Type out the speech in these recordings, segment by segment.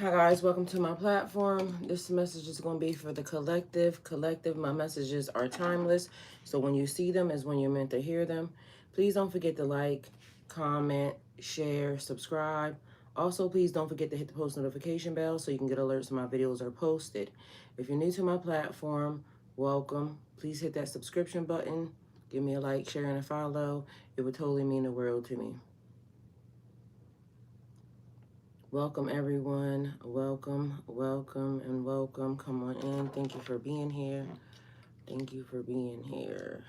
Hi guys, welcome to my platform. This message is going to be for the collective. My messages are timeless. So when you see them is when you're meant to hear them. Please don't forget to like, comment, share, subscribe. Also, please don't forget to hit the post notification bell so you can get alerts when my videos are posted. If you're new to my platform, welcome. Please hit that subscription button. Give me a like, share, and a follow. It would totally mean the world to me. Welcome, everyone. Welcome, welcome, and welcome. Come on in. Thank you for being here. Thank you for being here.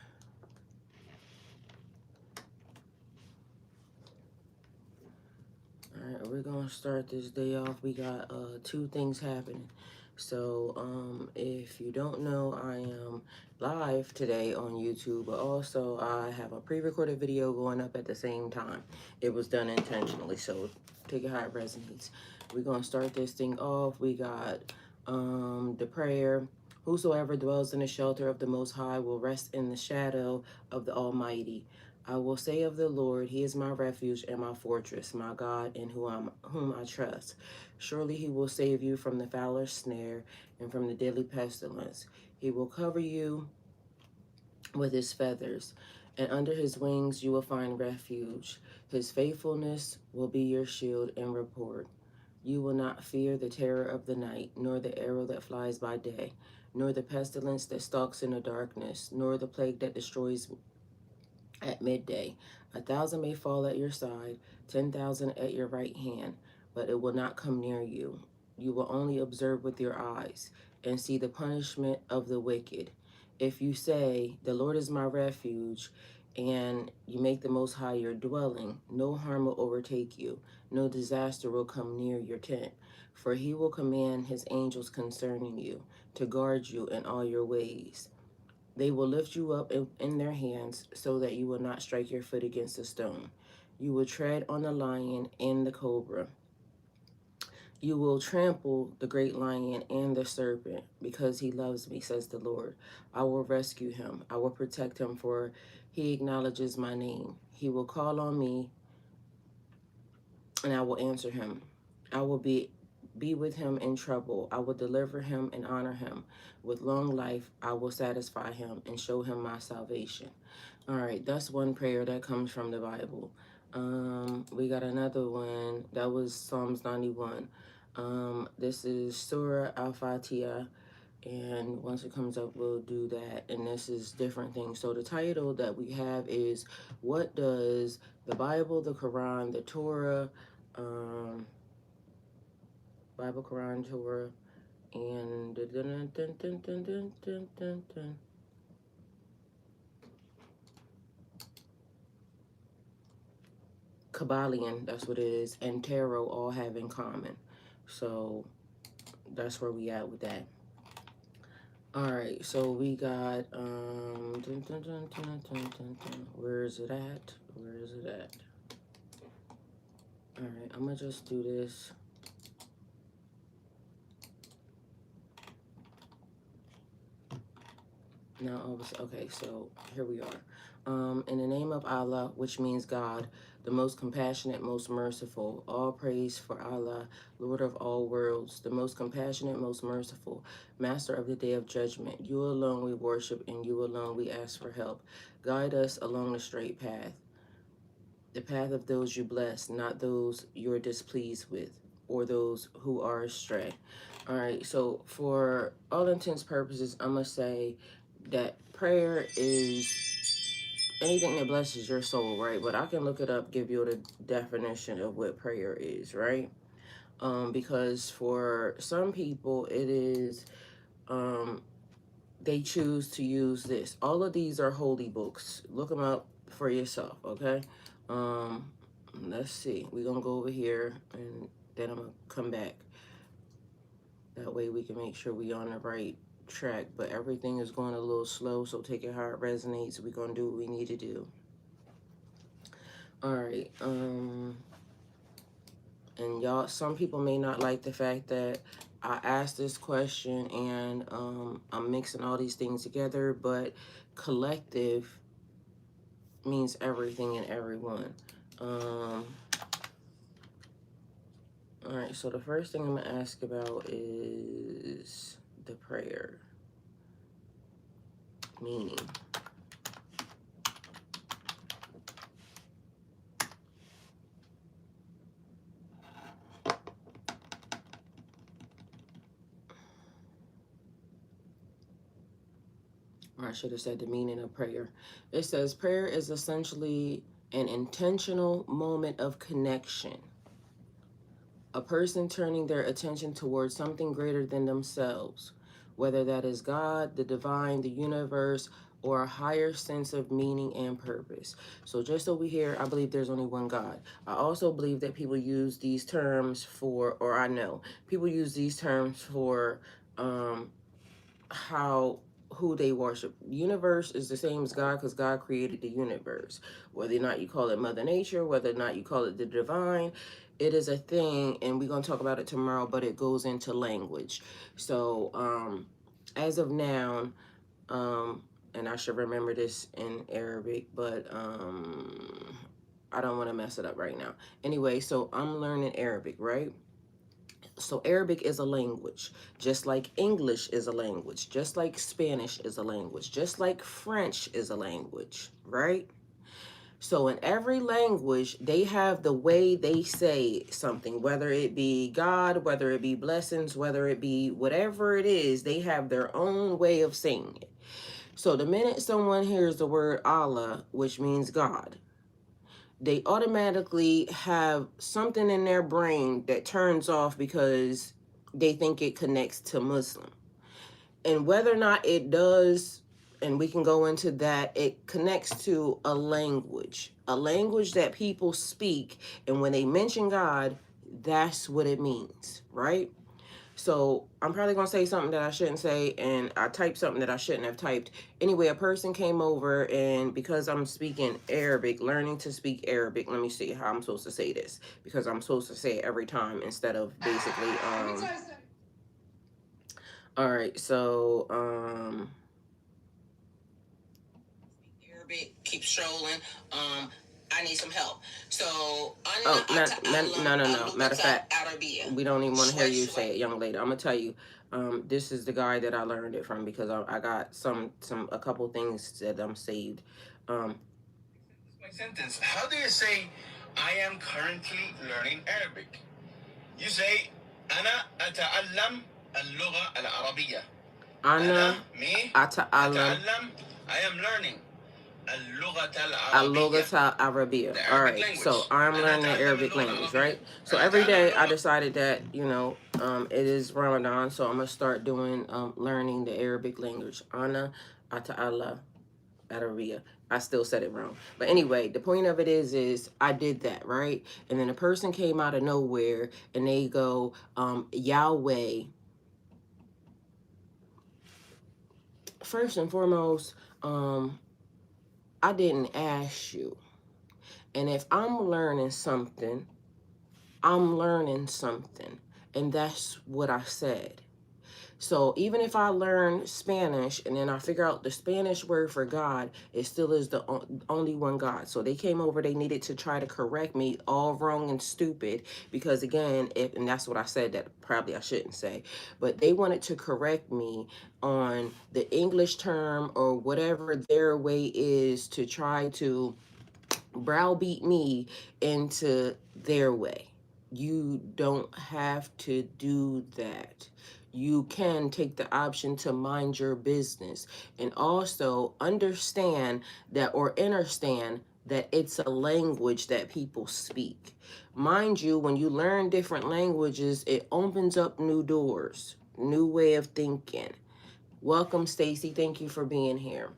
All right, we're going to start this day off. We got two things happening. So if you don't know, I am live today on YouTube, but also I have a pre-recorded video going up at the same time. It was done intentionally, so take it how it resonates. We're going to start this thing off. We got the prayer. Whosoever dwells in the shelter of the Most High will rest in the shadow of the Almighty. I will say of the Lord, He is my refuge and my fortress, my God, in whom I trust. Surely He will save you from the fowler's snare and from the deadly pestilence. He will cover you with His feathers, and under His wings you will find refuge. His faithfulness will be your shield and rapport. You will not fear the terror of the night, nor the arrow that flies by day, nor the pestilence that stalks in the darkness, nor the plague that destroys at midday. 1,000 may fall at your side, 10,000 at your right hand, but it will not come near you. You will only observe with your eyes and see the punishment of the wicked. If you say, the Lord is my refuge, and you make the Most High your dwelling, no harm will overtake you, no disaster will come near your tent. For He will command His angels concerning you, to guard you in all your ways. They will lift you up in their hands so that you will not strike your foot against a stone. You will tread on the lion and the cobra. You will trample the great lion and the serpent, because He loves me, says the Lord. I will rescue him. I will protect him, for he acknowledges my name. He will call on me, and I will answer him. I will be with him in trouble. I will deliver him and honor him. With long life, I will satisfy him and show him my salvation. All right, that's one prayer that comes from the Bible. We got another one. That was Psalms 91. This is Surah Al-Fatiha. And once it comes up, we'll do that. And this is different things. So the title that we have is, what does the Bible, the Quran, the Torah, Bible, Quran, Torah, and Kybalion, that's what it is, and tarot all have in common. So that's where we at with that. All right, so we got where is it at? Where is it at? All right, I'm gonna just do this. Now, okay, so here we are. In the name of Allah, which means God, the most compassionate, most merciful. All praise for Allah, Lord of all worlds, the most compassionate, most merciful, Master of the day of judgment. You alone we worship, and you alone we ask for help. Guide us along the straight path, the path of those you bless, not those you're displeased with, or those who are astray. All right, so for all intents purposes, I'm going to say that prayer is anything that blesses your soul, right? But I can look it up, give you the definition of what prayer is, right? Because for some people, it is, they choose to use this. All of these are holy books. Look them up for yourself, okay? Let's see. We're going to go over here, and then I'm going to come back. That way we can make sure we on the right track, but everything is going a little slow, so take it how it resonates. We're going to do what we need to do. All right. And y'all, some people may not like the fact that I asked this question and I'm mixing all these things together, but collective means everything and everyone. All right, so the first thing I'm going to ask about is the prayer meaning. Or I should have said the meaning of prayer. It says prayer is essentially an intentional moment of connection. A person turning their attention towards something greater than themselves, whether that is God, the divine, the universe, or a higher sense of meaning and purpose. So just so we hear, I believe there's only one God. I also believe that people use these terms for, or I know, people use these terms for how who they worship. Universe is the same as God because God created the universe. Whether or not you call it Mother Nature, whether or not you call it the divine, it is a thing, and we're going to talk about it tomorrow, but it goes into language. So as of now, and I should remember this in Arabic, but I don't want to mess it up right now. Anyway, so I'm learning Arabic, right? So Arabic is a language, just like English is a language, just like Spanish is a language, just like French is a language, right? So in every language, they have the way they say something, whether it be God, whether it be blessings, whether it be whatever it is, they have their own way of saying it. So the minute someone hears the word Allah, which means God, they automatically have something in their brain that turns off because they think it connects to Muslim. And whether or not it does, and we can go into that, it connects to a language that people speak. And when they mention God, that's what it means, right? So I'm probably going to say something that I shouldn't say, and I typed something that I shouldn't have typed. Anyway, a person came over, and because I'm speaking Arabic, learning to speak Arabic, let me see how I'm supposed to say this, because I'm supposed to say it every time instead of basically, all right, so, Arabic, keep strolling, I need some help. So, no. Matter of fact, we don't even want to hear you say it, young lady. I'm going to tell you, this is the guy that I learned it from because I got a couple things that I'm saved. My sentence. How do you say, I am currently learning Arabic? You say, أنا أتعلم اللغة العربية. أنا أتعلم. I am learning. Al-Lughata Arabia. All right, language. So I'm learning the Arabic language, right? So every day I decided that, it is Ramadan, so I'm going to start doing, learning the Arabic language. Ana Ata'ala Arabia. I still said it wrong. But anyway, the point of it is I did that, right? And then a person came out of nowhere and they go, Yahweh. First and foremost, I didn't ask you. And if I'm learning something, I'm learning something. And that's what I said. So even if I learn Spanish and then I figure out the Spanish word for God, it still is the only one God. So they came over, they needed to try to correct me, all wrong and stupid, because again, and that's what I said that probably I shouldn't say, but they wanted to correct me on the English term or whatever their way is to try to browbeat me into their way. You don't have to do that. You can take the option to mind your business and also understand that or understand that it's a language that people speak. Mind you, when you learn different languages, it opens up new doors, new way of thinking. Welcome, Stacy. Thank you for being here.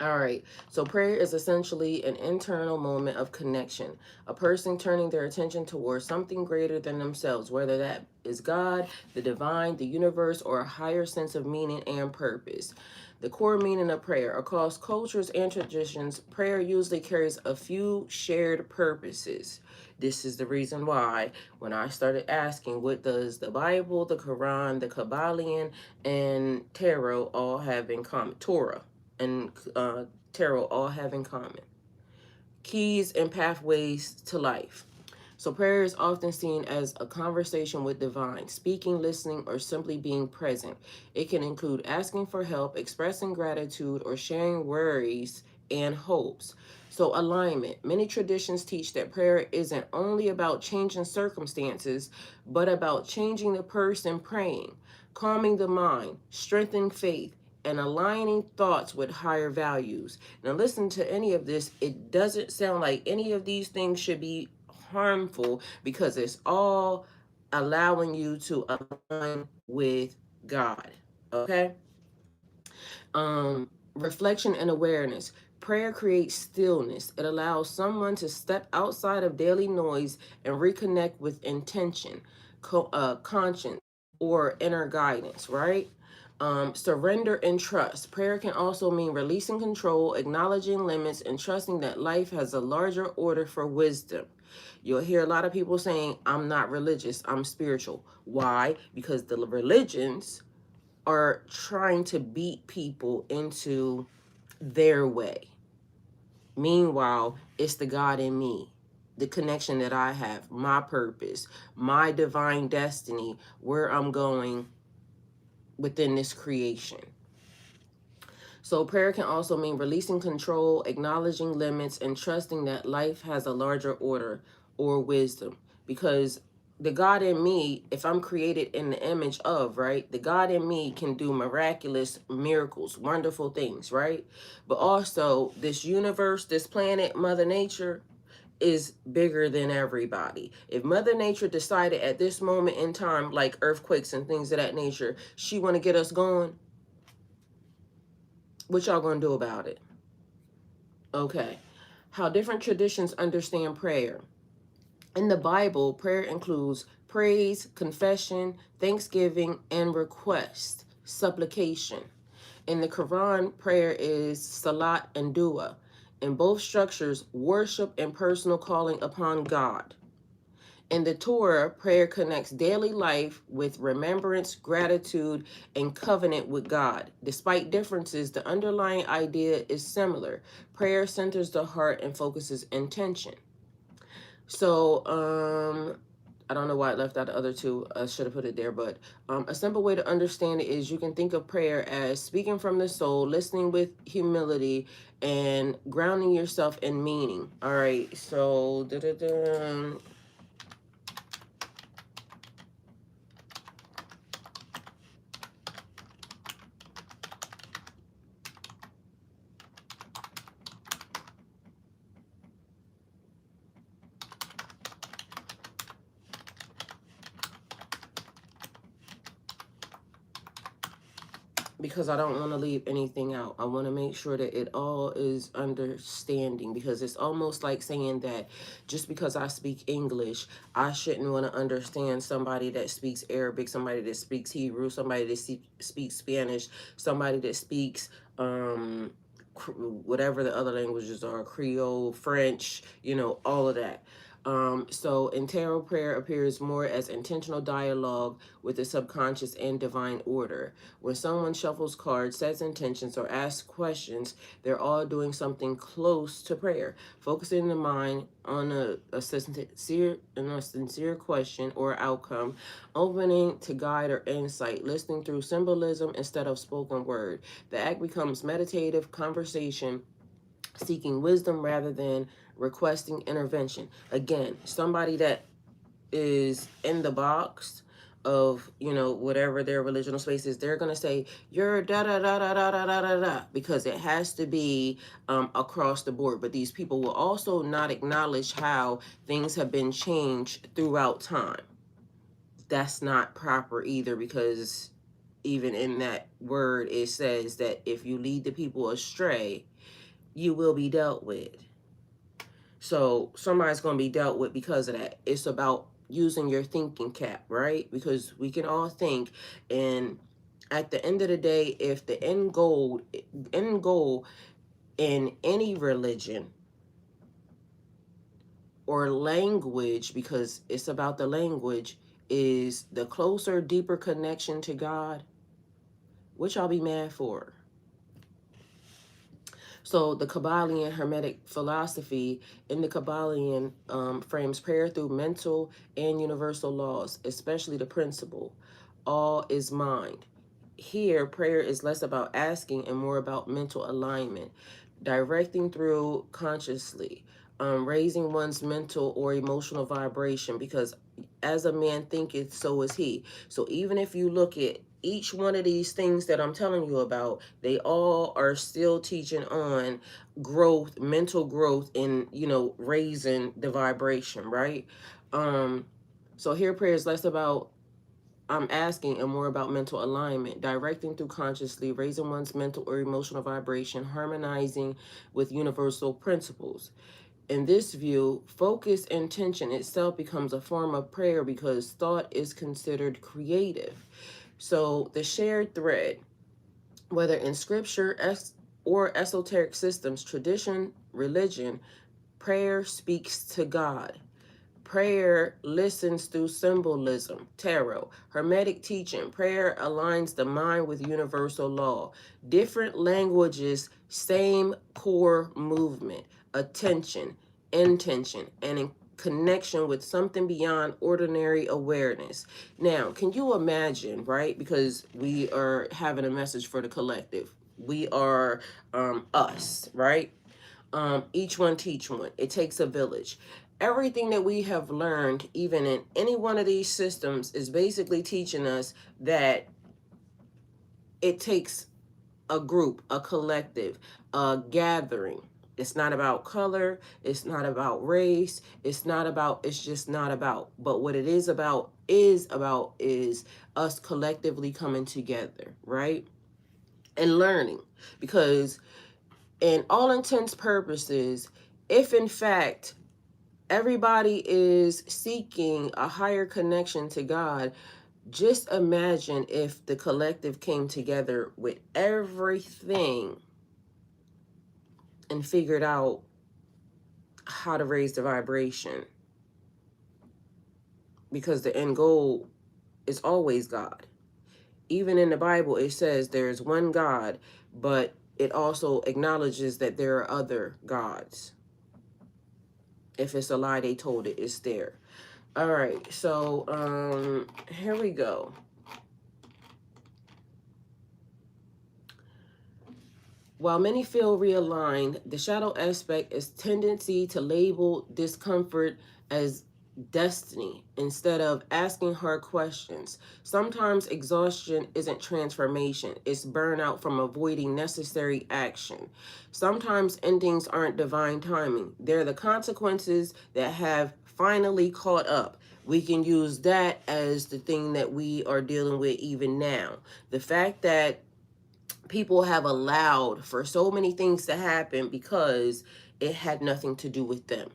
All right, so prayer is essentially an internal moment of connection, a person turning their attention towards something greater than themselves, whether that is God, the divine, the universe, or a higher sense of meaning and purpose. The core meaning of prayer. Across cultures and traditions, prayer usually carries a few shared purposes. This is the reason why when I started asking what does the Bible, the Quran, the Kybalion, and Tarot all have in common, Torah and tarot all have in common. Keys and pathways to life. So prayer is often seen as a conversation with divine, speaking, listening, or simply being present. It can include asking for help, expressing gratitude, or sharing worries and hopes. So alignment. Many traditions teach that prayer isn't only about changing circumstances, but about changing the person praying, calming the mind, strengthening faith, and aligning thoughts with higher values. Now, listen to any of this. It doesn't sound like any of these things should be harmful because it's all allowing you to align with God. Okay? Reflection and awareness. Prayer creates stillness. It allows someone to step outside of daily noise and reconnect with intention, conscience, or inner guidance, right? Surrender and trust. Prayer can also mean releasing control, acknowledging limits, and trusting that life has a larger order for wisdom. You'll hear a lot of people saying, I'm not religious, I'm spiritual. Why? Because the religions are trying to beat people into their way. Meanwhile, it's the God in me, the connection that I have, my purpose, my divine destiny, where I'm going within this creation. So prayer can also mean releasing control, acknowledging limits, and trusting that life has a larger order or wisdom. Because the God in me, if I'm created in the image of, right, the God in me can do miraculous miracles, wonderful things, right? But also this universe, this planet, Mother Nature, is bigger than everybody. If Mother Nature decided at this moment in time, like earthquakes and things of that nature, she want to get us going, what y'all gonna do about it? Okay. How different traditions understand prayer. In the Bible, prayer includes praise, confession, thanksgiving, and request, supplication. In the Quran, prayer is salat and dua. In both structures, worship and personal calling upon God. In the Torah, prayer connects daily life with remembrance, gratitude, and covenant with God. Despite differences, the underlying idea is similar. Prayer centers the heart and focuses intention. So, I don't know why I left out the other two. I should have put it there, but a simple way to understand it is you can think of prayer as speaking from the soul, listening with humility, and grounding yourself in meaning. All right, so because I don't want to leave anything out. I want to make sure that it all is understanding, because it's almost like saying that just because I speak English, I shouldn't want to understand somebody that speaks Arabic, somebody that speaks Hebrew, somebody that speaks Spanish, somebody that speaks whatever the other languages are, Creole, French, all of that. So in tarot, prayer appears more as intentional dialogue with the subconscious and divine order. When someone shuffles cards, sets intentions, or asks questions, they're all doing something close to prayer, focusing the mind on a sincere question or outcome, opening to guide or insight, listening through symbolism instead of spoken word. The act becomes meditative conversation, seeking wisdom rather than requesting intervention. Again, somebody that is in the box of, whatever their religional space is, they're going to say, you're da da da da da da da da da, because it has to be across the board. But these people will also not acknowledge how things have been changed throughout time. That's not proper either, because even in that word, it says that if you lead the people astray, you will be dealt with. So somebody's going to be dealt with because of that. It's about using your thinking cap, right? Because we can all think, and at the end of the day, if the end goal in any religion or language, because it's about the language, is the closer, deeper connection to God, what y'all be mad for? So the Kybalion Hermetic philosophy in the Kybalion frames prayer through mental and universal laws, especially the principle, all is mind. Here, prayer is less about asking and more about mental alignment, directing through consciously, raising one's mental or emotional vibration, because as a man thinketh, so is he. So even if you look at each one of these things that I'm telling you about, they all are still teaching on growth, mental growth, and, you know, raising the vibration, right? So here prayer is less about I'm asking and more about mental alignment, directing through consciously, raising one's mental or emotional vibration, harmonizing with universal principles. In this view, focus and intention itself becomes a form of prayer because thought is considered creative. So the shared thread, whether in scripture or esoteric systems, tradition, religion, prayer speaks to God. Prayer listens through symbolism, tarot, hermetic teaching. Prayer aligns the mind with universal law. Different languages, same core movement, attention, intention, and in connection with something beyond ordinary awareness. Now, can you imagine, right? Because we are having a message for the collective. We are us, right? Each one teach one. It takes a village. Everything that we have learned, even in any one of these systems, is basically teaching us that it takes a group, a collective, a gathering. It's not about color. It's not about race. It's just not about. But what it is about is us collectively coming together, right? And learning. Because in all intents purposes, if in fact everybody is seeking a higher connection to God, just imagine if the collective came together with everything and figured out how to raise the vibration. Because the end goal is always God. Even in the Bible, it says there's one God, but it also acknowledges that there are other gods. If it's a lie, they told it, it's there. All right, so here we go. While many feel realigned, the shadow aspect is tendency to label discomfort as destiny instead of asking hard questions. Sometimes exhaustion isn't transformation, it's burnout from avoiding necessary action. Sometimes endings aren't divine timing, they're the consequences that have finally caught up. We can use that as the thing that we are dealing with even now. The fact that people have allowed for so many things to happen because it had nothing to do with them.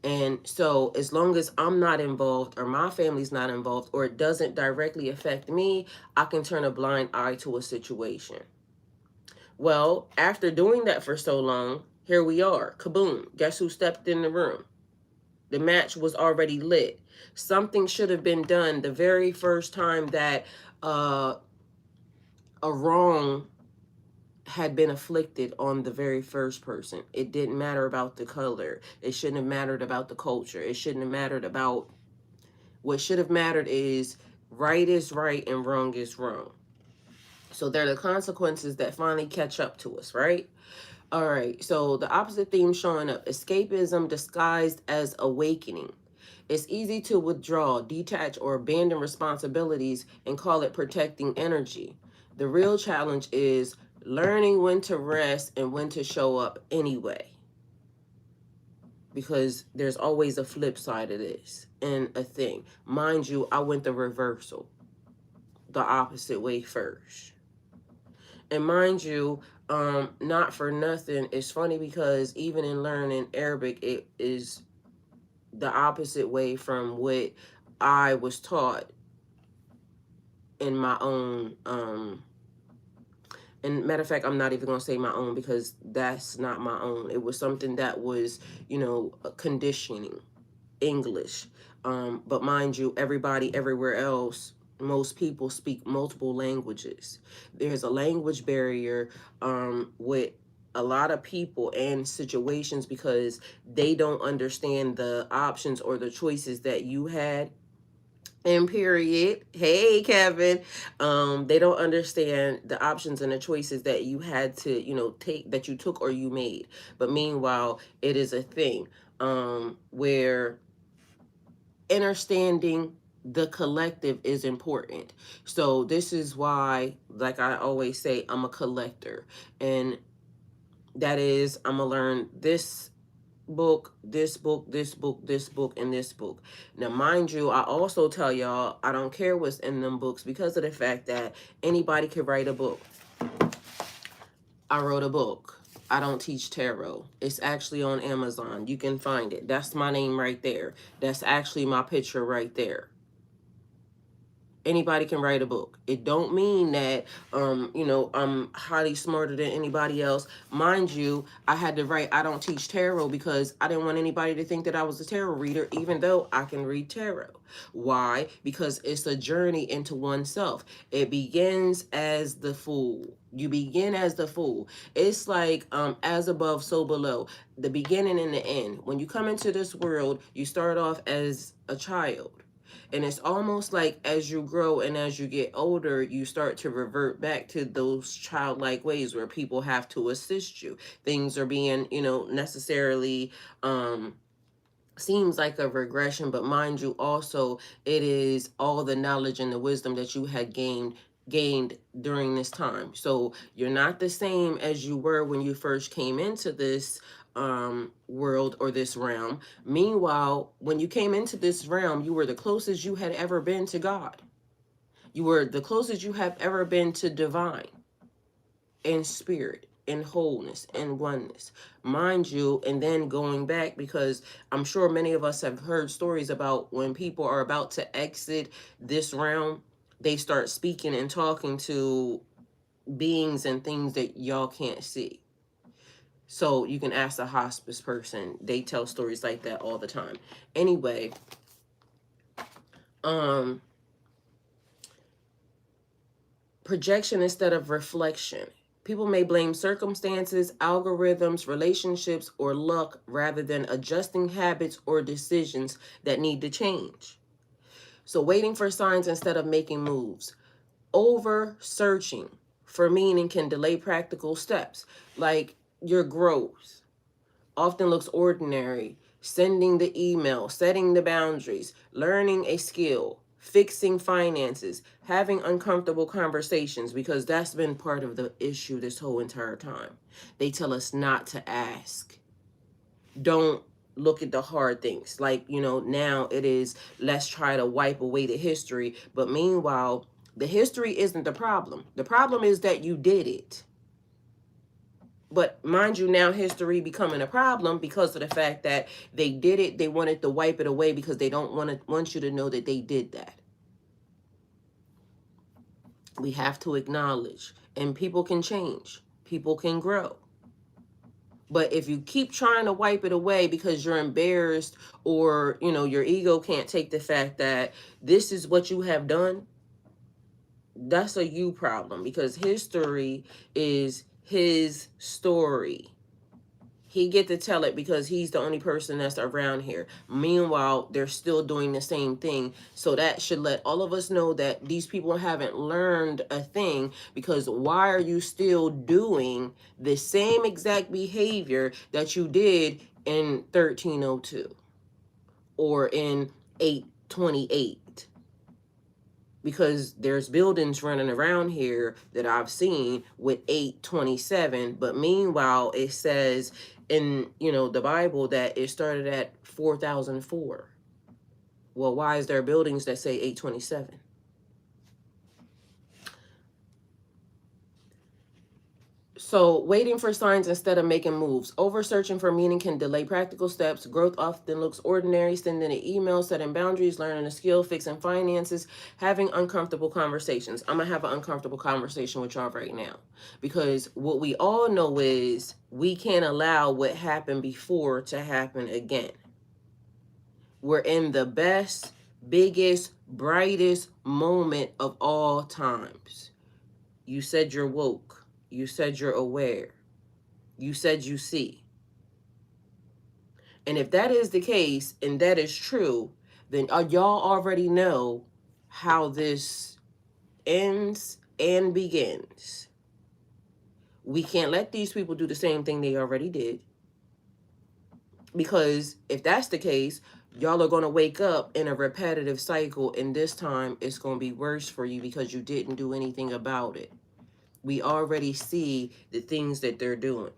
And so as long as I'm not involved or my family's not involved or it doesn't directly affect me, I can turn a blind eye to a situation. Well, after doing that for so long, here we are. Kaboom. Guess who stepped in the room? The match was already lit. Something should have been done the very first time that a wrong had been afflicted on the very first person. It didn't matter about the color. It shouldn't have mattered about the culture. It shouldn't have mattered about, what should have mattered is right is right and wrong is wrong. So they're the consequences that finally catch up to us, right? All right, so the opposite theme showing up, escapism disguised as awakening. It's easy to withdraw, detach, or abandon responsibilities and call it protecting energy. The real challenge is learning when to rest and when to show up anyway. Because there's always a flip side of this and a thing. Mind you, I went the reversal, the opposite way first. And mind you, not for nothing, it's funny because even in learning Arabic, it is the opposite way from what I was taught in my own, and matter of fact, I'm not even going to say my own because that's not my own. It was something that was, you know, conditioning, English. But mind you, everybody everywhere else, most people speak multiple languages. There's a language barrier with a lot of people and situations, because they don't understand the options or the choices that you had, and period. Hey, Kevin. They don't understand the options and the choices that you had to, take, that you took or you made. But meanwhile, it is a thing where understanding the collective is important. So this is why, like I always say, I'm a collector. And that is, I'm gonna learn this book, this book, this book, this book, and this book. Now, mind you, I also tell y'all I don't care what's in them books, because of the fact that anybody could write a book. I wrote a book. I don't teach tarot. It's actually on Amazon. You can find it. That's my name right there. That's actually my picture right there. Anybody can write a book. It don't mean that I'm highly smarter than anybody else. Mind you, I had to write I don't teach tarot because I didn't want anybody to think that I was a tarot reader, even though I can read tarot. Why? Because it's a journey into oneself. It begins as the fool. You begin as the fool. It's like as above, so below. The beginning and the end. When you come into this world, you start off as a child. And it's almost like as you grow and as you get older, you start to revert back to those childlike ways where people have to assist you. Things are being, necessarily seems like a regression, but mind you, also it is all the knowledge and the wisdom that you had gained during this time. So you're not the same as you were when you first came into this world or this realm. Meanwhile, when you came into this realm, you were the closest you had ever been to God. You were the closest you have ever been to divine and spirit and wholeness and oneness, mind you. And then going back, because I'm sure many of us have heard stories about when people are about to exit this realm, they start speaking and talking to beings and things that y'all can't see. So you can ask a hospice person. They tell stories like that all the time. Anyway, projection instead of reflection. People may blame circumstances, algorithms, relationships, or luck rather than adjusting habits or decisions that need to change. So waiting for signs instead of making moves. Over searching for meaning can delay practical steps, like your growth often looks ordinary. Sending the email, setting the boundaries, learning a skill, fixing finances, having uncomfortable conversations, because that's been part of the issue this whole entire time. They tell us not to ask. Don't look at the hard things. Like, now it is, let's try to wipe away the history. But meanwhile, the history isn't the problem. The problem is that you did it. But mind you, now history becoming a problem because of the fact that they did it. They wanted to wipe it away because they don't want you to know that they did that. We have to acknowledge, and people can change. People can grow. But if you keep trying to wipe it away because you're embarrassed, or, your ego can't take the fact that this is what you have done, that's a you problem, because history is his story. He get to tell it because he's the only person that's around here. Meanwhile, they're still doing the same thing. So that should let all of us know that these people haven't learned a thing, because why are you still doing the same exact behavior that you did in 1302 or in 828? Because there's buildings running around here that I've seen with 827, but meanwhile it says in the Bible that it started at 4004. Well, why is there buildings that say 827? So waiting for signs instead of making moves. Over searching for meaning can delay practical steps. Growth often looks ordinary. Sending an email, setting boundaries, learning a skill, fixing finances, having uncomfortable conversations. I'm going to have an uncomfortable conversation with y'all right now, because what we all know is we can't allow what happened before to happen again. We're in the best, biggest, brightest moment of all times. You said you're woke. You said you're aware. you said you see. And if that is the case, and that is true, then y'all already know how this ends and begins. We can't let these people do the same thing they already did. Because if that's the case, y'all are going to wake up in a repetitive cycle, and this time it's going to be worse for you because you didn't do anything about it. We already see the things that they're doing.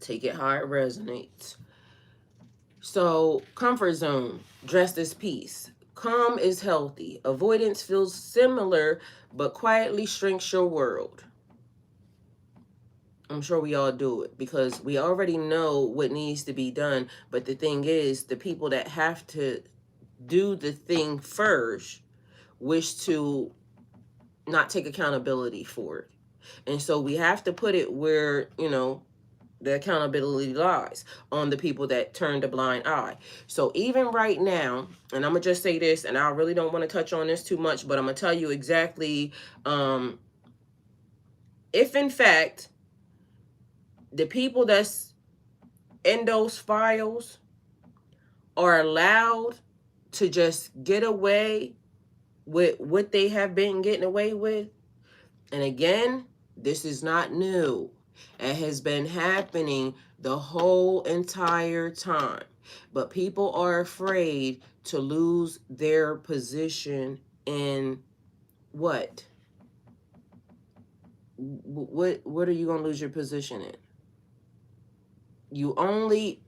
Take it how it resonates. So, comfort zone, dressed as peace. Calm is healthy. Avoidance feels similar, but quietly shrinks your world. I'm sure we all do it because we already know what needs to be done. But the thing is, the people that have to do the thing first wish to not take accountability for it. And so we have to put it where, the accountability lies, on the people that turned a blind eye. So even right now, and I'm going to just say this, and I really don't want to touch on this too much, but I'm going to tell you exactly, if in fact, the people that's in those files are allowed to just get away with what they have been getting away with. And again, this is not new. It has been happening the whole entire time. But people are afraid to lose their position in what? What are you going to lose your position in? You only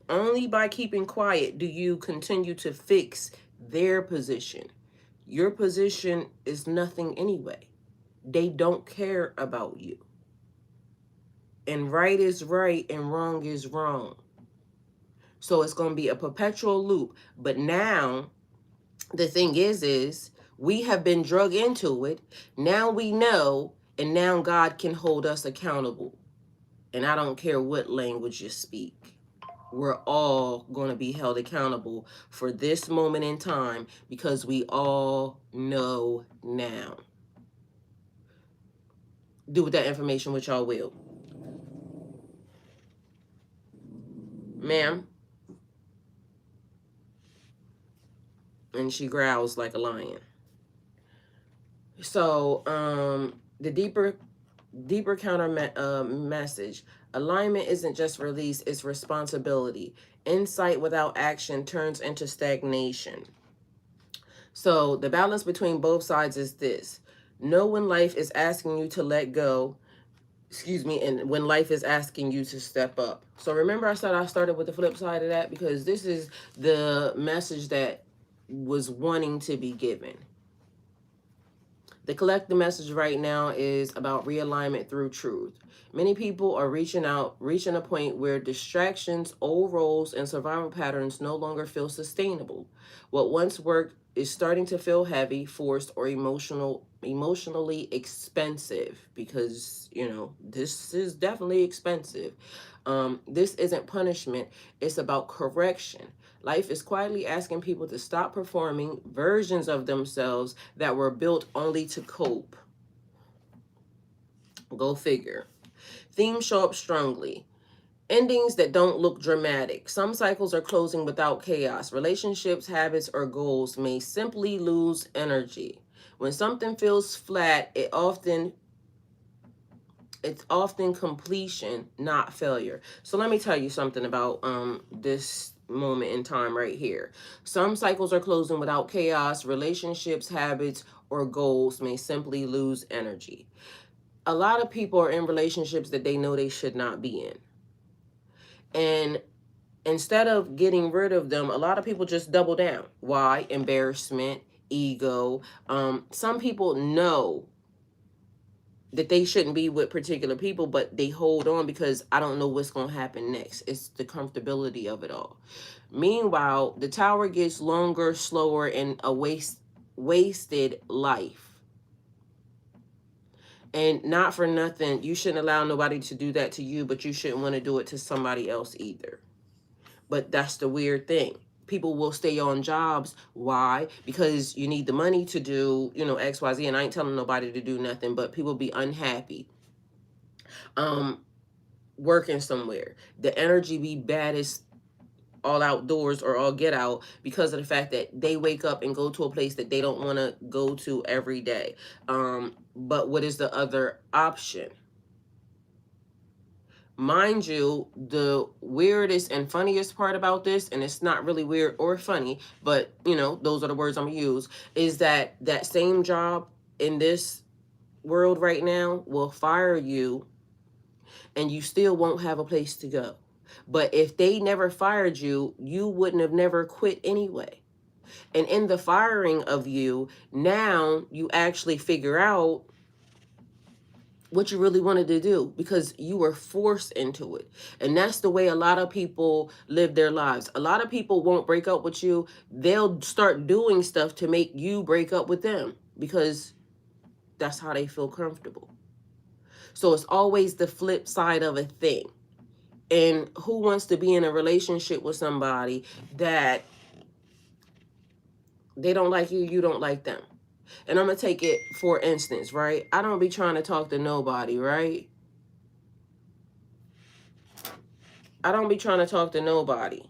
by keeping quiet do you continue to fix their position. Your position is nothing anyway. They don't care about you. And right is right and wrong is wrong. So it's going to be a perpetual loop. But now, the thing is we have been drug into it. Now we know, and now God can hold us accountable. And I don't care what language you speak. We're all going to be held accountable for this moment in time because we all know now. Do with that information what y'all will. Ma'am. And she growls like a lion. So, the deeper counter message. Alignment isn't just release, it's responsibility. Insight without action turns into stagnation. So the balance between both sides is this. Know when life is asking you to let go, and when life is asking you to step up. So remember I said I started with the flip side of that because this is the message that was wanting to be given. The collective message right now is about realignment through truth. Many people are reaching a point where distractions, old roles, and survival patterns no longer feel sustainable. What once worked is starting to feel heavy, forced, or emotionally expensive because, this is definitely expensive. This isn't punishment. It's about correction. Life is quietly asking people to stop performing versions of themselves that were built only to cope. Go figure. Themes show up strongly. Endings that don't look dramatic. Some cycles are closing without chaos. Relationships, habits, or goals may simply lose energy. When something feels flat, it's often completion, not failure. So let me tell you something about this moment in time right here. Some cycles are closing without chaos. Relationships, habits, or goals may simply lose energy. A lot of people are in relationships that they know they should not be in. And instead of getting rid of them, a lot of people just double down. Why? Embarrassment, ego. Some people know that they shouldn't be with particular people, but they hold on because I don't know what's going to happen next. It's the comfortability of it all. Meanwhile, the tower gets longer, slower, and a wasted life. And not for nothing, you shouldn't allow nobody to do that to you, but you shouldn't want to do it to somebody else either. But that's the weird thing. People will stay on jobs. Why? Because you need the money to do, X, Y, Z. And I ain't telling nobody to do nothing, but people be unhappy. Working somewhere. The energy be baddest all outdoors or all get out because of the fact that they wake up and go to a place that they don't want to go to every day. But what is the other option? Mind you, the weirdest and funniest part about this, and it's not really weird or funny, but you know, those are the words I'm gonna use, is that that same job in this world right now will fire you and you still won't have a place to go. But if they never fired you, you wouldn't have never quit anyway. And in the firing of you, now you actually figure out what you really wanted to do because you were forced into it. And that's the way a lot of people live their lives. A lot of people won't break up with you. They'll start doing stuff to make you break up with them because that's how they feel comfortable. So it's always the flip side of a thing. And who wants to be in a relationship with somebody that they don't like you, you don't like them? And I'm going to take it for instance, right? I don't be trying to talk to nobody, right? I don't be trying to talk to nobody.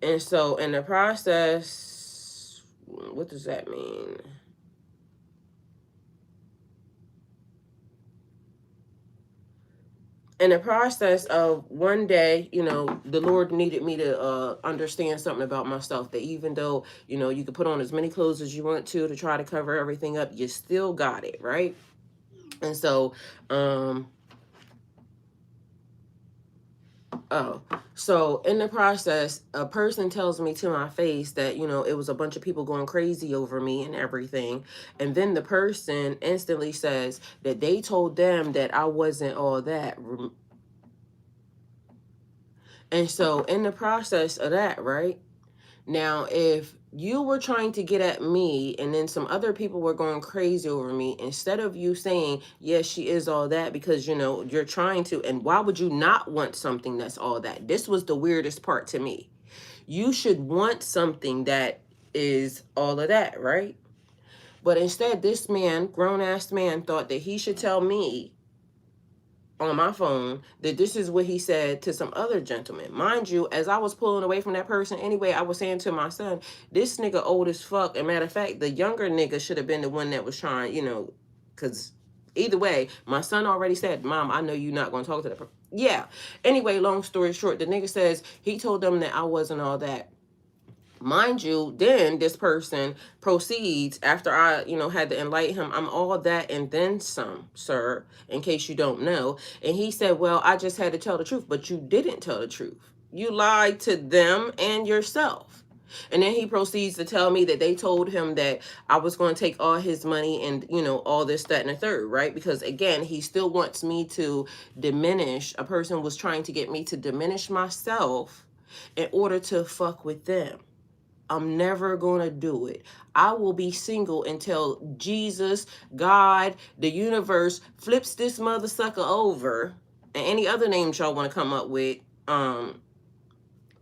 And so in the process, what does that mean? In the process of one day, you know, the Lord needed me to understand something about myself, that even though, you know, you could put on as many clothes as you want to try to cover everything up, you still got it, right? And so, so in the process, a person tells me to my face that, you know, it was a bunch of people going crazy over me and everything. And then the person instantly says that they told them that I wasn't all that. And so in the process of that, right? Now, if you were trying to get at me and then some other people were going crazy over me, instead of you saying, yes, she is all that, because, you know, you're trying to, and why would you not want something that's all that? This was the weirdest part to me. You should want something that is all of that, right? But instead, this man, grown-ass man, thought that he should tell me on my phone that this is what he said to some other gentleman. Mind you, as I was pulling away from that person anyway, I was saying to my son, this nigga old as fuck. And matter of fact, the younger nigga should have been the one that was trying, you know, because either way, my son already said, Mom, I know you're not going to talk to that person. Yeah. Anyway, long story short, the nigga says he told them that I wasn't all that. Mind you, then this person proceeds, after I, you know, had to enlighten him, I'm all that and then some, sir, in case you don't know. And he said, well, I just had to tell the truth. But you didn't tell the truth. You lied to them and yourself. And then he proceeds to tell me that they told him that I was going to take all his money and, you know, all this, that, and the third, right? Because again, he still wants me to diminish. A person was trying to get me to diminish myself in order to fuck with them. I'm never going to do it. I will be single until Jesus, God, the universe flips this mother sucker over, and any other names y'all want to come up with,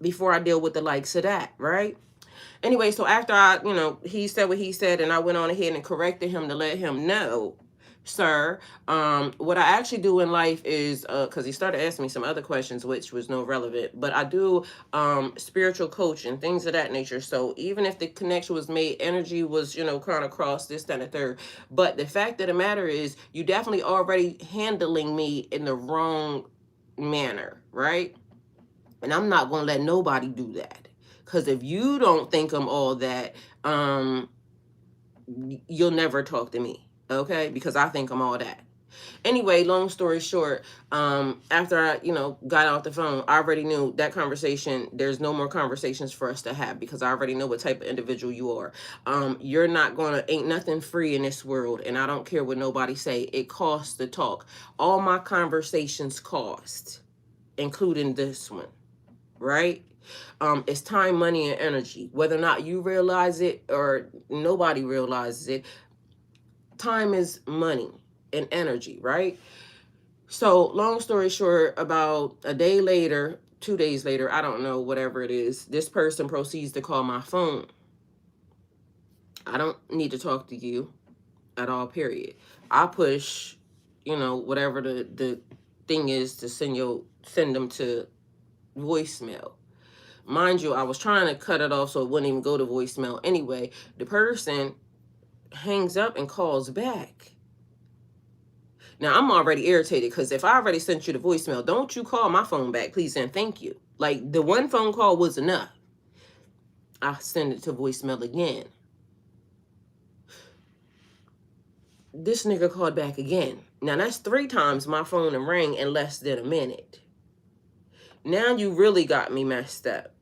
before I deal with the likes of that, right? Anyway, so after I, you know, he said what he said, and I went on ahead and corrected him to let him know, sir, what I actually do in life is, because he started asking me some other questions, which was no relevant, but I do spiritual coaching, things of that nature. So even if the connection was made, energy was, you know, kind of crossed, this, that, and the third. But the fact of the matter is, you definitely already handling me in the wrong manner, right? And I'm not going to let nobody do that. Because if you don't think I'm all that, you'll never talk to me, okay? Because I think I'm all that. Anyway, long story short, after I, you know, got off the phone, I already knew that conversation, there's no more conversations for us to have because I already know what type of individual you are. You're not gonna, ain't nothing free in this world, and I don't care what nobody say. It costs to talk. All my conversations cost, including this one, right? It's time, money, and energy. Whether or not you realize it or nobody realizes it, time is money and energy, right? So long story short, about a day later, 2 days later, I don't know, whatever it is, this person proceeds to call my phone. I don't need to talk to you at all, period. I push, you know, whatever the thing is to send them to voicemail. Mind you, I was trying to cut it off so it wouldn't even go to voicemail anyway. The person hangs up and calls back. Now, I'm already irritated because if I already sent you the voicemail, don't you call my phone back, please and thank you. Like, the one phone call was enough. I send it to voicemail again. This nigga called back again. Now, that's 3 times my phone and rang in less than a minute. Now you really got me messed up.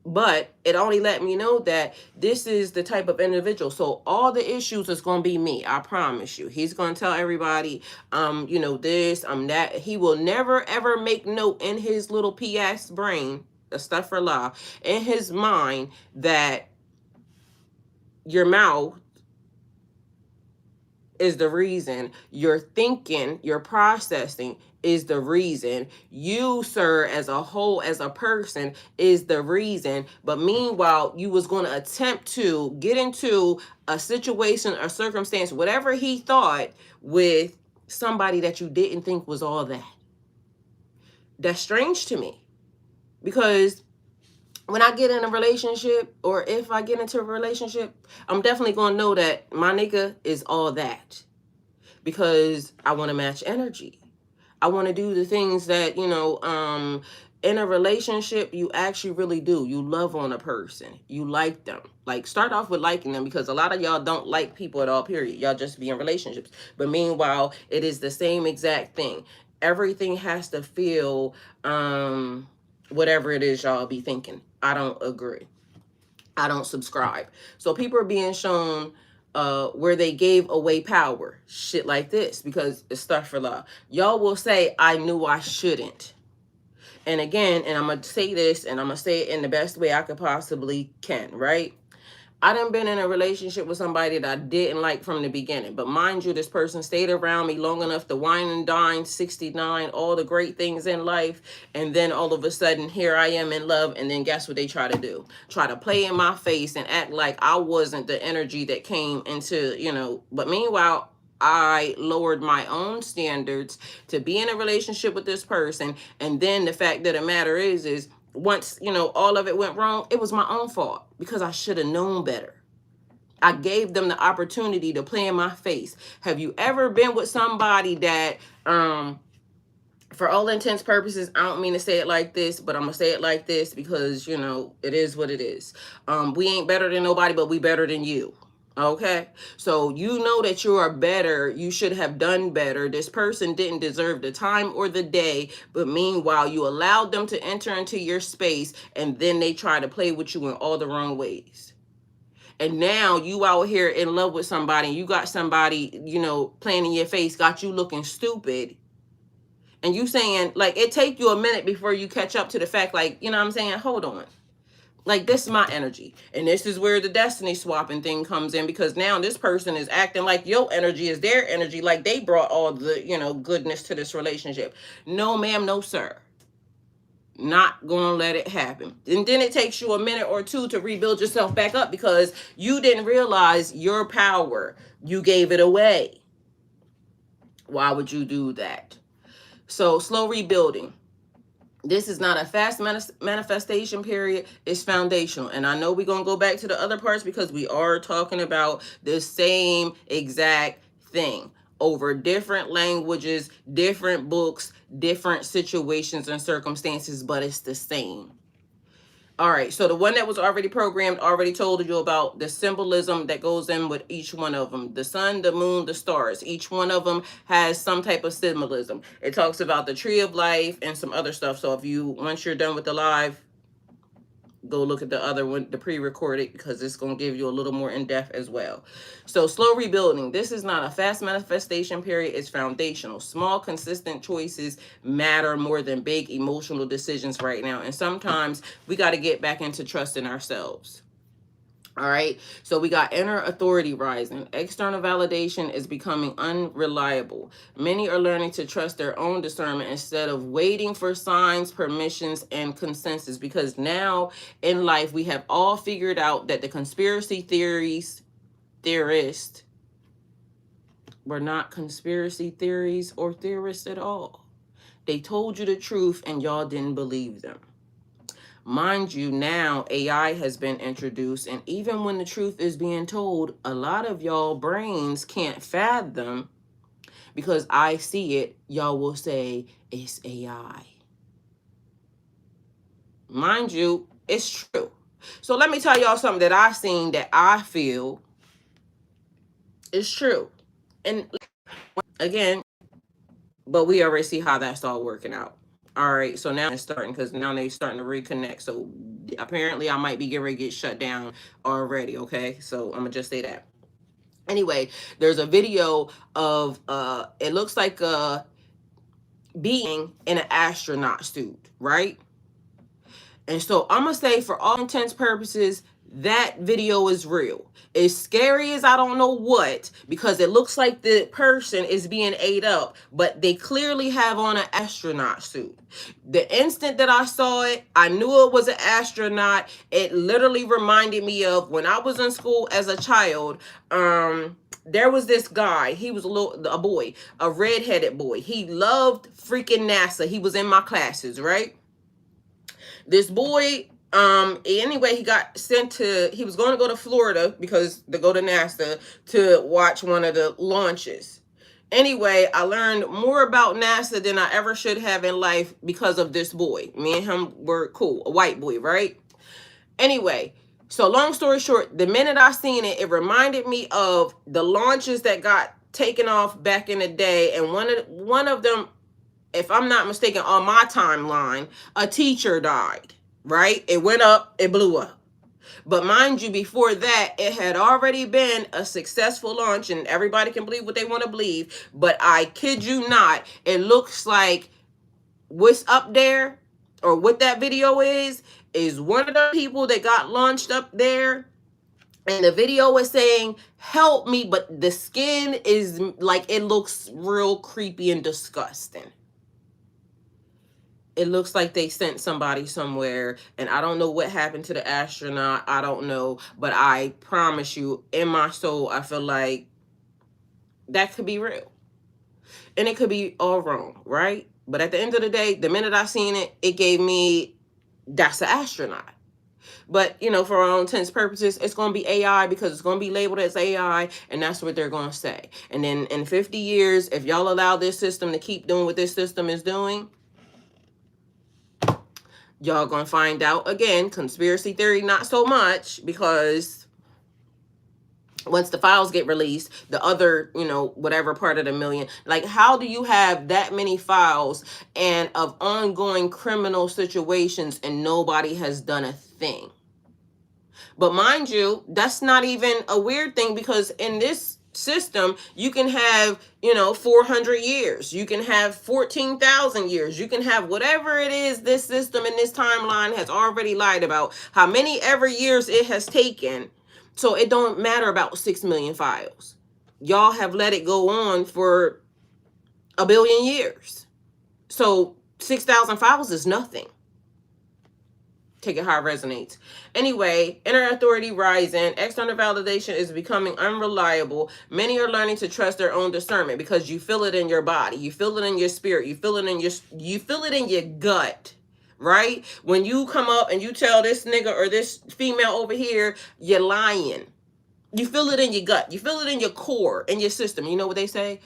But it only let me know that this is the type of individual. So all the issues is going to be me. I promise you. He's going to tell everybody, you know, this, that. He will never, ever make note in his little PS brain, astaghfirullah, in his mind that your mouth is the reason. Your thinking, your processing is the reason. You, sir, as a whole, as a person, is the reason. But meanwhile, you was going to attempt to get into a situation or circumstance, whatever he thought, with somebody that you didn't think was all that. That's strange to me. Because when I get in a relationship, or if I get into a relationship, I'm definitely going to know that my nigga is all that. Because I want to match energy. I want to do the things that, you know, in a relationship, you actually really do. You love on a person. You like them. Like, start off with liking them, because a lot of y'all don't like people at all, period. Y'all just be in relationships. But meanwhile, it is the same exact thing. Everything has to feel whatever it is y'all be thinking. I don't agree. I don't subscribe. So people are being shown where they gave away power. Shit like this. Because it's stuff for love. Y'all will say, I knew I shouldn't. And again, and I'm going to say this, and I'm going to say it in the best way I could possibly can, right? I done been in a relationship with somebody that I didn't like from the beginning. But mind you, this person stayed around me long enough to wine and dine, 69, all the great things in life. And then all of a sudden, here I am in love. And then guess what they try to do? Try to play in my face and act like I wasn't the energy that came into, you know. But meanwhile, I lowered my own standards to be in a relationship with this person. And then the fact of the matter is once, you know, all of it went wrong, it was my own fault, because I should have known better. I gave them the opportunity to play in my face. Have you ever been with somebody that, for all intents purposes, I don't mean to say it like this, but I'm going to say it like this because, you know, it is what it is. We ain't better than nobody, but we better than you. Okay, so you know that you are better. You should have done better. This person didn't deserve the time or the day, but meanwhile, you allowed them to enter into your space, and then they try to play with you in all the wrong ways. And now you out here in love with somebody, and you got somebody, you know, playing in your face, got you looking stupid. And you saying, like, it take you a minute before you catch up to the fact, like, you know what I'm saying? Hold on. Like, this is my energy. And this is where the destiny swapping thing comes in, because now this person is acting like your energy is their energy, like they brought all the, you know, goodness to this relationship. No, ma'am, no, sir. Not gonna let it happen. And then it takes you a minute or two to rebuild yourself back up, because you didn't realize your power. You gave it away. Why would you do that? So, slow rebuilding. This is not a fast manifestation period. It's foundational. And I know we're going to go back to the other parts, because we are talking about the same exact thing over different languages, different books, different situations and circumstances, but it's the same. All right, so the one that was already programmed already told you about the symbolism that goes in with each one of them. The sun, the moon, the stars. Each one of them has some type of symbolism. It talks about the tree of life and some other stuff. So if you, once you're done with the live, go look at the other one, the pre-recorded, because it's going to give you a little more in-depth as well. So slow rebuilding. This is not a fast manifestation period. It's foundational. Small, consistent choices matter more than big emotional decisions right now. And sometimes we got to get back into trusting ourselves. All right, so we got inner authority rising. External validation is becoming unreliable. Many are learning to trust their own discernment instead of waiting for signs, permissions, and consensus. Because now in life, we have all figured out that the conspiracy theorists were not conspiracy theories or theorists at all. They told you the truth and y'all didn't believe them. Mind you, now AI has been introduced, and even when the truth is being told, a lot of y'all brains can't fathom, because I see it, y'all will say it's AI. Mind you, it's true. So let me tell y'all something that I've seen that I feel is true. And again, but we already see how that's all working out. All right, so now it's starting, because now they're starting to reconnect. So apparently I might be getting ready to get shut down already, okay? So I'm gonna just say that. Anyway, there's a video of it looks like a being in an astronaut suit, right? And so I'm gonna say, for all intents purposes, that video is real. As scary as I don't know what, because it looks like the person is being ate up, but they clearly have on an astronaut suit. The instant that I saw it, I knew it was an astronaut. It literally reminded me of when I was in school as a child. There was this guy. He was a boy, a redheaded boy. He loved freaking NASA. He was in my classes, right? This boy, anyway, he got sent to, he was going to go to Florida because to go to NASA to watch one of the launches. Anyway, I learned more about NASA than I ever should have in life because of this boy. Me and him were cool, a white boy, right? Anyway, so long story short, the minute I seen it, it reminded me of the launches that got taken off back in the day. And one of them, if I'm not mistaken, on my timeline, a teacher died, right? It went up, it blew up. But mind you, before that, it had already been a successful launch, and everybody can believe what they want to believe. But I kid you not, it looks like what's up there, or what that video is one of the people that got launched up there. And the video was saying, help me, but the skin is like, it looks real creepy and disgusting. It looks like they sent somebody somewhere, and I don't know what happened to the astronaut. I don't know, but I promise you, in my soul, I feel like that could be real. And it could be all wrong, right? But at the end of the day, the minute I seen it, it gave me, that's an astronaut. But, you know, for our own intents purposes, it's going to be AI, because it's going to be labeled as AI, and that's what they're going to say. And then in 50 years, if y'all allow this system to keep doing what this system is doing, y'all gonna find out, again, conspiracy theory not so much, because once the files get released, the other, you know, whatever part of the million, like, how do you have that many files and of ongoing criminal situations and nobody has done a thing? But mind you, that's not even a weird thing, because in this system, you can have, you know, 400 years, you can have 14,000 years, you can have whatever it is. This system in this timeline has already lied about how many ever years it has taken. So it don't matter about 6 million files. Y'all have let it go on for a billion years. So 6,000 files is nothing. Take it how it resonates. Anyway, inner authority rising, external validation is becoming unreliable. Many are learning to trust their own discernment, because you feel it in your body, you feel it in your spirit, you feel it in your gut, right? When you come up and you tell this nigga or this female over here, you're lying. You feel it in your gut, you feel it in your core, in your system. You know what they say?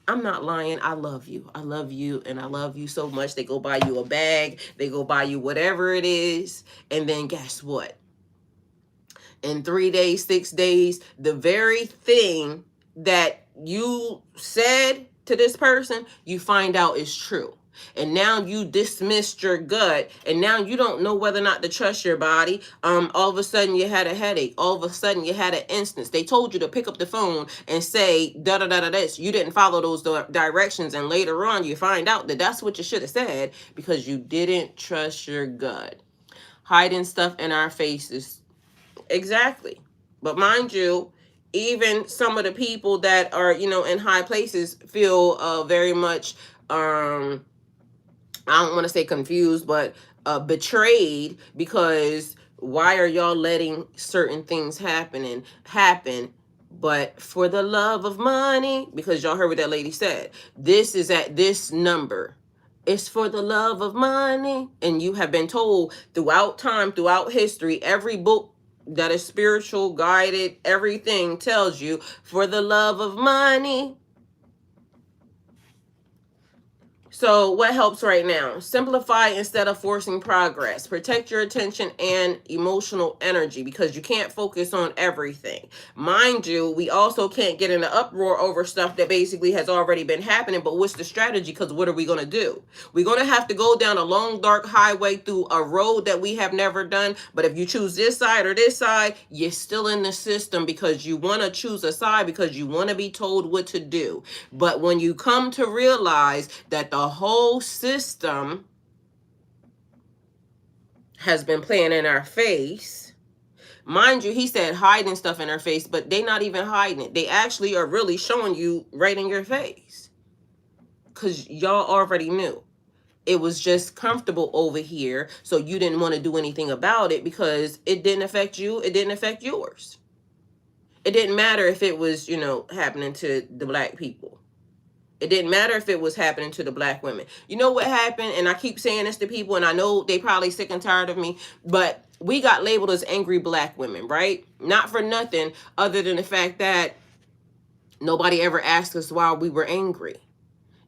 I'm not lying. I love you. I love you, and I love you so much. They go buy you a bag. They go buy you whatever it is. And then guess what? In 3 days, 6 days, the very thing that you said to this person, you find out is true. And now you dismissed your gut, and now you don't know whether or not to trust your body. All of a sudden you had a headache. All of a sudden you had an instance. They told you to pick up the phone and say da da da da this. You didn't follow those directions, and later on you find out that that's what you should have said, because you didn't trust your gut. Hiding stuff in our faces. Exactly. But mind you, even some of the people that are, you know, in high places feel very much I don't want to say confused, but betrayed, because why are y'all letting certain things happen? But for the love of money, because y'all heard what that lady said, this is at this number. It's for the love of money. And you have been told throughout time, throughout history, every book that is spiritual, guided, everything tells you for the love of money. So what helps right now? Simplify instead of forcing progress. Protect your attention and emotional energy because you can't focus on everything. Mind you, we also can't get in an uproar over stuff that basically has already been happening. But what's the strategy? Because what are we going to do? We're going to have to go down a long, dark highway through a road that we have never done. But if you choose this side or this side, you're still in the system because you want to choose a side because you want to be told what to do. But when you come to realize that the whole system has been playing in our face, mind you, he said hiding stuff in our face, but they not even hiding it. They actually are really showing you right in your face because y'all already knew. It was just comfortable over here, so you didn't want to do anything about it because it didn't affect you. It didn't affect yours. It didn't matter if it was, happening to the black people. It didn't matter if it was happening to the black women. You know what happened? And I keep saying this to people, and I know they probably sick and tired of me, but we got labeled as angry black women, right? Not for nothing other than the fact that nobody ever asked us why we were angry.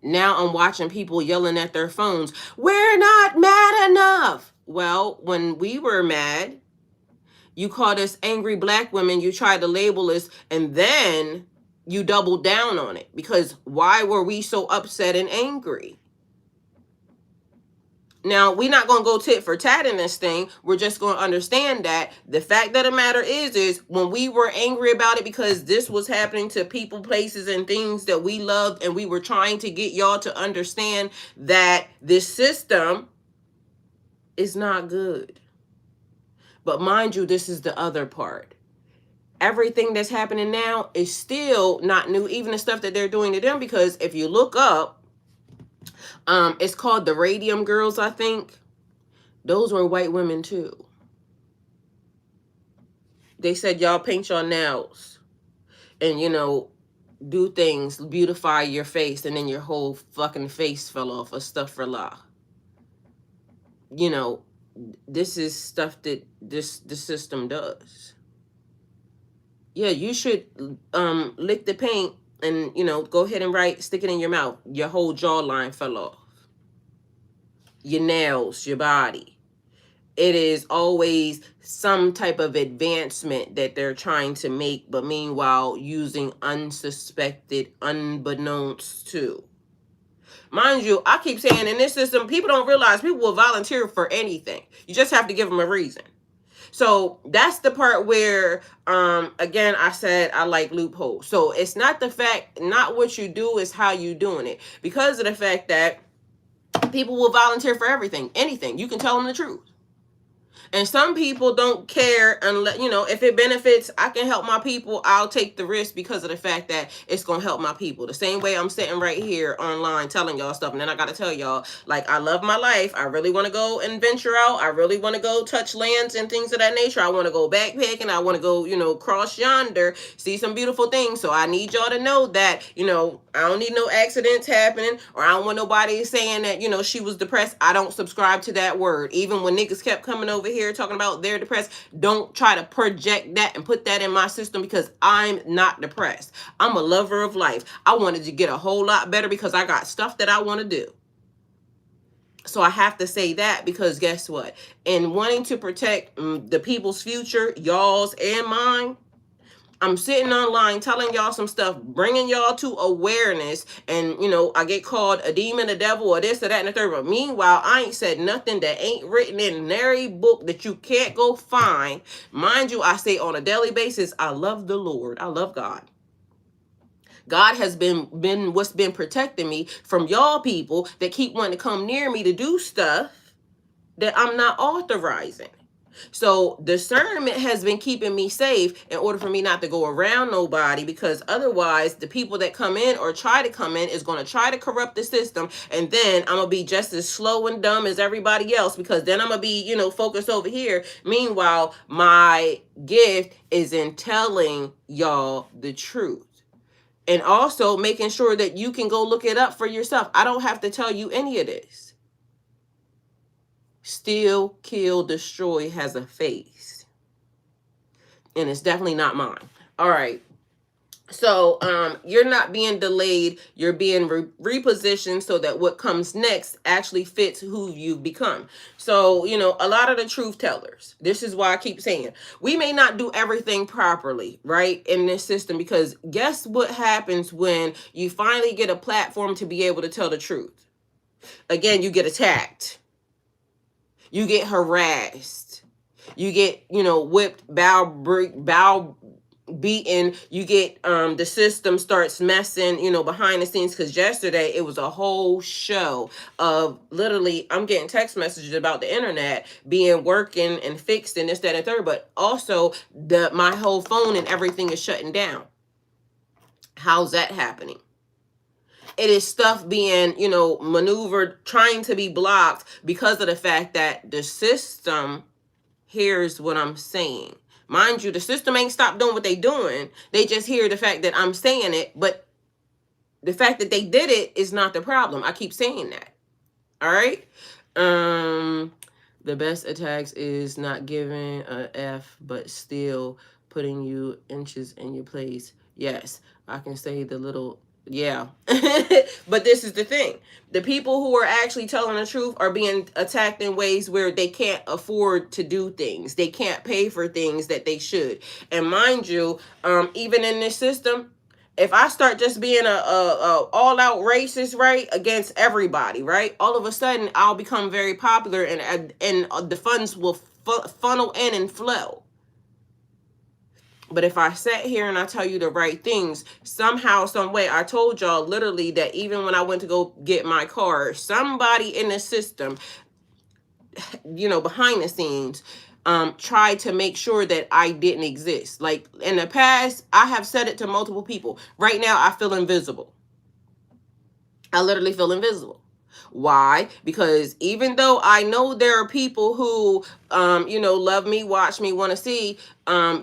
Now I'm watching people yelling at their phones, "We're not mad enough." Well, when we were mad, you called us angry black women, you tried to label us, and then you doubled down on it because why were we so upset and angry? Now, we're not going to go tit for tat in this thing. We're just going to understand that the fact of the matter is when we were angry about it because this was happening to people, places, and things that we loved, and we were trying to get y'all to understand that this system is not good. But mind you, this is the other part. Everything that's happening now is still not new, even the stuff that they're doing to them, because if you look up, it's called the Radium Girls, I think. Those were white women too. They said y'all paint your nails and, do things, beautify your face, and then your whole fucking face fell off. Astaghfirullah. This is stuff that the system does. Yeah, you should lick the paint and, go ahead and stick it in your mouth. Your whole jawline fell off. Your nails, your body. It is always some type of advancement that they're trying to make, but meanwhile using unsuspected, unbeknownst to. Mind you, I keep saying in this system, people don't realize people will volunteer for anything. You just have to give them a reason. So that's the part where, again, I said I like loopholes. So it's not the fact, not what you do, is how you doing it. Because of the fact that people will volunteer for everything, anything. You can tell them the truth. And some people don't care unless, if it benefits, I can help my people, I'll take the risk because of the fact that it's going to help my people. The same way I'm sitting right here online telling y'all stuff. And then I got to tell y'all, like, I love my life. I really want to go and venture out. I really want to go touch lands and things of that nature. I want to go backpacking. I want to go, cross yonder, see some beautiful things. So I need y'all to know that, I don't need no accidents happening, or I don't want nobody saying that, she was depressed. I don't subscribe to that word. Even when niggas kept coming over here talking about they're depressed, don't try to project that and put that in my system, because I'm not depressed. I'm a lover of life. I wanted to get a whole lot better because I got stuff that I want to do. So I have to say that, because guess what? In wanting to protect the people's future, y'all's and mine, I'm sitting online telling y'all some stuff, bringing y'all to awareness, and, I get called a demon, a devil, or this or that and the third. But meanwhile, I ain't said nothing that ain't written in every book that you can't go find. Mind you, I say on a daily basis, I love the Lord. I love God. God has been what's been protecting me from y'all people that keep wanting to come near me to do stuff that I'm not authorizing. So discernment has been keeping me safe in order for me not to go around nobody, because otherwise the people that come in or try to come in is going to try to corrupt the system, and then I'm going to be just as slow and dumb as everybody else, because then I'm going to be, focused over here. Meanwhile, my gift is in telling y'all the truth. And also making sure that you can go look it up for yourself. I don't have to tell you any of this. Steal, kill, destroy has a face. And it's definitely not mine. All right. So you're not being delayed, you're being repositioned so that what comes next actually fits who you've become. So, you know, a lot of the truth tellers, this is why I keep saying, we may not do everything properly, right, in this system, because guess what happens when you finally get a platform to be able to tell the truth? Again, you get attacked, you get harassed, you get, you know, whipped, bow beaten, you get the system starts messing, you know, behind the scenes, because yesterday it was a whole show of literally, I'm getting text messages about the internet being working and fixed and this, that, and third, but also my whole phone and everything is shutting down. How's that happening? It is stuff being, you know, maneuvered, trying to be blocked because of the fact that the system hears what I'm saying. Mind you, the system ain't stopped doing what they doing. They just hear the fact that I'm saying it, but the fact that they did it is not the problem. I keep saying that. All right? The best attacks is not giving a F, but still putting you inches in your place. Yes, I can say the little, yeah. But this is the thing. The people who are actually telling the truth are being attacked in ways where they can't afford to do things. They can't pay for things that they should. And mind you, even in this system, if I start just being a all out racist, right, against everybody, right, all of a sudden I'll become very popular, and the funds will funnel in and flow. But if I sit here and I tell you the right things, somehow, some way, I told y'all literally that even when I went to go get my car, somebody in the system, you know, behind the scenes, tried to make sure that I didn't exist. Like in the past, I have said it to multiple people. Right now, I feel invisible. I literally feel invisible. Why? Because even though I know there are people who, you know, love me, watch me, want to see,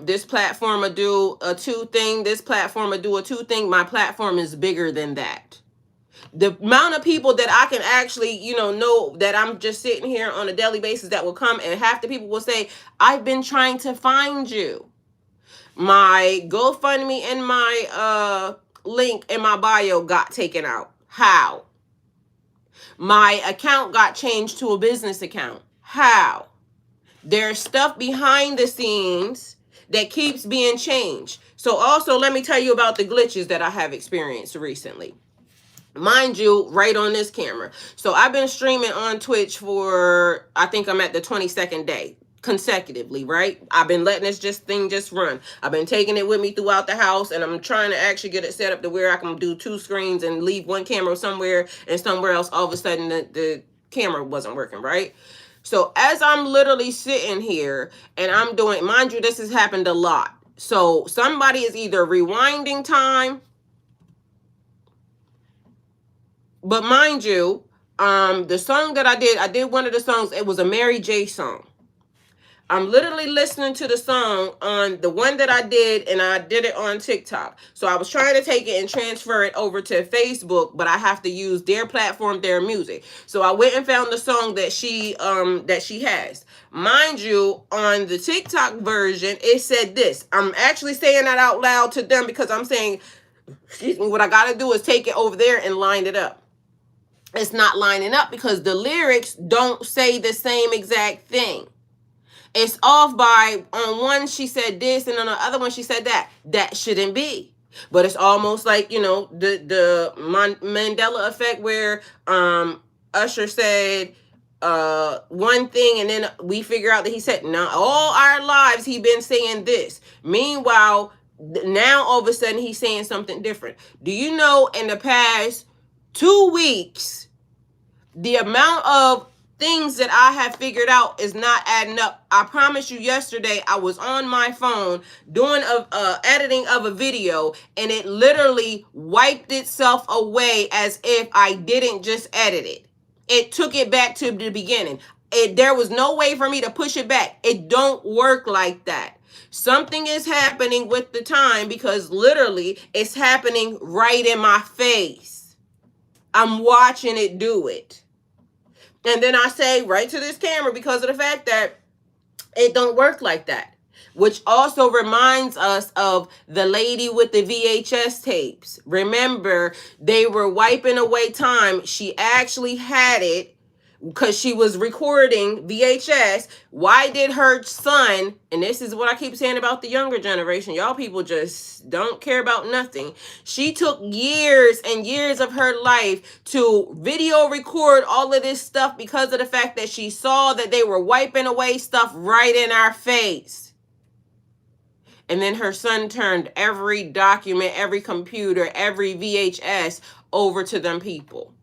this platform will do a 2 thing, this platform will do a 2 thing, my platform is bigger than that. The amount of people that I can actually, you know that I'm just sitting here on a daily basis that will come, and half the people will say, I've been trying to find you. My GoFundMe and my link in my bio got taken out. How? My account got changed to a business account. How? There's stuff behind the scenes that keeps being changed. So also, let me tell you about the glitches that I have experienced recently. Mind you, right on this camera. So I've been streaming on Twitch for, I think I'm at the 22nd day consecutively, right? I've been letting this thing just run. I've been taking it with me throughout the house, and I'm trying to actually get it set up to where I can do 2 screens and leave one camera somewhere and somewhere else. All of a sudden the camera wasn't working, right? So as I'm literally sitting here and I'm doing, mind you, this has happened a lot. So somebody is either rewinding time, but mind you, the song that I did one of the songs, it was a Mary J song. I'm literally listening to the song on the one that I did, and I did it on TikTok. So I was trying to take it and transfer it over to Facebook, but I have to use their platform, their music. So I went and found the song that she has. Mind you, on the TikTok version, it said this. I'm actually saying that out loud to them because I'm saying, excuse me, what I got to do is take it over there and line it up. It's not lining up because the lyrics don't say the same exact thing. It's off by, on one she said this and on the other one she said that. That shouldn't be. But it's almost like, you know, the Mandela effect where Usher said one thing, and then we figure out that he said, no, all our lives he been saying this. Meanwhile, now all of a sudden he's saying something different. Do you know in the past 2 weeks, the amount of things that I have figured out is not adding up? I promise you, yesterday I was on my phone doing a editing of a video, and it literally wiped itself away as if I didn't just edit it. It took it back to the beginning. There was no way for me to push it back. It don't work like that. Something is happening with the time because literally it's happening right in my face. I'm watching it do it. And then I say right to this camera, because of the fact that it don't work like that. Which also reminds us of the lady with the VHS tapes. Remember, they were wiping away time. She actually had it because she was recording VHS. Why did her son, and this is what I keep saying about the younger generation, y'all people just don't care about nothing. She took years and years of her life to video record all of this stuff because of the fact that she saw that they were wiping away stuff right in our face. And then her son turned every document, every computer, every VHS over to them people.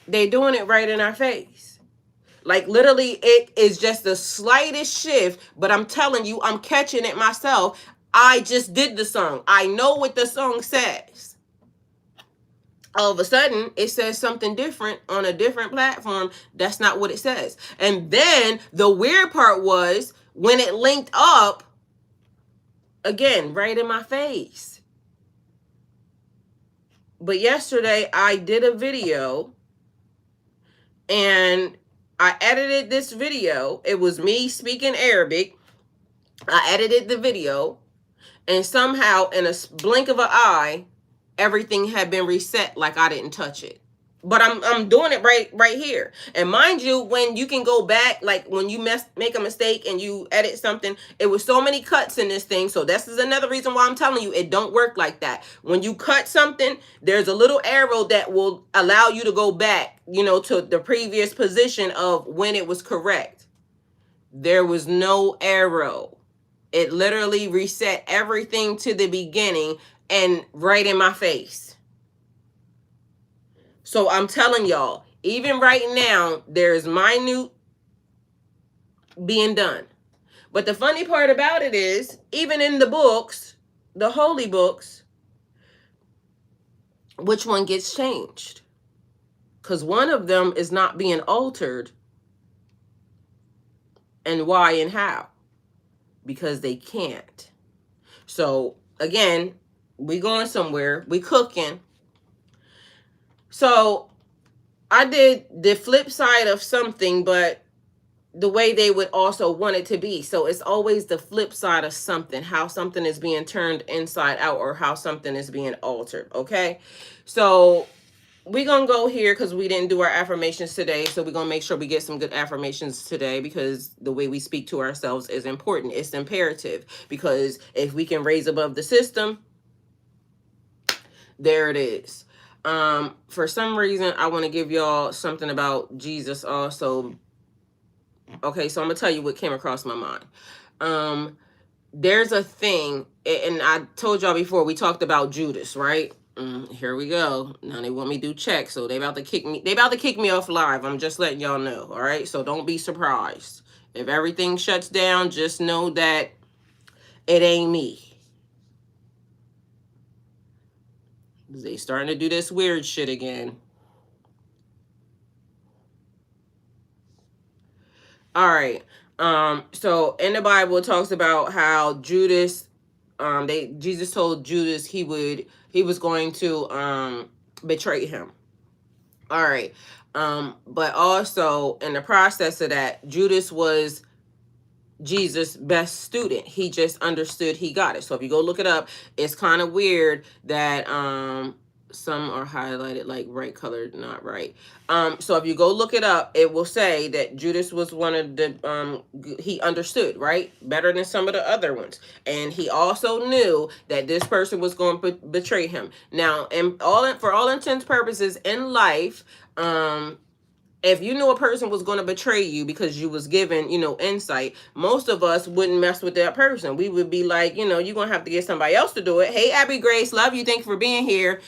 They doing it right in our face. Like literally, it is just the slightest shift, but I'm telling you, I'm catching it myself. I just did the song. I know what the song says. All of a sudden, it says something different on a different platform. That's not what it says. And then the weird part was when it linked up, again, right in my face. But yesterday, I did a video and I edited this video. It was me speaking Arabic. I edited the video, and somehow in a blink of an eye, everything had been reset like I didn't touch it. But I'm doing it right here. And mind you, when you can go back, like when you make a mistake and you edit something, it was so many cuts in this thing. So this is another reason why I'm telling you it don't work like that. When you cut something, there's a little arrow that will allow you to go back, to the previous position of when it was correct. There was no arrow. It literally reset everything to the beginning and right in my face. So I'm telling y'all, even right now, there's minute being done. But the funny part about it is, even in the books, the holy books, which one gets changed? Because one of them is not being altered. And why and how? Because they can't. So again, we going somewhere, we cooking. So I did the flip side of something, but the way they would also want it to be. So it's always the flip side of something, how something is being turned inside out or how something is being altered. Okay. So we're going to go here because we didn't do our affirmations today. So we're going to make sure we get some good affirmations today, because the way we speak to ourselves is important. It's imperative, because if we can raise above the system, there it is. For some reason, I want to give y'all something about Jesus also. Okay, so I'm gonna tell you what came across my mind. There's a thing, and I told y'all before, we talked about Judas, right? Here we go. Now they want me to do checks, so they about to kick me. They about to kick me off live. I'm just letting y'all know. All right, so don't be surprised if everything shuts down. Just know that it ain't me. They starting to do this weird shit again. All right. So in the Bible, it talks about how Judas, Jesus told Judas he was going to betray him. All right. But also in the process of that, Judas was Jesus' best student. He just understood, he got it. So if you go look it up, it's kind of weird that some are highlighted like right colored, not right. So if you go look it up, it will say that Judas was one of the he understood, right, better than some of the other ones, and he also knew that this person was going to betray him. Now, and for all intents purposes in life, if you knew a person was going to betray you because you was given, insight, most of us wouldn't mess with that person. We would be like, you're going to have to get somebody else to do it. Hey, Abby Grace, love you. Thank you for being here.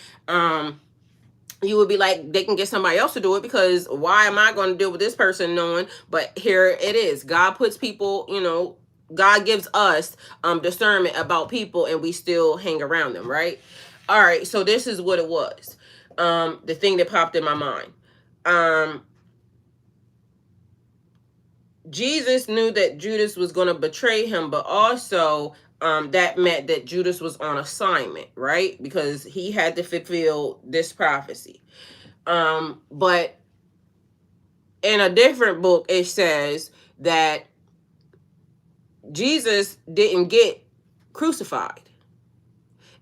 You would be like, they can get somebody else to do it, because why am I going to deal with this person knowing? But here it is. God puts people, God gives us discernment about people, and we still hang around them, right? All right, so this is what it was. The thing that popped in my mind. Jesus knew that Judas was going to betray him, but also that meant that Judas was on assignment, right? Because he had to fulfill this prophecy. But in a different book, it says that Jesus didn't get crucified.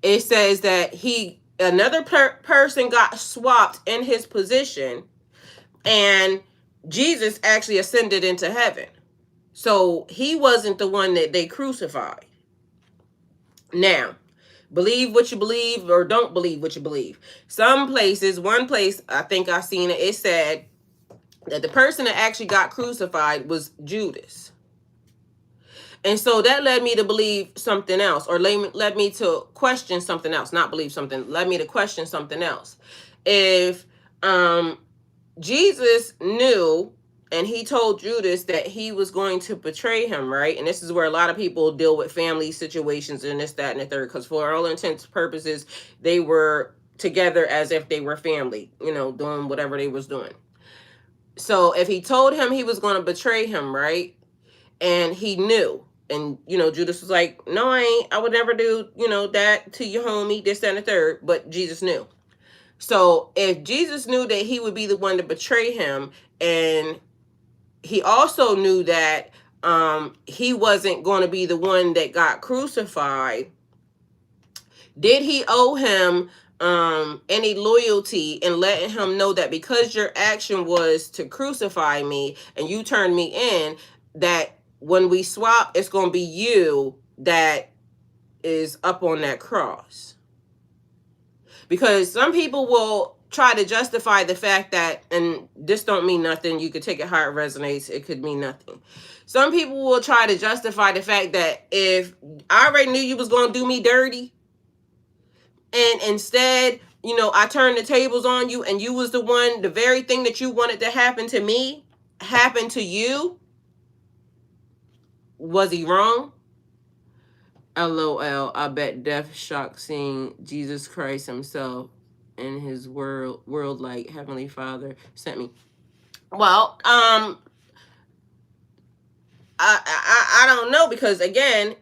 It says that another person got swapped in his position, and Jesus actually ascended into heaven. So he wasn't the one that they crucified. Now, believe what you believe or don't believe what you believe. Some places, one place I think I seen it, it said that the person that actually got crucified was Judas. And so that led me to believe something else, or led me to question something else, not believe something, led me to question something else. If Jesus knew and he told Judas that he was going to betray him, right? And this is where a lot of people deal with family situations and this, that, and the third, because for all intents and purposes, they were together as if they were family, doing whatever they was doing. So if he told him he was going to betray him, right? And he knew, and Judas was like, no, I would never do that to your homie, this, that, and the third. But Jesus knew. So if Jesus knew that he would be the one to betray him, and he also knew that he wasn't going to be the one that got crucified, did he owe him any loyalty in letting him know that because your action was to crucify me and you turned me in, that when we swap, it's going to be you that is up on that cross? Because some people will try to justify the fact that, and this don't mean nothing, you could take it how it resonates, it could mean nothing. Some people will try to justify the fact that if I already knew you was going to do me dirty, and instead, I turned the tables on you, and you was the very thing that you wanted to happen to me, happened to you, was he wrong? LOL, I bet death shocked seeing Jesus Christ himself in his world like Heavenly Father sent me. Well, I don't know, because again,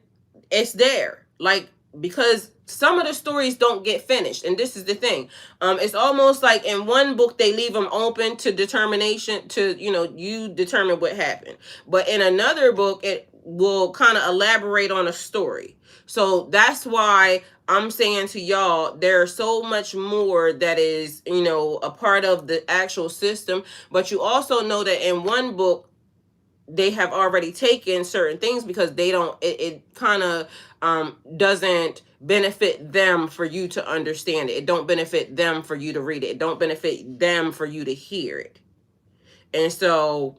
it's there. Like, because some of the stories don't get finished, and this is the thing. It's almost like in one book they leave them open to determination, to you determine what happened, but in another book it will kind of elaborate on a story. So that's why I'm saying to y'all, there's so much more that is a part of the actual system. But you also know that in one book they have already taken certain things, because they don't, it kind of doesn't benefit them for you to understand it. It don't benefit them for you to read it. It don't benefit them for you to hear it. And so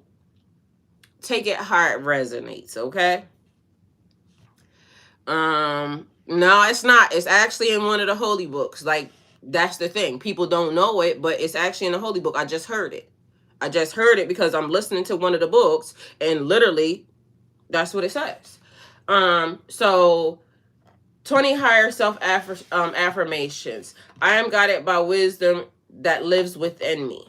take it how it resonates, okay? No, it's not. It's actually in one of the holy books. Like, that's the thing. People don't know it, but it's actually in the holy book. I just heard it. Because I'm listening to one of the books, and literally that's what it says. So 20 higher self affirmations. I am guided by wisdom that lives within me.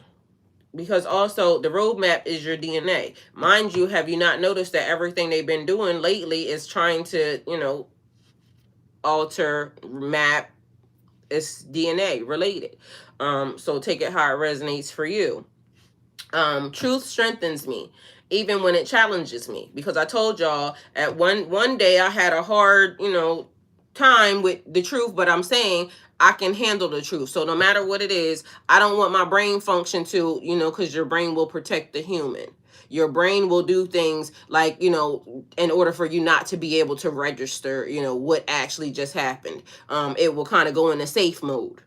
Because also the roadmap is your DNA. Mind you, have you not noticed that everything they've been doing lately is trying to, alter, map, it's DNA related. So take it how it resonates for you. Truth strengthens me, even when it challenges me. Because I told y'all at one day I had a hard, time with the truth, but I'm saying I can handle the truth. So no matter what it is, I don't want my brain function to, because your brain will protect the human. Your brain will do things like, in order for you not to be able to register, what actually just happened. It will kind of go into safe mode.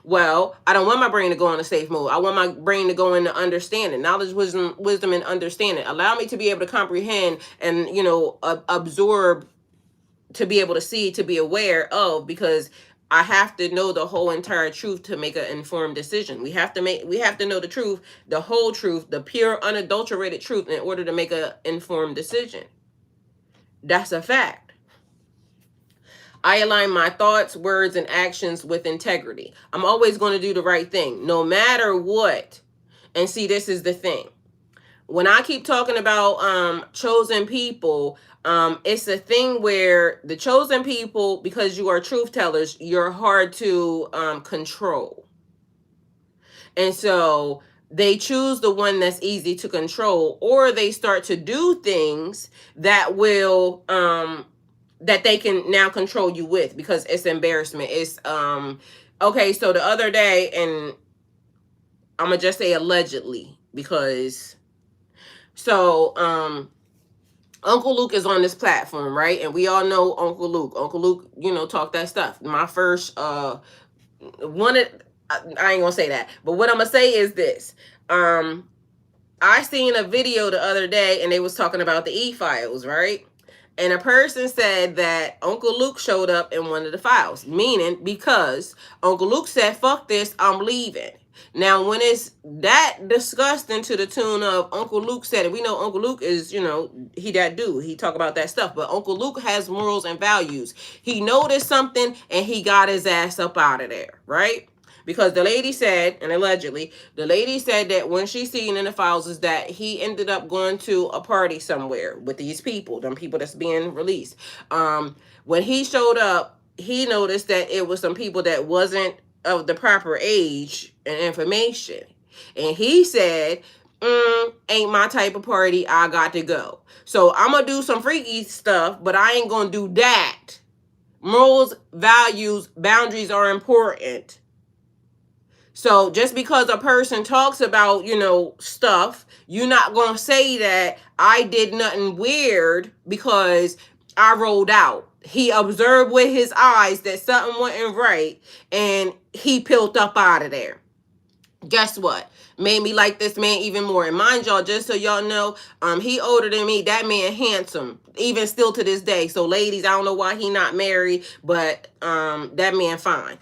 Well, I don't want my brain to go into safe mode. I want my brain to go into understanding, knowledge, wisdom, and understanding. Allow me to be able to comprehend and, absorb, to be able to see, to be aware of, because I have to know the whole entire truth to make an informed decision. We have to know the truth, the whole truth, the pure, unadulterated truth, in order to make an informed decision. That's a fact. I align my thoughts, words, and actions with integrity. I'm always going to do the right thing, no matter what. And see, this is the thing. When I keep talking about chosen people, it's a thing where the chosen people, because you are truth tellers, you're hard to control. And so they choose the one that's easy to control, or they start to do things that will that they can now control you with, because it's embarrassment. It's okay, so the other day, and I'm gonna just say allegedly, because so Uncle Luke is on this platform, right? And we all know Uncle Luke. Uncle Luke, talk that stuff. My first one of, I ain't gonna say that, but what I'm gonna say is this. I seen a video the other day, and they was talking about the e-files, right? And a person said that Uncle Luke showed up in one of the files, meaning because Uncle Luke said, fuck this, I'm leaving. Now, when it's that disgusting to the tune of Uncle Luke said it, we know Uncle Luke is, he that dude. He talk about that stuff. But Uncle Luke has morals and values. He noticed something, and he got his ass up out of there, right? Because the lady said, and allegedly, the lady said that when she seen in the files is that he ended up going to a party somewhere with these people, them people that's being released. When he showed up, he noticed that it was some people that wasn't of the proper age and information. And he said, ain't my type of party, I got to go. So I'm going to do some freaky stuff, but I ain't going to do that. Morals, values, boundaries are important. So just because a person talks about, stuff, you're not going to say that I did nothing weird because I rolled out. He observed with his eyes that something wasn't right, and he peeled up out of there. Guess what? Made me like this man even more. And mind y'all, just so y'all know, he older than me. That man handsome, even still to this day. So ladies, I don't know why he not married, but that man fine.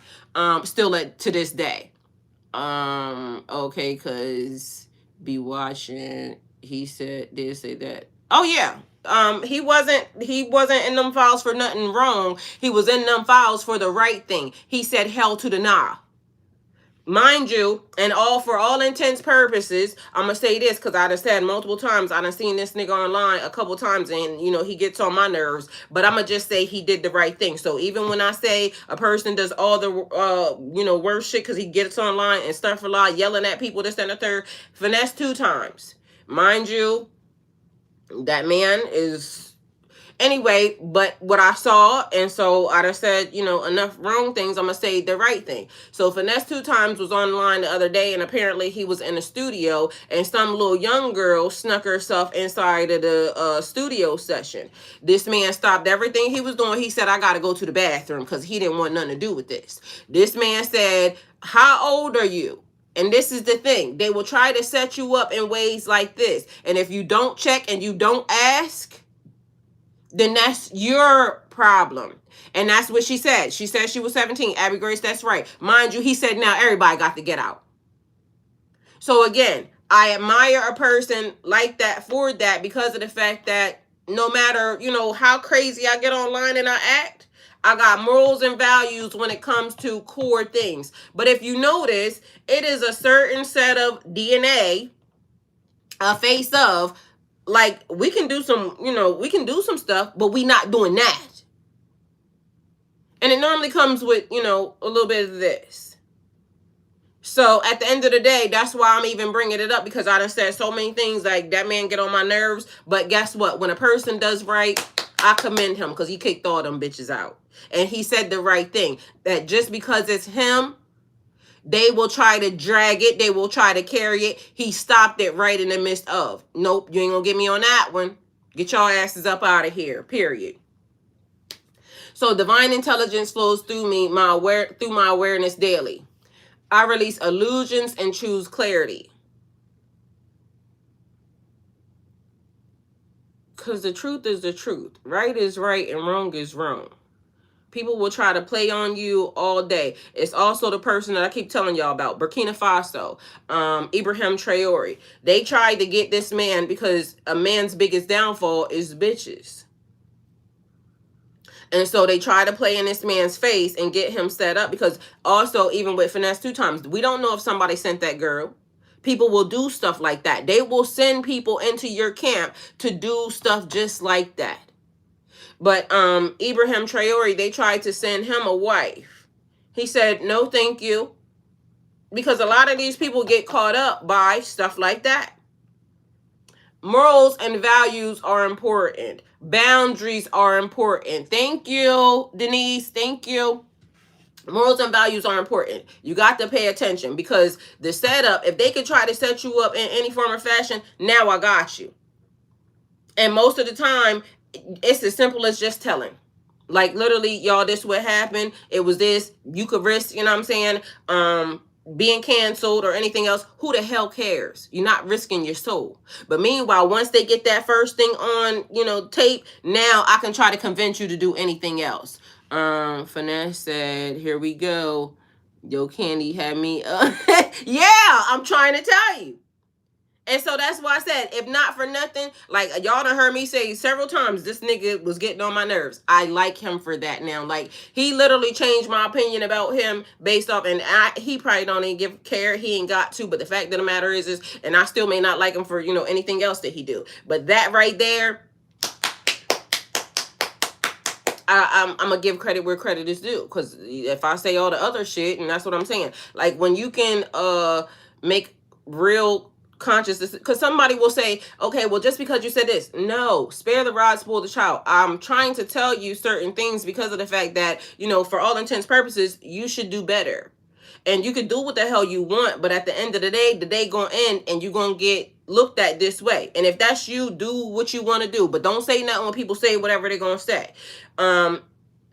Still to this day. Okay, cause be watching. He did say that. Oh yeah. He wasn't in them files for nothing wrong. He was in them files for the right thing. He said hell to the nah. Mind you, and for all intents purposes, I'm gonna say this because I done said multiple times, I done seen this nigga online a couple times, and he gets on my nerves, but I'm gonna just say he did the right thing. So even when I say a person does all the worst shit because he gets online and stuff a lot, yelling at people, this and the third, finesse 2 times. Mind you, that man is anyway, but what I saw, and so I just said, enough wrong things, I'm going to say the right thing. So Finesse 2 times was online the other day, and apparently he was in a studio, and some little young girl snuck herself inside of the studio session. This man stopped everything he was doing. He said, I got to go to the bathroom, because he didn't want nothing to do with this. This man said, how old are you? And this is the thing. They will try to set you up in ways like this. And if you don't check and you don't ask, then that's your problem. And that's what she said. She said she was 17. Abby Grace, that's right. Mind you, he said now everybody got to get out. So again, I admire a person like that for that, because of the fact that no matter, how crazy I get online and I act, I got morals and values when it comes to core things. But if you notice, it is a certain set of DNA, a face of, like, we can do some, we can do some stuff, but we not doing that. And it normally comes with, a little bit of this. So at the end of the day, that's why I'm even bringing it up, because I done said so many things like that man get on my nerves. But guess what? When a person does right, I commend him, because he kicked all them bitches out. And he said the right thing, that just because it's him, they will try to drag it. They will try to carry it. He stopped it right in the midst of. Nope, you ain't gonna get me on that one. Get your asses up out of here, period. So divine intelligence flows through me, through my awareness daily. I release illusions and choose clarity. Because the truth is the truth. Right is right and wrong is wrong. People will try to play on you all day. It's also the person that I keep telling y'all about, Burkina Faso, Ibrahim Traore. They tried to get this man because a man's biggest downfall is bitches. And so they try to play in this man's face and get him set up, because also, even with Finesse 2 times, we don't know if somebody sent that girl. People will do stuff like that. They will send people into your camp to do stuff just like that. But Ibrahim Traore, they tried to send him a wife. He said, no, thank you. because a lot of these people get caught up by stuff like that. Morals and values are important. Boundaries are important. Thank you, Denise. Thank you. Morals and values are important. You got to pay attention, because the setup, if they could try to set you up in any form or fashion, now I got you. And most of the time, it's as simple as just telling. Like, literally, y'all, this what happened. It was this. You could risk, you know what I'm saying, being canceled or anything else. Who the hell cares? You're not risking your soul. But meanwhile, once they get that first thing on, tape, now I can try to convince you to do anything else. Finesse said, here we go. Yo, Candy had me. Yeah, I'm trying to tell you. And so that's why I said, if not for nothing, like, y'all done heard me say several times, this nigga was getting on my nerves. I like him for that now. Like, he literally changed my opinion about him based off, and he probably don't even care. He ain't got to, but the fact of the matter is, and I still may not like him for, anything else that he do. But that right there, I'm going to give credit where credit is due. Because if I say all the other shit, and that's what I'm saying, like, when you can make real consciousness, because somebody will say, okay, well, just because you said this, no, spare the rod, spoil the child. I'm trying to tell you certain things because of the fact that, for all intents purposes, you should do better. And you can do what the hell you want, but at the end of the day gonna end, and you're gonna get looked at this way. And if that's you, do what you want to do, but don't say nothing when people say whatever they're gonna say.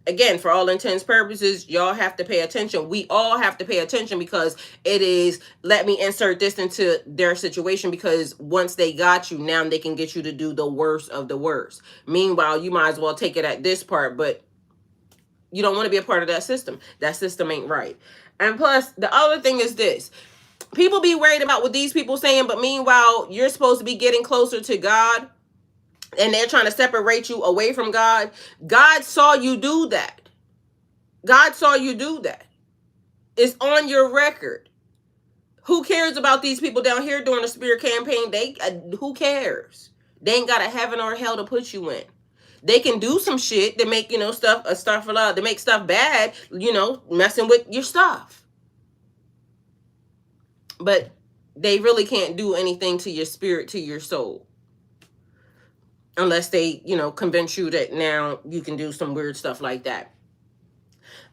Again, for all intents purposes, y'all have to pay attention. We all have to pay attention, because it is, let me insert this into their situation, because once they got you, now they can get you to do the worst of the worst. Meanwhile, you might as well take it at this part, but you don't want to be a part of that system. That system ain't right. And plus, the other thing is this. People be worried about what these people saying, but meanwhile, you're supposed to be getting closer to God, and they're trying to separate you away from God. God saw you do that. God saw you do that. It's on your record. Who cares about these people down here doing the spirit campaign? Who cares? They ain't got a heaven or hell to put you in. They can do some shit to make, stuff a lot, to make stuff bad, messing with your stuff. But they really can't do anything to your spirit, to your soul. Unless they, convince you that now you can do some weird stuff like that.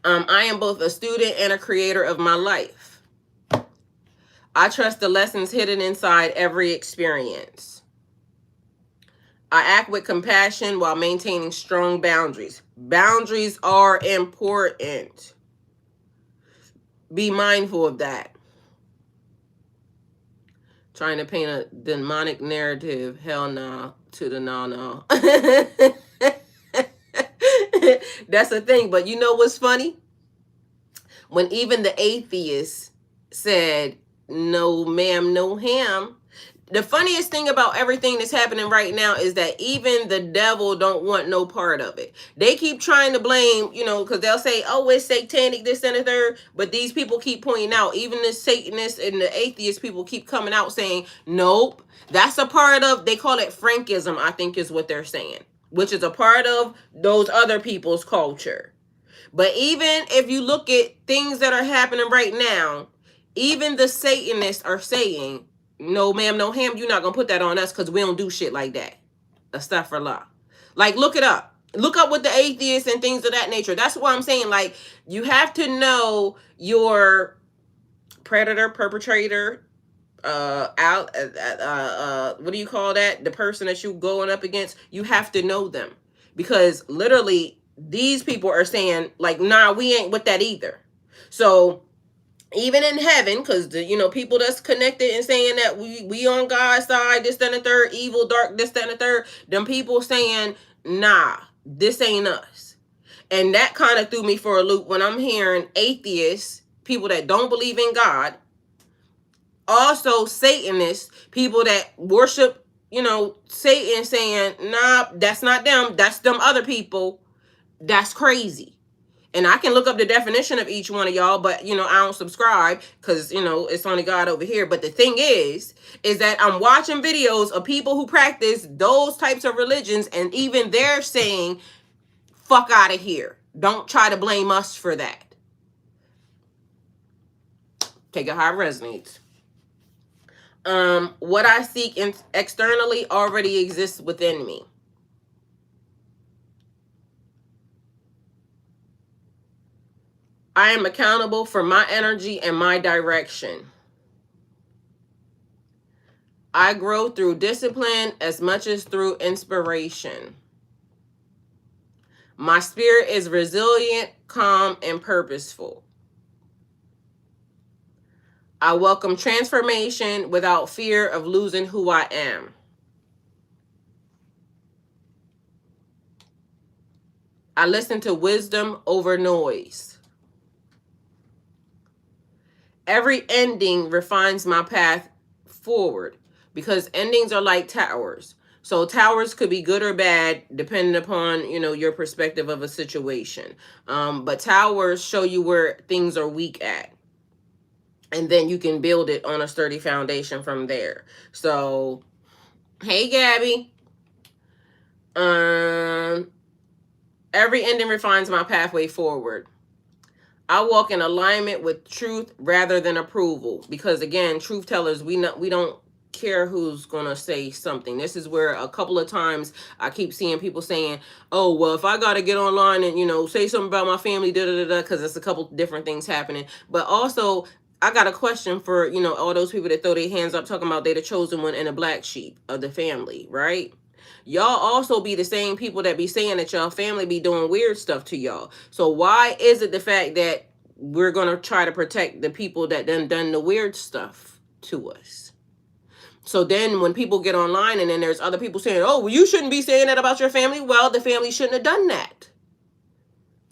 I am both a student and a creator of my life. I trust the lessons hidden inside every experience. I act with compassion while maintaining strong boundaries. Boundaries are important. Be mindful of that. Trying to paint a demonic narrative. Hell no. To the no. That's the thing. But you know what's funny? When even the atheists said, no ma'am, no ham. The funniest thing about everything that's happening right now is that even the devil don't want no part of it. They keep trying to blame, because they'll say, oh, it's satanic, this and the third. But these people keep pointing out, even the Satanists and the atheist people keep coming out saying, nope, that's a part of, they call it Frankism, I think is what they're saying, which is a part of those other people's culture. But even if you look at things that are happening right now, even the Satanists are saying, no, ma'am, no ham, you're not going to put that on us because we don't do shit like that. Astaghfirullah. Like, look it up. Look up with the atheists and things of that nature. That's why I'm saying, like, you have to know your predator, perpetrator, what do you call that? The person that you're going up against, you have to know them. Because literally, these people are saying, like, nah, we ain't with that either. So even in heaven, because the people that's connected and saying that we on God's side, this, that, and the third, evil, dark, this, that, and the third, them people saying, nah, this ain't us. And that kind of threw me for a loop when I'm hearing atheists, people that don't believe in God, also Satanists, people that worship, Satan, saying, nah, that's not them, that's them other people. That's crazy. And I can look up the definition of each one of y'all, but, I don't subscribe because, it's only God over here. But the thing is that I'm watching videos of people who practice those types of religions, and even they're saying, fuck out of here. Don't try to blame us for that. Take it how it resonates. What I seek externally already exists within me. I am accountable for my energy and my direction. I grow through discipline as much as through inspiration. My spirit is resilient, calm, and purposeful. I welcome transformation without fear of losing who I am. I listen to wisdom over noise. Every ending refines my path forward, because endings are like towers. So towers could be good or bad depending upon, your perspective of a situation. But towers show you where things are weak at. And then you can build it on a sturdy foundation from there. So, hey, Gabby. Every ending refines my pathway forward. I walk in alignment with truth rather than approval, because again, truth tellers, we don't care who's gonna say something. This is where a couple of times I keep seeing people saying, "Oh, well, if I gotta get online and say something about my family, because it's a couple different things happening." But also, I got a question for all those people that throw their hands up talking about they the chosen one and a black sheep of the family, right? Y'all also be the same people that be saying that y'all family be doing weird stuff to y'all. So why is it the fact that we're going to try to protect the people that done the weird stuff to us? So then when people get online and then there's other people saying, "Oh, well, you shouldn't be saying that about your family." Well, the family shouldn't have done that.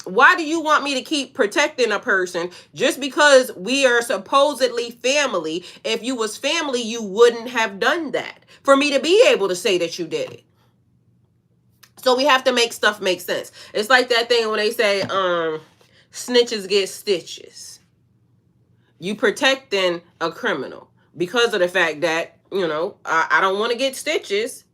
Why do you want me to keep protecting a person just because we are supposedly family? If you was family, you wouldn't have done that for me to be able to say that you did it. So we have to make stuff make sense. It's like that thing when they say, snitches get stitches. You protecting a criminal because of the fact that, I don't want to get stitches.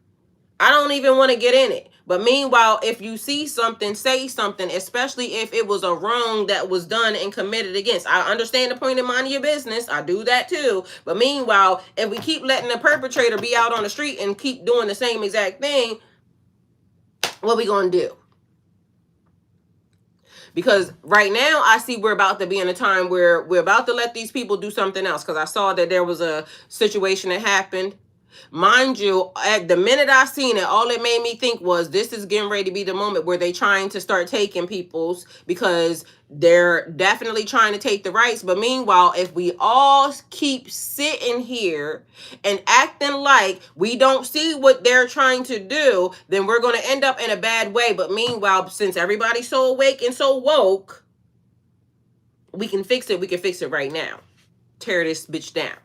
I don't even want to get in it. But meanwhile, if you see something, say something, especially if it was a wrong that was done and committed against. I understand the point of minding your business. I do that too. But meanwhile, if we keep letting the perpetrator be out on the street and keep doing the same exact thing, what we gonna do? Because right now I see we're about to be in a time where we're about to let these people do something else. Because I saw that there was a situation that happened. Mind you, at the minute I seen it, all it made me think was this is getting ready to be the moment where they trying to start taking people's, because they're definitely trying to take the rights. But meanwhile, if we all keep sitting here and acting like we don't see what they're trying to do, then we're going to end up in a bad way. But meanwhile, since everybody's so awake and so woke, we can fix it. We can fix it right now. Tear this bitch down.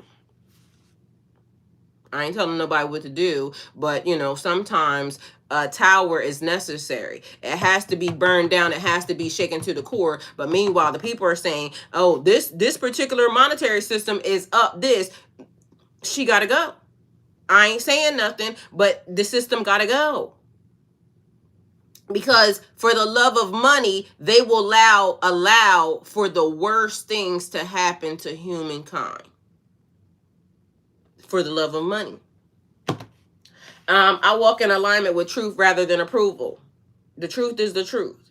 I ain't telling nobody what to do, but sometimes a tower is necessary. It has to be burned down. It has to be shaken to the core. But meanwhile, the people are saying, "Oh, this particular monetary system is up this." She got to go. I ain't saying nothing, but the system got to go. Because for the love of money, they will allow for the worst things to happen to humankind. For the love of money. I walk in alignment with truth rather than approval. The truth is the truth.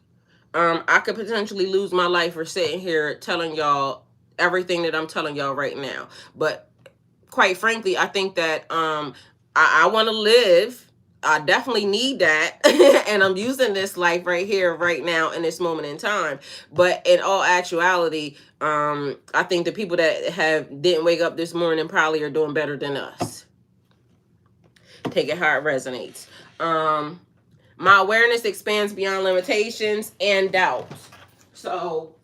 I could potentially lose my life for sitting here telling y'all everything that I'm telling y'all right now. But quite frankly, I think that I want to live. I definitely need that. And I'm using this life right here, right now, in this moment in time. But in all actuality, I think the people that didn't wake up this morning probably are doing better than us. Take it how it resonates. My awareness expands beyond limitations and doubts. So,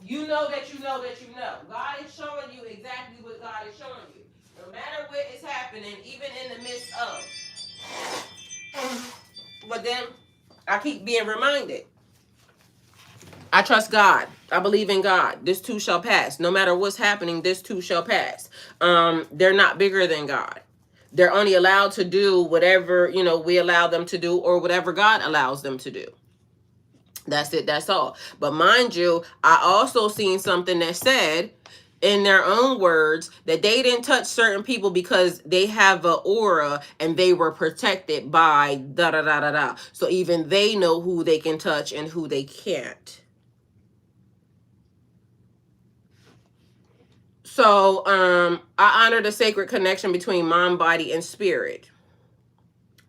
you know that you know that you know. God is showing you exactly what God is showing you. No matter what is happening, even in the midst of. But then I keep being reminded. I trust God. I believe in God. This too shall pass. No matter what's happening, this too shall pass. They're not bigger than God. They're only allowed to do whatever, we allow them to do, or whatever God allows them to do. That's it. That's all. But mind you, I also seen something that said in their own words that they didn't touch certain people because they have a aura and they were protected by da da da da da. So even they know who they can touch and who they can't. So I honor the sacred connection between mind, body, and spirit.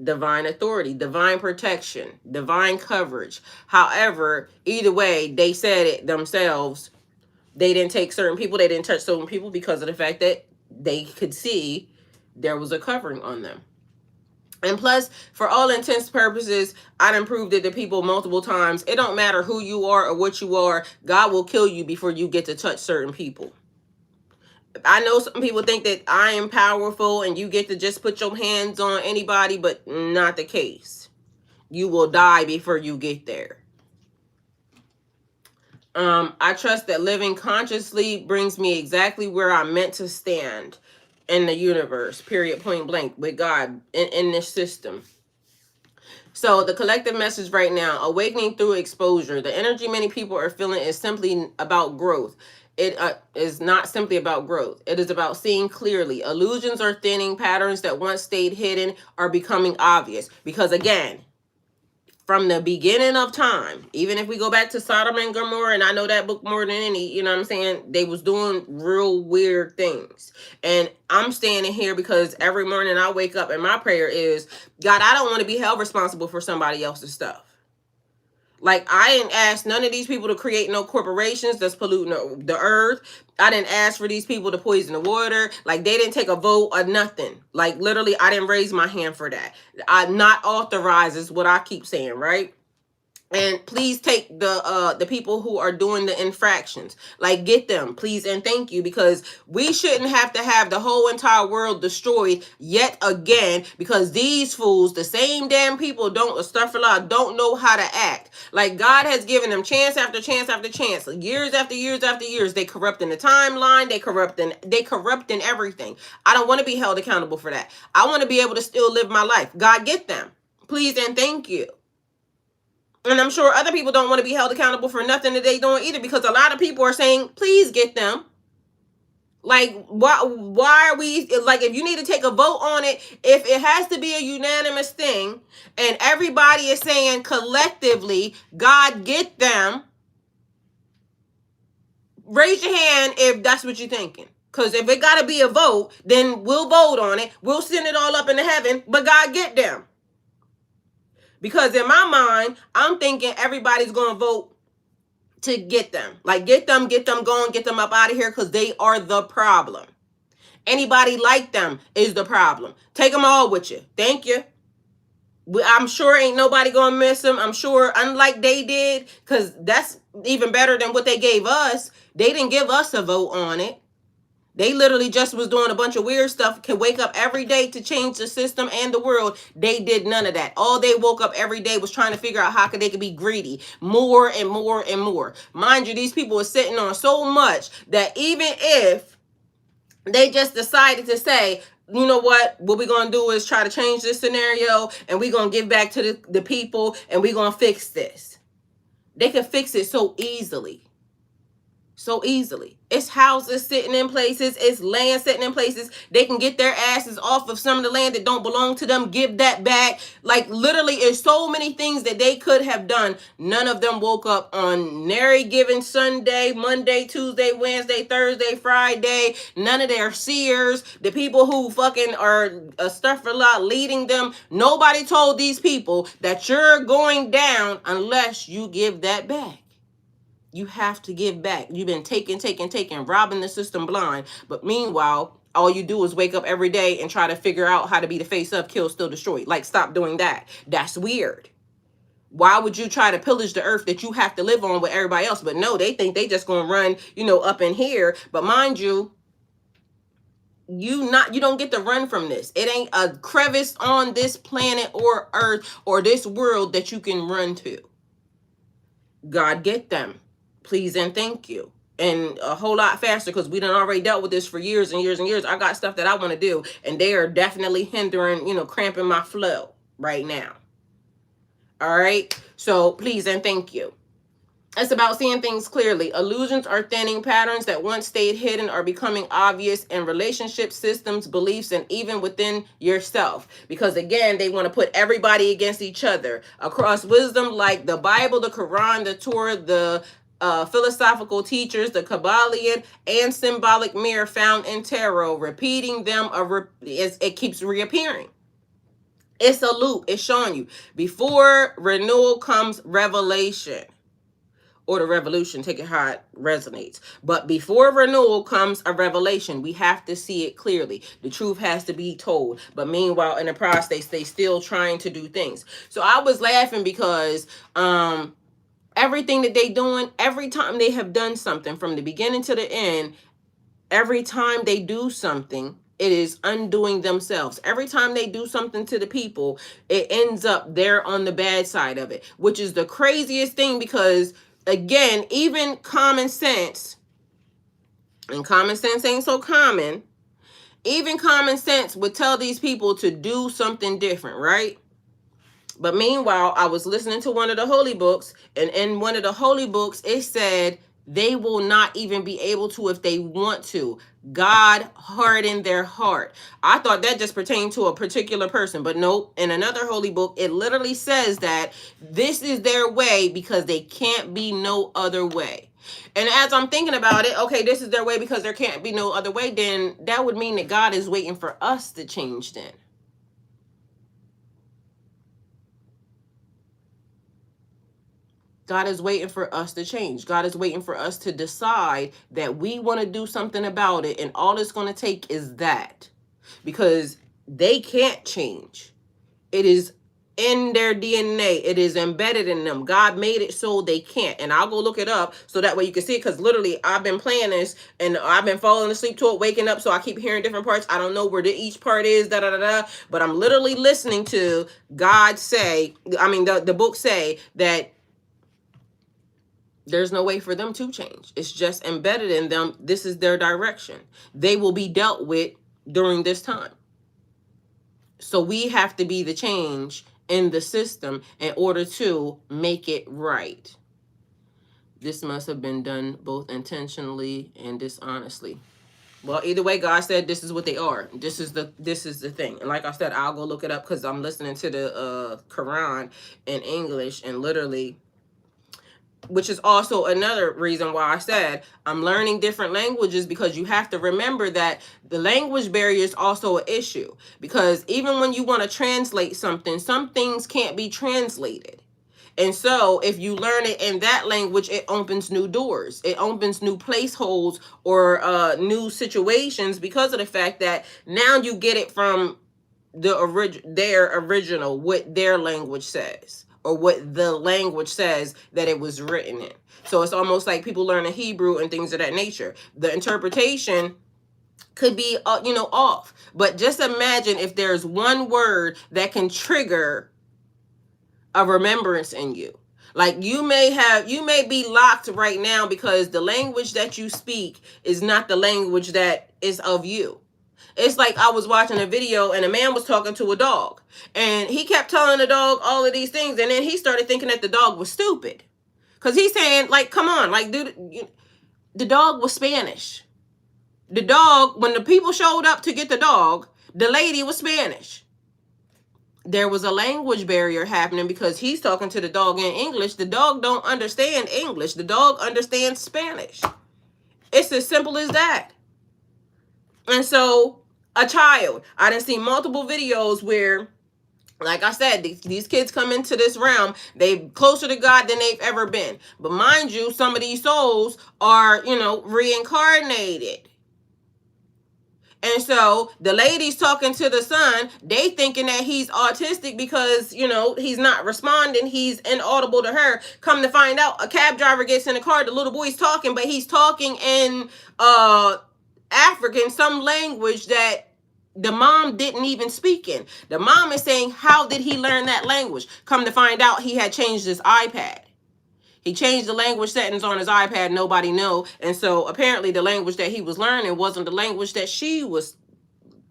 Divine authority, divine protection, divine coverage. However, either way, they said it themselves. They didn't take certain people, they didn't touch certain people because of the fact that they could see there was a covering on them. And plus, for all intents and purposes, I done proved it to people multiple times. It don't matter who you are or what you are. God will kill you before you get to touch certain people. I know some people think that I am powerful and you get to just put your hands on anybody, but not the case. You will die before you get there. I trust that living consciously brings me exactly where I'm meant to stand in the universe, period, point blank, with God in this system. So the collective message right now, awakening through exposure. The energy many people are feeling is simply about growth. It is not simply about growth. It is about seeing clearly. Illusions are thinning. Patterns that once stayed hidden are becoming obvious. Because again, from the beginning of time, even if we go back to Sodom and Gomorrah, and I know that book more than any, you know what I'm saying? They was doing real weird things. And I'm standing here because every morning I wake up and my prayer is, God, I don't want to be held responsible for somebody else's stuff. Like, I didn't ask none of these people to create no corporations that's polluting the earth. I didn't ask for these people to poison the water. Like, they didn't take a vote or nothing. Like, literally, I didn't raise my hand for that. I not authorized is what I keep saying, right? And please take the people who are doing the infractions, like, get them, please and thank you, because we shouldn't have to have the whole entire world destroyed yet again because these fools, the same damn people, don't know how to act. Like, God has given them chance after chance after chance, years after years after years. They corrupt in the timeline, they corrupt in everything. I don't want to be held accountable for that. I want to be able to still live my life. God, get them, please and thank you. And I'm sure other people don't want to be held accountable for nothing that they doing either, because a lot of people are saying, please get them. Like, why are we, like, if you need to take a vote on it, if it has to be a unanimous thing and everybody is saying collectively, God, get them, raise your hand if that's what you're thinking. Because if it got to be a vote, then we'll vote on it. We'll send it all up into heaven, but God, get them. Because in my mind, I'm thinking everybody's going to vote to get them. Like, get them going, get them up out of here, because they are the problem. Anybody like them is the problem. Take them all with you. Thank you. I'm sure ain't nobody going to miss them. I'm sure, unlike they did, because that's even better than what they gave us. They didn't give us a vote on it. They literally just was doing a bunch of weird stuff, can wake up every day to change the system and the world. They did none of that. All they woke up every day was trying to figure out how they could be greedy, more and more and more. Mind you, these people are sitting on so much that even if they just decided to say, you know what we're going to do is try to change this scenario and we're going to give back to the people and we're going to fix this. They could fix it so easily. So easily. It's houses sitting in places. It's land sitting in places. They can get their asses off of some of the land that don't belong to them. Give that back. Like, literally, it's so many things that they could have done. None of them woke up on nary given Sunday, Monday, Tuesday, Wednesday, Thursday, Friday. None of their seers, the people who fucking are astaghfirullah leading them. Nobody told these people that you're going down unless you give that back. You have to give back. You've been taking, robbing the system blind. But meanwhile, all you do is wake up every day and try to figure out how to be the face of, kill, steal, destroy. Like, stop doing that. That's weird. Why would you try to pillage the earth that you have to live on with everybody else? But no, they think they just gonna run, up in here. But mind you, you don't get to run from this. It ain't a crevice on this planet or earth or this world that you can run to. God, get them. Please and thank you. And a whole lot faster, because we done already dealt with this for years and years and years. I got stuff that I want to do, and they are definitely hindering, cramping my flow right now. All right? So please and thank you. It's about seeing things clearly. Illusions are thinning. Patterns that once stayed hidden are becoming obvious in relationships, systems, beliefs, and even within yourself. Because again, they want to put everybody against each other. Across wisdom like the Bible, the Qur'an, the Torah, the philosophical teachers, the Kybalion, and symbolic mirror found in tarot, repeating them, it keeps reappearing. It's a loop. It's showing you. Before renewal comes revelation. Or the revolution, take it how it resonates. But before renewal comes a revelation. We have to see it clearly. The truth has to be told. But meanwhile, in the process, they still trying to do things. So I was laughing because everything that they doing, every time they have done something from the beginning to the end, every time they do something, it is undoing themselves. Every time they do something to the people, it ends up they're on the bad side of it, which is the craziest thing because, again, even common sense, and common sense ain't so common, even common sense would tell these people to do something different, right? But meanwhile, I was listening to one of the holy books, and in one of the holy books, it said they will not even be able to if they want to. God hardened their heart. I thought that just pertained to a particular person, but nope. In another holy book, it literally says that this is their way because they can't be no other way. And as I'm thinking about it, okay, this is their way because there can't be no other way, then that would mean that God is waiting for us to change then. God is waiting for us to change. God is waiting for us to decide that we want to do something about it. And all it's going to take is that. Because they can't change. It is in their DNA. It is embedded in them. God made it so they can't. And I'll go look it up so that way you can see it. Because literally, I've been playing this and I've been falling asleep to it, waking up. So I keep hearing different parts. I don't know where each part is, but I'm literally listening to God say, the book say that there's no way for them to change. It's just embedded in them. This is their direction. They will be dealt with during this time. So we have to be the change in the system in order to make it right. This must have been done both intentionally and dishonestly. Well, either way, God said this is what they are. This is the thing. And like I said, I'll go look it up because I'm listening to the Quran in English, and literally, which is also another reason why I said I'm learning different languages, because you have to remember that the language barrier is also an issue. Because even when you want to translate something, some things can't be translated. And so if you learn it in that language, it opens new doors. It opens new placeholds or new situations, because of the fact that now you get it from their original, what their language says, or what the language says that it was written in. So it's almost like people learning Hebrew and things of that nature. The interpretation could be, off. But just imagine if there's one word that can trigger a remembrance in you. Like you may be locked right now because the language that you speak is not the language that is of you. It's like I was watching a video and a man was talking to a dog, and he kept telling the dog all of these things, and then he started thinking that the dog was stupid, because he's saying, like, come on, like, dude, the dog was Spanish. The dog, when the people showed up to get the dog, the lady was Spanish. There was a language barrier happening because he's talking to the dog in English. The dog don't understand English. The dog understands Spanish. It's as simple as that. And so a child, I done seen multiple videos where, like I said, these kids come into this realm, they closer to God than they've ever been. But mind you, some of these souls are, reincarnated. And so the lady's talking to the son, they thinking that he's autistic because, he's not responding. He's inaudible to her. Come to find out, a cab driver gets in the car, the little boy's talking, but he's talking in African, some language that the mom didn't even speak in. The mom is saying, how did he learn that language? Come to find out, he had changed his iPad. He changed the language settings on his iPad, nobody know. And so apparently the language that he was learning wasn't the language that she was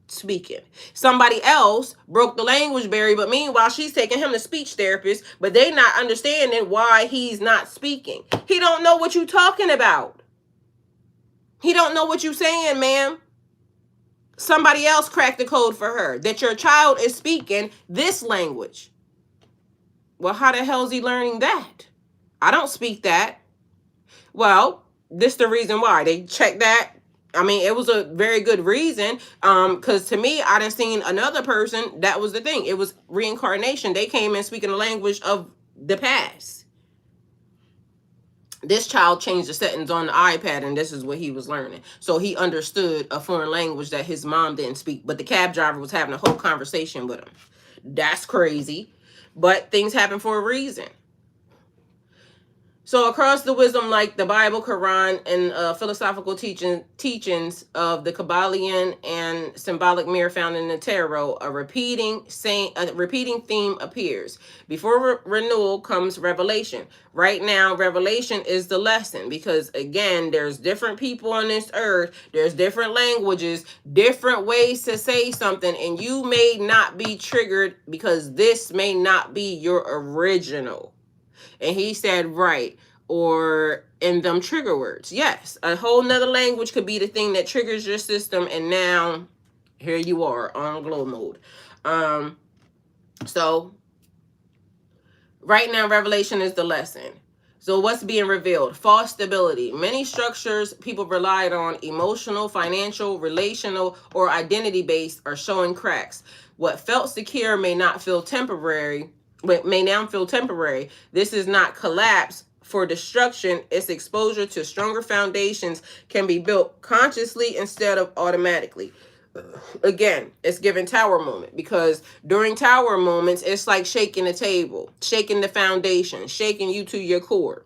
speaking. Somebody else broke the language barrier, but meanwhile she's taking him to speech therapist, but they not understanding why he's not speaking. He don't know what you talking about. He don't know what you saying, ma'am. Somebody else cracked the code for her that your child is speaking this language. Well, how the hell is he learning that? I don't speak that. Well, this the reason why they checked that. I mean, it was a very good reason. Because to me, I done seen another person. That was the thing. It was reincarnation. They came in speaking the language of the past. This child changed the settings on the iPad, and this is what he was learning. So he understood a foreign language that his mom didn't speak, but the cab driver was having a whole conversation with him. That's crazy. But things happen for a reason. So across the wisdom, like the Bible, Qur'an, and philosophical teachings of the Kybalion and symbolic mirror found in the tarot, a repeating theme appears. Before renewal comes revelation. Right now, revelation is the lesson, because again, there's different people on this earth. There's different languages, different ways to say something, and you may not be triggered because this may not be your original. And he said, right, or in them trigger words. Yes, a whole nother language could be the thing that triggers your system, and now here you are on glow mode. So right now, revelation is the lesson. So what's being revealed? False stability. Many structures people relied on, emotional, financial, relational, or identity-based, are showing cracks. What felt secure may not feel temporary, may now feel temporary. This is not collapse for destruction. It's exposure to stronger foundations can be built consciously instead of automatically. Again, it's giving tower moment, because during tower moments, it's like shaking the table, shaking the foundation, shaking you to your core.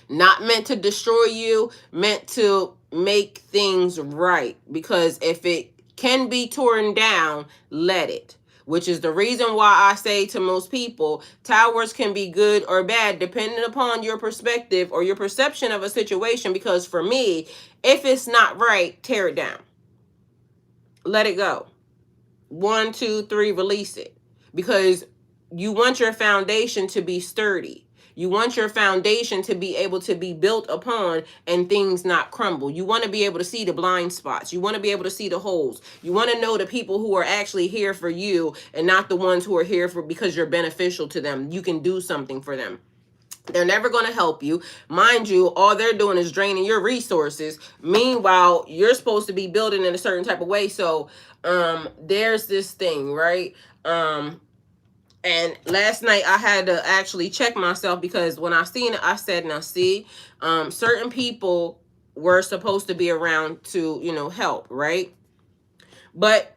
Not meant to destroy you, meant to make things right. Because if it can be torn down, let it. Which is the reason why I say to most people, towers can be good or bad depending upon your perspective or your perception of a situation. Because for me, if it's not right, tear it down. Let it go. 1, 2, 3, release it. Because you want your foundation to be sturdy. You want your foundation to be able to be built upon and things not crumble. You want to be able to see the blind spots. You want to be able to see the holes. You want to know the people who are actually here for you and not the ones who are here for because you're beneficial to them. You can do something for them. They're never going to help you. Mind you, all they're doing is draining your resources. Meanwhile, you're supposed to be building in a certain type of way. So there's this thing, right? And last night I had to actually check myself, because when I seen it, I said, now see, certain people were supposed to be around to, help, right? But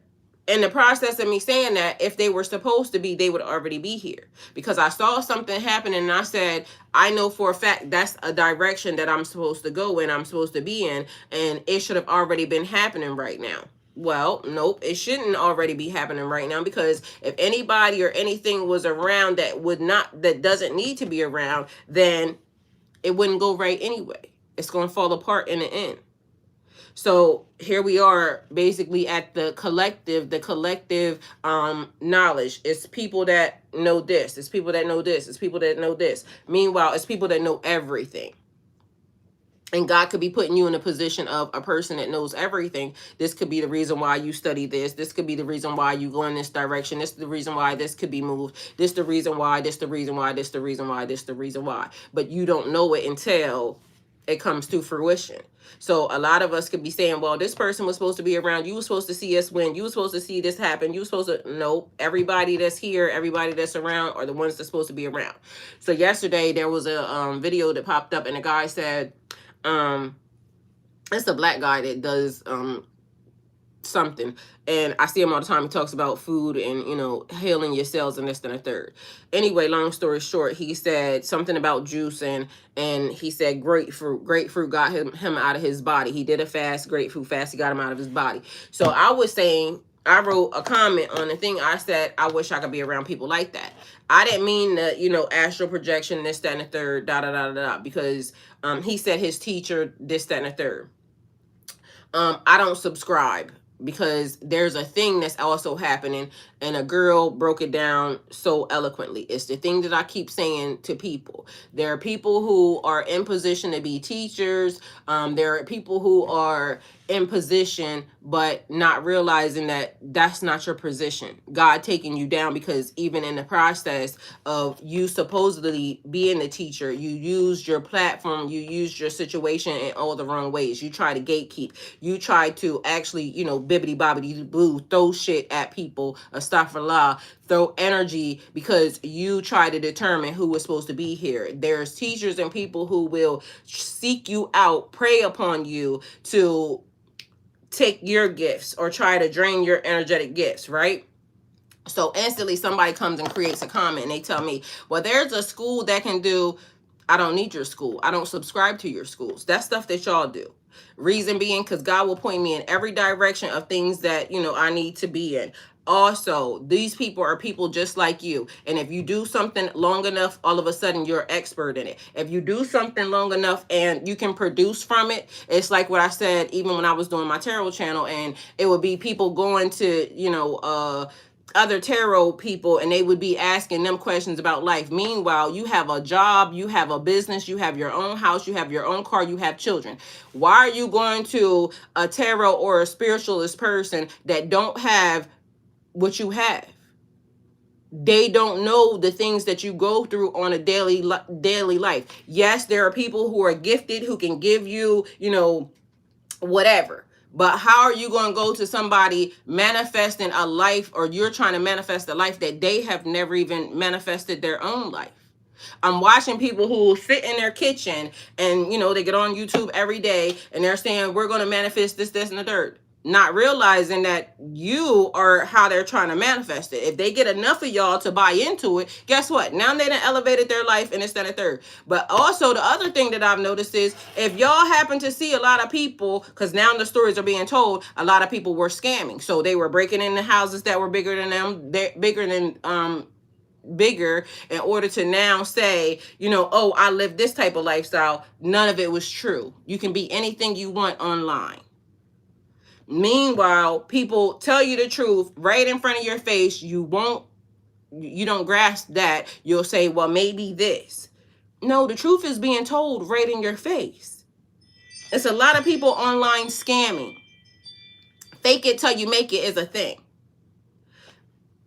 in the process of me saying that, if they were supposed to be, they would already be here. Because I saw something happen and I said, I know for a fact that's a direction that I'm supposed to go in, I'm supposed to be in, and it should have already been happening right now. Well, nope, it shouldn't already be happening right now, because if anybody or anything was around that doesn't need to be around, then it wouldn't go right anyway. It's going to fall apart in the end. So here we are basically at the collective knowledge. It's people that know this. It's people that know this. It's people that know this. Meanwhile, it's people that know everything. And God could be putting you in a position of a person that knows everything. This could be the reason why you study this. This could be the reason why you go in this direction. This is the reason why this could be moved. This the reason why, this the reason why, this the reason why, this the reason why. But you don't know it until it comes to fruition. So a lot of us could be saying, well, this person was supposed to be around. You were supposed to see us win. You were supposed to see this happen. You were supposed to... Nope. Everybody that's here, everybody that's around are the ones that's supposed to be around. So yesterday there was a video that popped up, and a guy said, it's a black guy that does something, and I see him all the time. He talks about food and healing your cells and this and the third. Anyway, long story short, he said something about juice, and he said grapefruit got him out of his body. He did a fast, grapefruit fast, he got him out of his body. So I was saying, I wrote a comment on the thing. I said, I wish I could be around people like that. I didn't mean the, astral projection, this, that, and the third, because he said his teacher, this, that, and the third. I don't subscribe because there's a thing that's also happening, and a girl broke it down so eloquently. It's the thing that I keep saying to people. There are people who are in position to be teachers. There are people who are in position but not realizing that that's not your position. God taking you down, because even in the process of you supposedly being the teacher, you used your platform, you used your situation in all the wrong ways. You try to gatekeep, you try to actually, bibbity bobbity boo, throw shit at people, astaghfirullah, throw energy, because you try to determine who is supposed to be here. There's teachers and people who will seek you out, prey upon you to take your gifts or try to drain your energetic gifts, right? So instantly somebody comes and creates a comment and they tell me, well, there's a school that can do. I don't need your school. I don't subscribe to your schools. That's stuff that y'all do. Reason being, because God will point me in every direction of things that, I need to be in. Also, these people are people just like you. And if you do something long enough, all of a sudden you're expert in it. If you do something long enough and you can produce from it, it's like what I said, even when I was doing my tarot channel, and it would be people going to, other tarot people, and they would be asking them questions about life. Meanwhile, you have a job, you have a business, you have your own house, you have your own car, you have children. Why are you going to a tarot or a spiritualist person that don't have what you have? They don't know the things that you go through on a daily life. Yes, there are people who are gifted who can give you, whatever. But how are you going to go to somebody manifesting a life, or you're trying to manifest a life that they have never even manifested their own life? I'm watching people who sit in their kitchen and, they get on YouTube every day and they're saying, we're going to manifest this, and the third. Not realizing that you are how they're trying to manifest it. If they get enough of y'all to buy into it, guess what? Now they done elevated their life and it's done a third. But also the other thing that I've noticed is, if y'all happen to see a lot of people, because now the stories are being told, a lot of people were scamming. So they were breaking into houses that were bigger than them, bigger, in order to now say, oh, I live this type of lifestyle. None of it was true. You can be anything you want online. Meanwhile, people tell you the truth right in front of your face. You don't grasp that. You'll say, well, maybe this. No, the truth is being told right in your face. It's a lot of people online scamming. Fake it till you make it is a thing.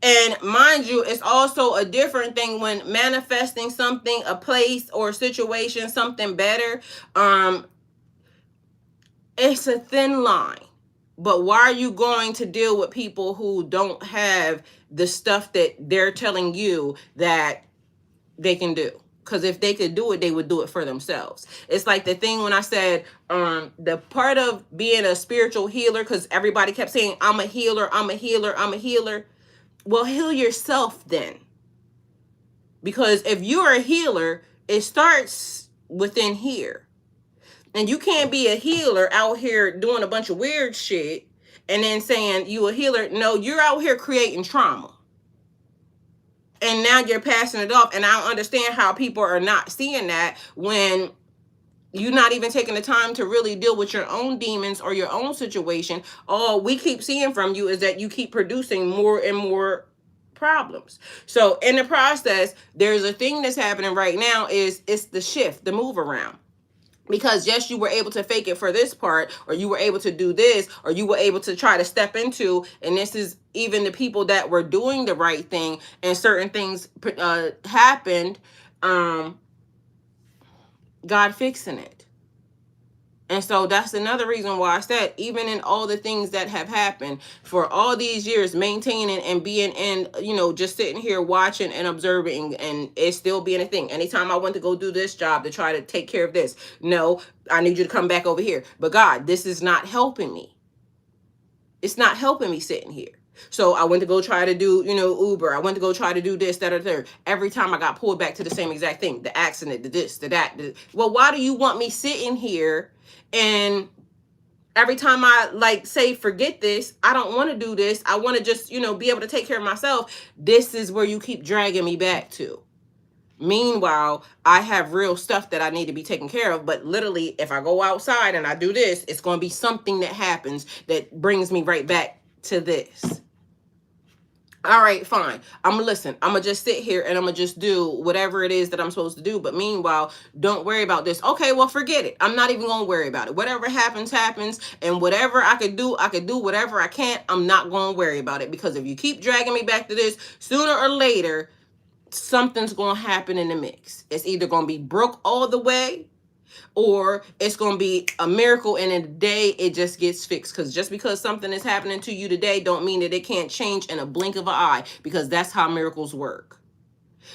And mind you, it's also a different thing when manifesting something, a place or a situation, something better. It's a thin line. But why are you going to deal with people who don't have the stuff that they're telling you that they can do? Because if they could do it, they would do it for themselves. It's like the thing when I said, the part of being a spiritual healer, because everybody kept saying, I'm a healer, I'm a healer, I'm a healer. Well, heal yourself then. Because if you're a healer, it starts within here. And you can't be a healer out here doing a bunch of weird shit and then saying you a healer. No, you're out here creating trauma. And now you're passing it off. And I don't understand how people are not seeing that when you're not even taking the time to really deal with your own demons or your own situation. All we keep seeing from you is that you keep producing more and more problems. So in the process, there's a thing that's happening right now is it's the shift, the move around. Because yes, you were able to fake it for this part, or you were able to do this, or you were able to try to step into, and this is even the people that were doing the right thing, and certain things happened, God fixing it. And so that's another reason why I said, even in all the things that have happened for all these years, maintaining and being in, just sitting here watching and observing, and it still being a thing. Anytime I went to go do this job to try to take care of this, no, I need you to come back over here. But God, this is not helping me. It's not helping me sitting here. So I went to go try to do, Uber. I went to go try to do this, that, or third. Every time I got pulled back to the same exact thing, the accident, the this, the that. Well, why do you want me sitting here? And every time I say, forget this, I don't want to do this, I want to just, be able to take care of myself. This is where you keep dragging me back to. Meanwhile, I have real stuff that I need to be taken care of. But literally, if I go outside and I do this, it's going to be something that happens that brings me right back to this. All right, fine. I'm gonna listen. I'm gonna just sit here and I'm gonna just do whatever it is that I'm supposed to do. But meanwhile, don't worry about this. Okay, well, forget it. I'm not even gonna worry about it. Whatever happens, happens. And whatever I could do. Whatever I can't, I'm not gonna worry about it. Because if you keep dragging me back to this, sooner or later, something's gonna happen in the mix. It's either gonna be broke all the way, or it's going to be a miracle and in a day it just gets fixed. Because just because something is happening to you today don't mean that it can't change in a blink of an eye, because that's how miracles work.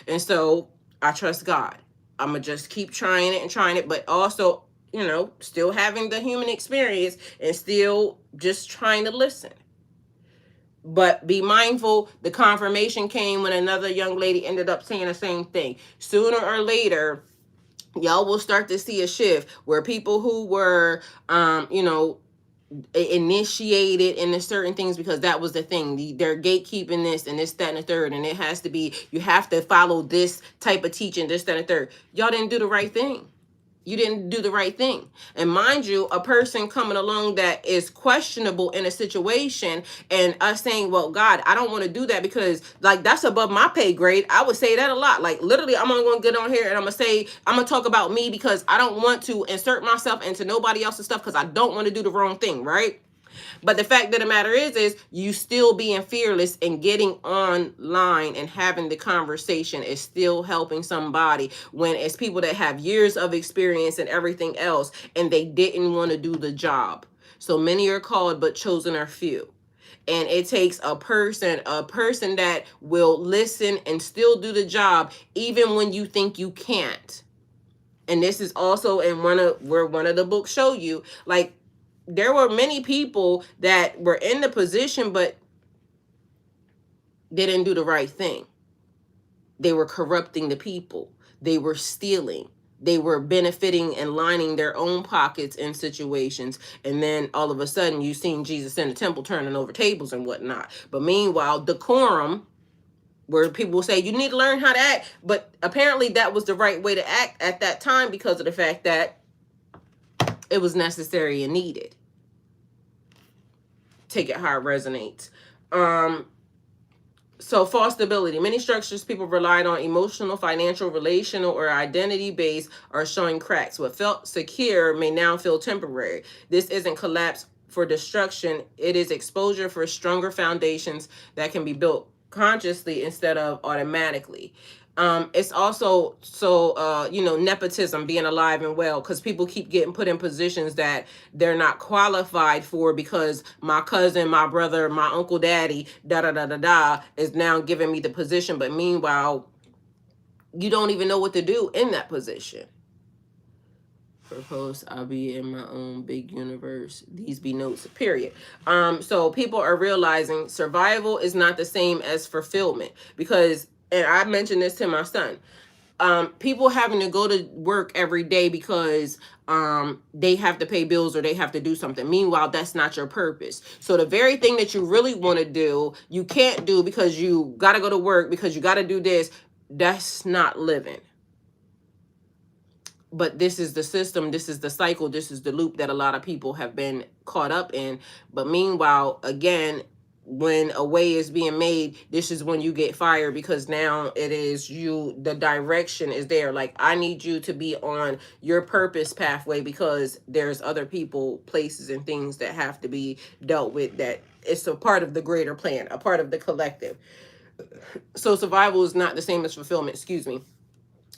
And so I trust God. I'm going to just keep trying it, but also, you know, still having the human experience and still just trying to listen. But be mindful, the confirmation came when another young lady ended up saying the same thing. Sooner or later, y'all will start to see a shift where people who were, you know, initiated into certain things, because that was the thing. They're gatekeeping this and this, that, and the third. And it has to be, you have to follow this type of teaching, this, that, and the third. Y'all didn't do the right thing. You didn't do the right thing. And mind you, a person coming along that is questionable in a situation and us saying, well, God, I don't want to do that because like that's above my pay grade. I would say that a lot. Like literally, I'm only going to get on here and I'm going to say, I'm going to talk about me because I don't want to insert myself into nobody else's stuff because I don't want to do the wrong thing, right? But the fact of the matter is you still being fearless and getting online and having the conversation is still helping somebody, when it's people that have years of experience and everything else, and they didn't want to do the job. So many are called, but chosen are few. And it takes a person that will listen and still do the job, even when you think you can't. And this is also in one of the books show you, like, there were many people that were in the position, but they didn't do the right thing. They were corrupting the people. They were stealing. They were benefiting and lining their own pockets in situations. And then all of a sudden, you seen Jesus in the temple turning over tables and whatnot. But meanwhile, decorum, where people say you need to learn how to act. But apparently that was the right way to act at that time because of the fact that it was necessary and needed. Take it how it resonates. So false stability. Many structures people relied on, emotional, financial, relational, or identity-based, are showing cracks. What felt secure may now feel temporary. This isn't collapse for destruction. It is exposure for stronger foundations that can be built consciously instead of automatically. It's also you know, nepotism being alive and well, because people keep getting put in positions that they're not qualified for because my cousin, my brother, my uncle, daddy, is now giving me the position. But meanwhile, you don't even know what to do in that position. Propose I'll be in my own big universe. These be notes, period. So people are realizing survival is not the same as fulfillment, because, and I mentioned this to my son, people having to go to work every day because they have to pay bills or they have to do something. Meanwhile, that's not your purpose. So the very thing that you really want to do, you can't do because you got to go to work, because you got to do this. That's not living. But this is the system, this is the cycle, this is the loop that a lot of people have been caught up in. But meanwhile, again, when a way is being made, this is when you get fired, because now it is you, the direction is there. Like, I need you to be on your purpose pathway because there's other people, places, and things that have to be dealt with, that it's a part of the greater plan, a part of the collective. So survival is not the same as fulfillment, excuse me.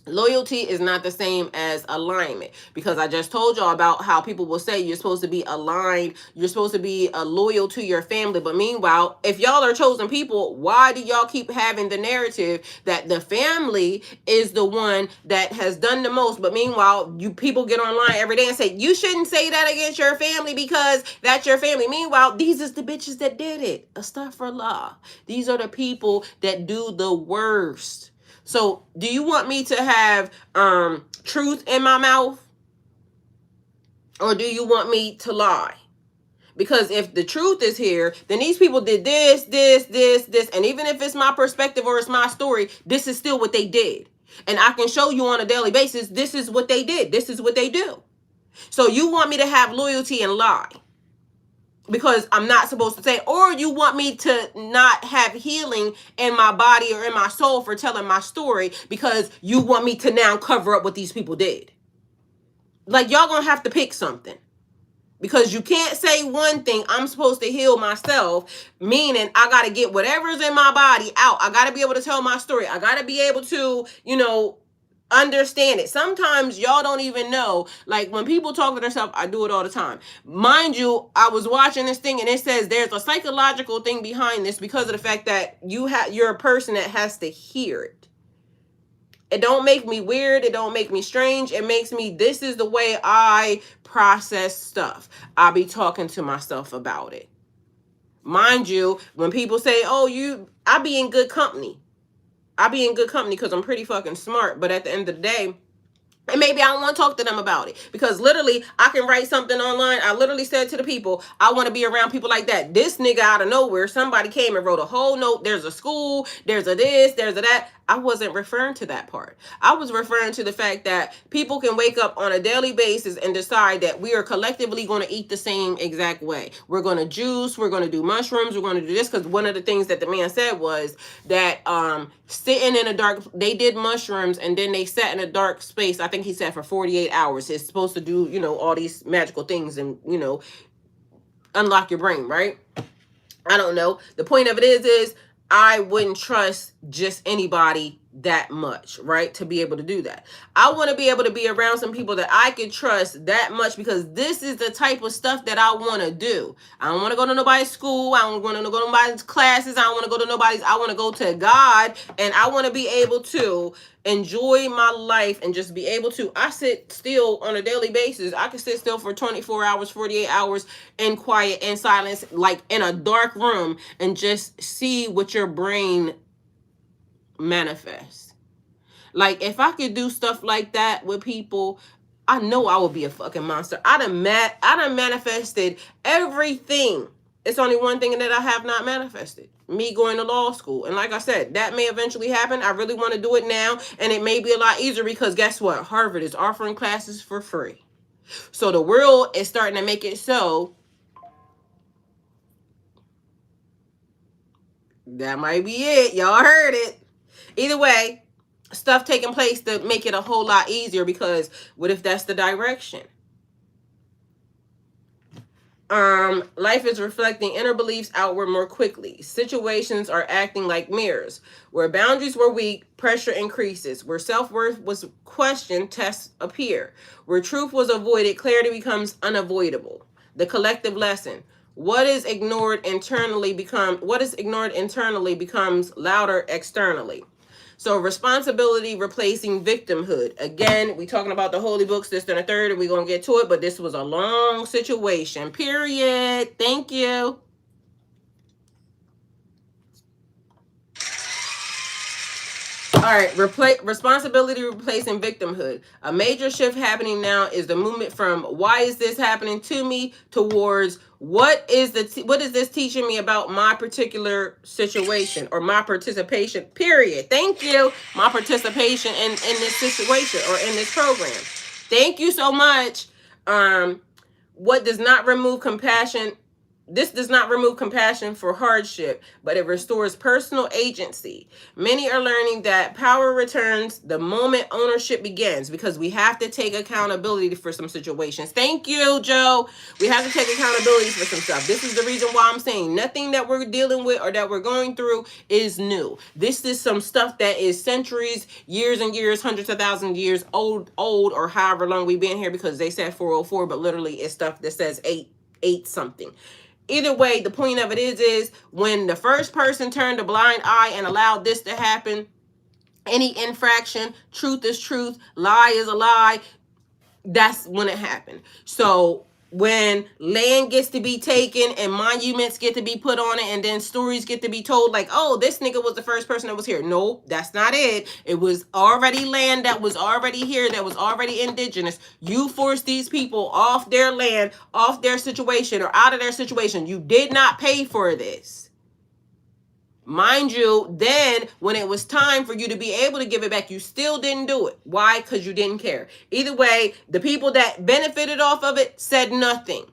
Loyalty is not the same as alignment, because I just told y'all about how people will say you're supposed to be aligned, you're supposed to be loyal to your family. But meanwhile, if y'all are chosen people, why do y'all keep having the narrative that the family is the one that has done the most? But meanwhile, you people get online every day and say you shouldn't say that against your family because that's your family. Meanwhile, these is the bitches that did it. Astaghfirullah. These are the people that do the worst. So do you want me to have truth in my mouth? Or do you want me to lie? Because if the truth is here, then these people did this. And even if it's my perspective or it's my story, this is still what they did. And I can show you on a daily basis, this is what they did. This is what they do. So you want me to have loyalty and lie because I'm not supposed to say, or you want me to not have healing in my body or in my soul for telling my story because you want me to now cover up what these people did. Like, y'all gonna have to pick something. Because you can't say one thing, I'm supposed to heal myself, meaning I got to get whatever's in my body out. I got to be able to tell my story. I got to be able to, understand it. Sometimes y'all don't even know. Like, when people talk to themselves, I do it all the time. Mind you, I was watching this thing and it says there's a psychological thing behind this because of the fact that you're a person that has to hear it. It don't make me weird. It don't make me strange. It makes me, this is the way I process stuff. I'll be talking to myself about it. Mind you, when people say, oh, I be in good company. I be in good company because I'm pretty fucking smart. But at the end of the day, and maybe I don't want to talk to them about it because literally I can write something online. I literally said to the people, I want to be around people like that. This nigga out of nowhere, somebody came and wrote a whole note. There's a school, there's a this, there's a that. I wasn't referring to that part. I was referring to the fact that people can wake up on a daily basis and decide that we are collectively going to eat the same exact way. We're going to juice, we're going to do mushrooms, we're going to do this, because one of the things that the man said was that sitting in a dark, they did mushrooms and then they sat in a dark space. I think he said for 48 hours. It's supposed to do, all these magical things and, unlock your brain, right? I don't know. The point of it is I wouldn't trust just anybody that much, right? To be able to do that. I want to be able to be around some people that I can trust that much because this is the type of stuff that I want to do. I don't want to go to nobody's school. I don't want to go to nobody's classes. I don't want to go to nobody's. I want to go to God, and I want to be able to enjoy my life and just be able to. I sit still on a daily basis. I can sit still for 24 hours, 48 hours in quiet and silence, like in a dark room, and just see what your brain manifest. Like, if I could do stuff like that with people, I know I would be a fucking monster. I done manifested everything. It's only one thing that I have not manifested: me going to law school. And like I said, that may eventually happen. I really want to do it now, and it may be a lot easier because guess what? Harvard is offering classes for free. So the world is starting to make it so that might be it. Y'all heard it. Either way, stuff taking place to make it a whole lot easier, because what if that's the direction? Life is reflecting inner beliefs outward more quickly. Situations are acting like mirrors. Where boundaries were weak, pressure increases. Where self-worth was questioned, tests appear. Where truth was avoided, clarity becomes unavoidable. The collective lesson: what is ignored internally becomes louder externally. So responsibility replacing victimhood. Again, we talking about the holy books, this and the third, and we're going to get to it, but this was a long situation, period. Thank you. All right, responsibility replacing victimhood. A major shift happening now is the movement from why is this happening to me towards what is this teaching me about my particular situation or my participation, period. Thank you. My participation in this situation or in this program. Thank you so much. What does not remove compassion? This does not remove compassion for hardship, but it restores personal agency. Many are learning that power returns the moment ownership begins, because we have to take accountability for some situations. Thank you, Joe. We have to take accountability for some stuff. This is the reason why I'm saying nothing that we're dealing with or that we're going through is new. This is some stuff that is centuries, years and years, hundreds of thousands of years old, or however long we've been here, because they said 404, but literally it's stuff that says eight something. Either way, the point of it is when the first person turned a blind eye and allowed this to happen, any infraction, truth is truth, lie is a lie, that's when it happened. So when land gets to be taken and monuments get to be put on it, and then stories get to be told like, oh, this nigga was the first person that was here. No, that's not it. It was already land that was already here, that was already indigenous. You forced these people off their land, off their situation, or out of their situation. You did not pay for this. Mind you, then when it was time for you to be able to give it back, you still didn't do it. Why? Because you didn't care. Either way, the people that benefited off of it said nothing.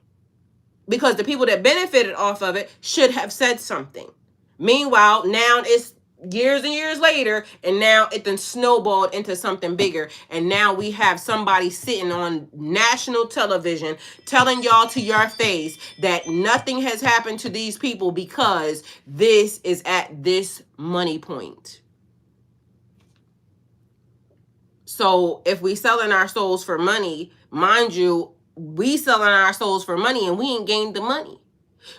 Because the people that benefited off of it should have said something. Meanwhile, now it's years and years later, and now it then snowballed into something bigger. And now we have somebody sitting on national television telling y'all to your face that nothing has happened to these people because this is at this money point. So if we selling our souls for money, mind you, we selling our souls for money and we ain't gained the money.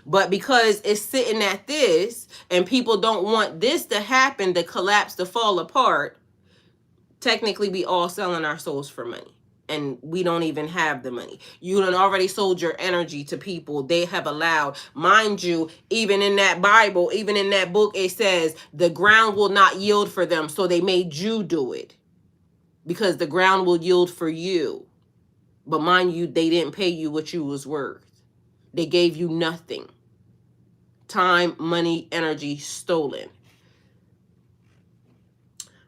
But because it's sitting at this and people don't want this to happen, to collapse, to fall apart, technically we all selling our souls for money. And we don't even have the money. You done already sold your energy to people. They have allowed, mind you, even in that Bible, even in that book, it says the ground will not yield for them. So they made you do it because the ground will yield for you. But mind you, they didn't pay you what you was worth. They gave you nothing. Time, money, energy stolen.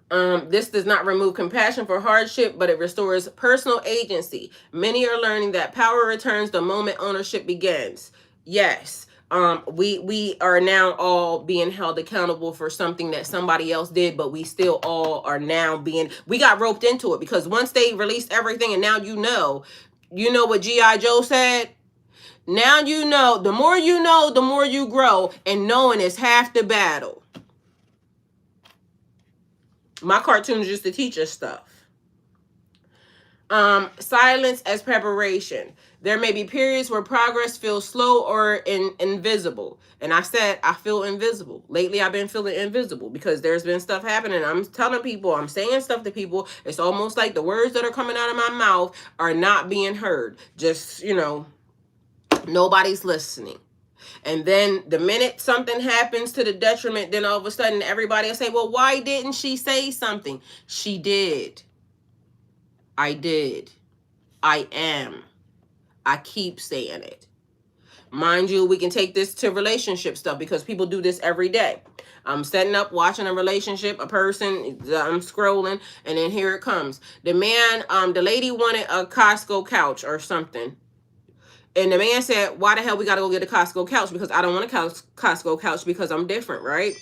This does not remove compassion for hardship, but it restores personal agency. Many are learning that power returns the moment ownership begins. Yes. We are now all being held accountable for something that somebody else did, but we still all are now we got roped into it because once they released everything and now you know what G.I. Joe said? Now you know, the more you grow, and knowing is half the battle. My cartoons used to teach us stuff. Silence as preparation. There may be periods where progress feels slow or invisible. And I said, I feel invisible. Lately, I've been feeling invisible because there's been stuff happening. I'm telling people, I'm saying stuff to people. It's almost like the words that are coming out of my mouth are not being heard. Just, nobody's listening. And then the minute something happens to the detriment, then all of a sudden everybody will say, well, why didn't she say something? She did. I did. I am. I keep saying it. Mind you, we can take this to relationship stuff because people do this every day. I'm setting up, watching a relationship, a person, I'm scrolling, and then here it comes. The man, the lady wanted a Costco couch or something. And the man said, why the hell we got to go get a Costco couch? Because I don't want a Costco couch because I'm different, right?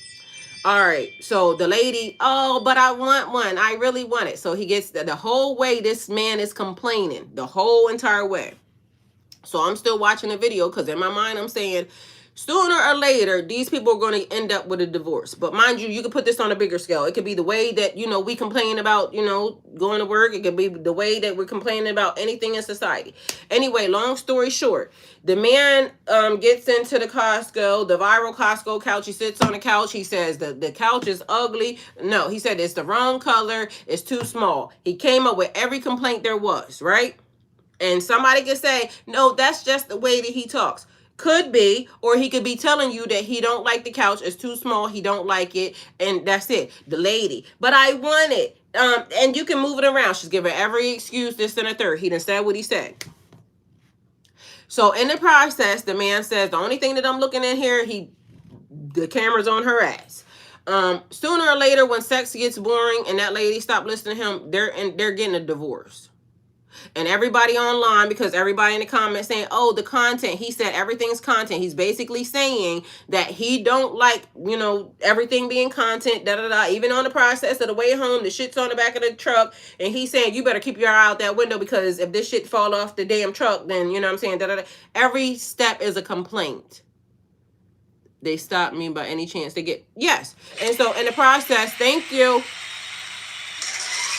All right. So the lady, oh, but I want one. I really want it. So he gets the whole way this man is complaining the whole entire way. So I'm still watching the video because in my mind I'm saying sooner or later these people are going to end up with a divorce. But mind you, you can put this on a bigger scale. It could be the way that, we complain about, going to work. It could be the way that we're complaining about anything in society. Anyway, long story short, the man gets into the Costco, the viral Costco couch. He sits on the couch. He says the couch is ugly. No, he said it's the wrong color. It's too small. He came up with every complaint there was, right? And somebody could say, no, that's just the way that he talks. Could be, or he could be telling you that he don't like the couch. It's too small. He don't like it. And that's it. The lady. But I want it. And you can move it around. She's giving every excuse, this and a third. He done said what he said. So in the process, the man says, the only thing that I'm looking at here, the camera's on her ass. Sooner or later, when sex gets boring and that lady stopped listening to him, they're getting a divorce. And everybody online, because everybody in the comments saying, oh, the content, he said everything's content. He's basically saying that he don't like, everything being content, even on the process of the way home, the shit's on the back of the truck. And he's saying, you better keep your eye out that window because if this shit fall off the damn truck, then, every step is a complaint. They stop me by any chance they get. Yes. And so in the process, thank you.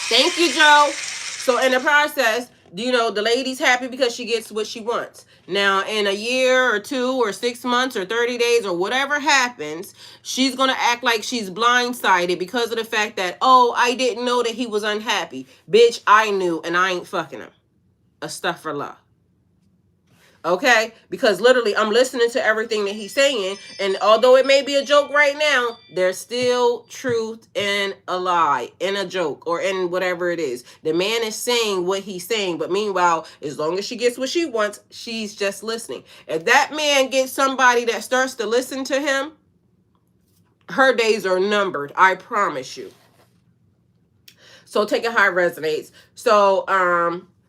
Thank you, Joe. So in the process, the lady's happy because she gets what she wants. Now, in a year or 2 or 6 months or 30 days or whatever happens, she's going to act like she's blindsided because of the fact that, oh, I didn't know that he was unhappy. Bitch, I knew and I ain't fucking him. Astaghfirullah. Okay? Because literally I'm listening to everything that he's saying. And although it may be a joke right now, there's still truth in a lie, in a joke, or in whatever it is. The man is saying what he's saying. But meanwhile, as long as she gets what she wants, she's just listening. If that man gets somebody that starts to listen to him, Her days are numbered, I promise you. So take it how it resonates. So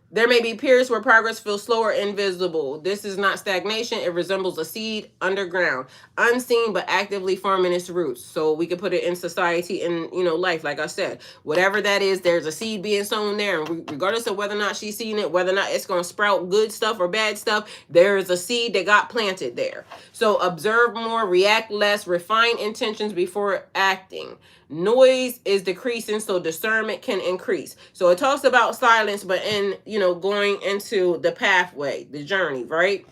there may be periods where progress feels slower and invisible. This is not stagnation. It resembles a seed underground, unseen but actively forming its roots. So we could put it in society and, you know, life. Like I said, whatever that is, there's a seed being sown there. And regardless of whether or not she's seen it, whether or not it's going to sprout good stuff or bad stuff, there is a seed that got planted there. So observe more, react less, refine intentions before acting. Noise is decreasing, so discernment can increase. So it talks about silence, but in, you know, going into the pathway, the journey, right?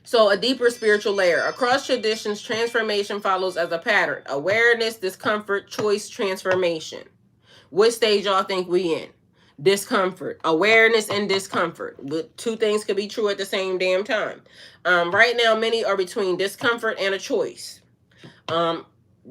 So a deeper spiritual layer. Across traditions, transformation follows as a pattern. Awareness, discomfort, choice, transformation. What stage y'all think we in? Discomfort. Awareness and discomfort. But two things could be true at the same damn time. Right now, many are between discomfort and a choice.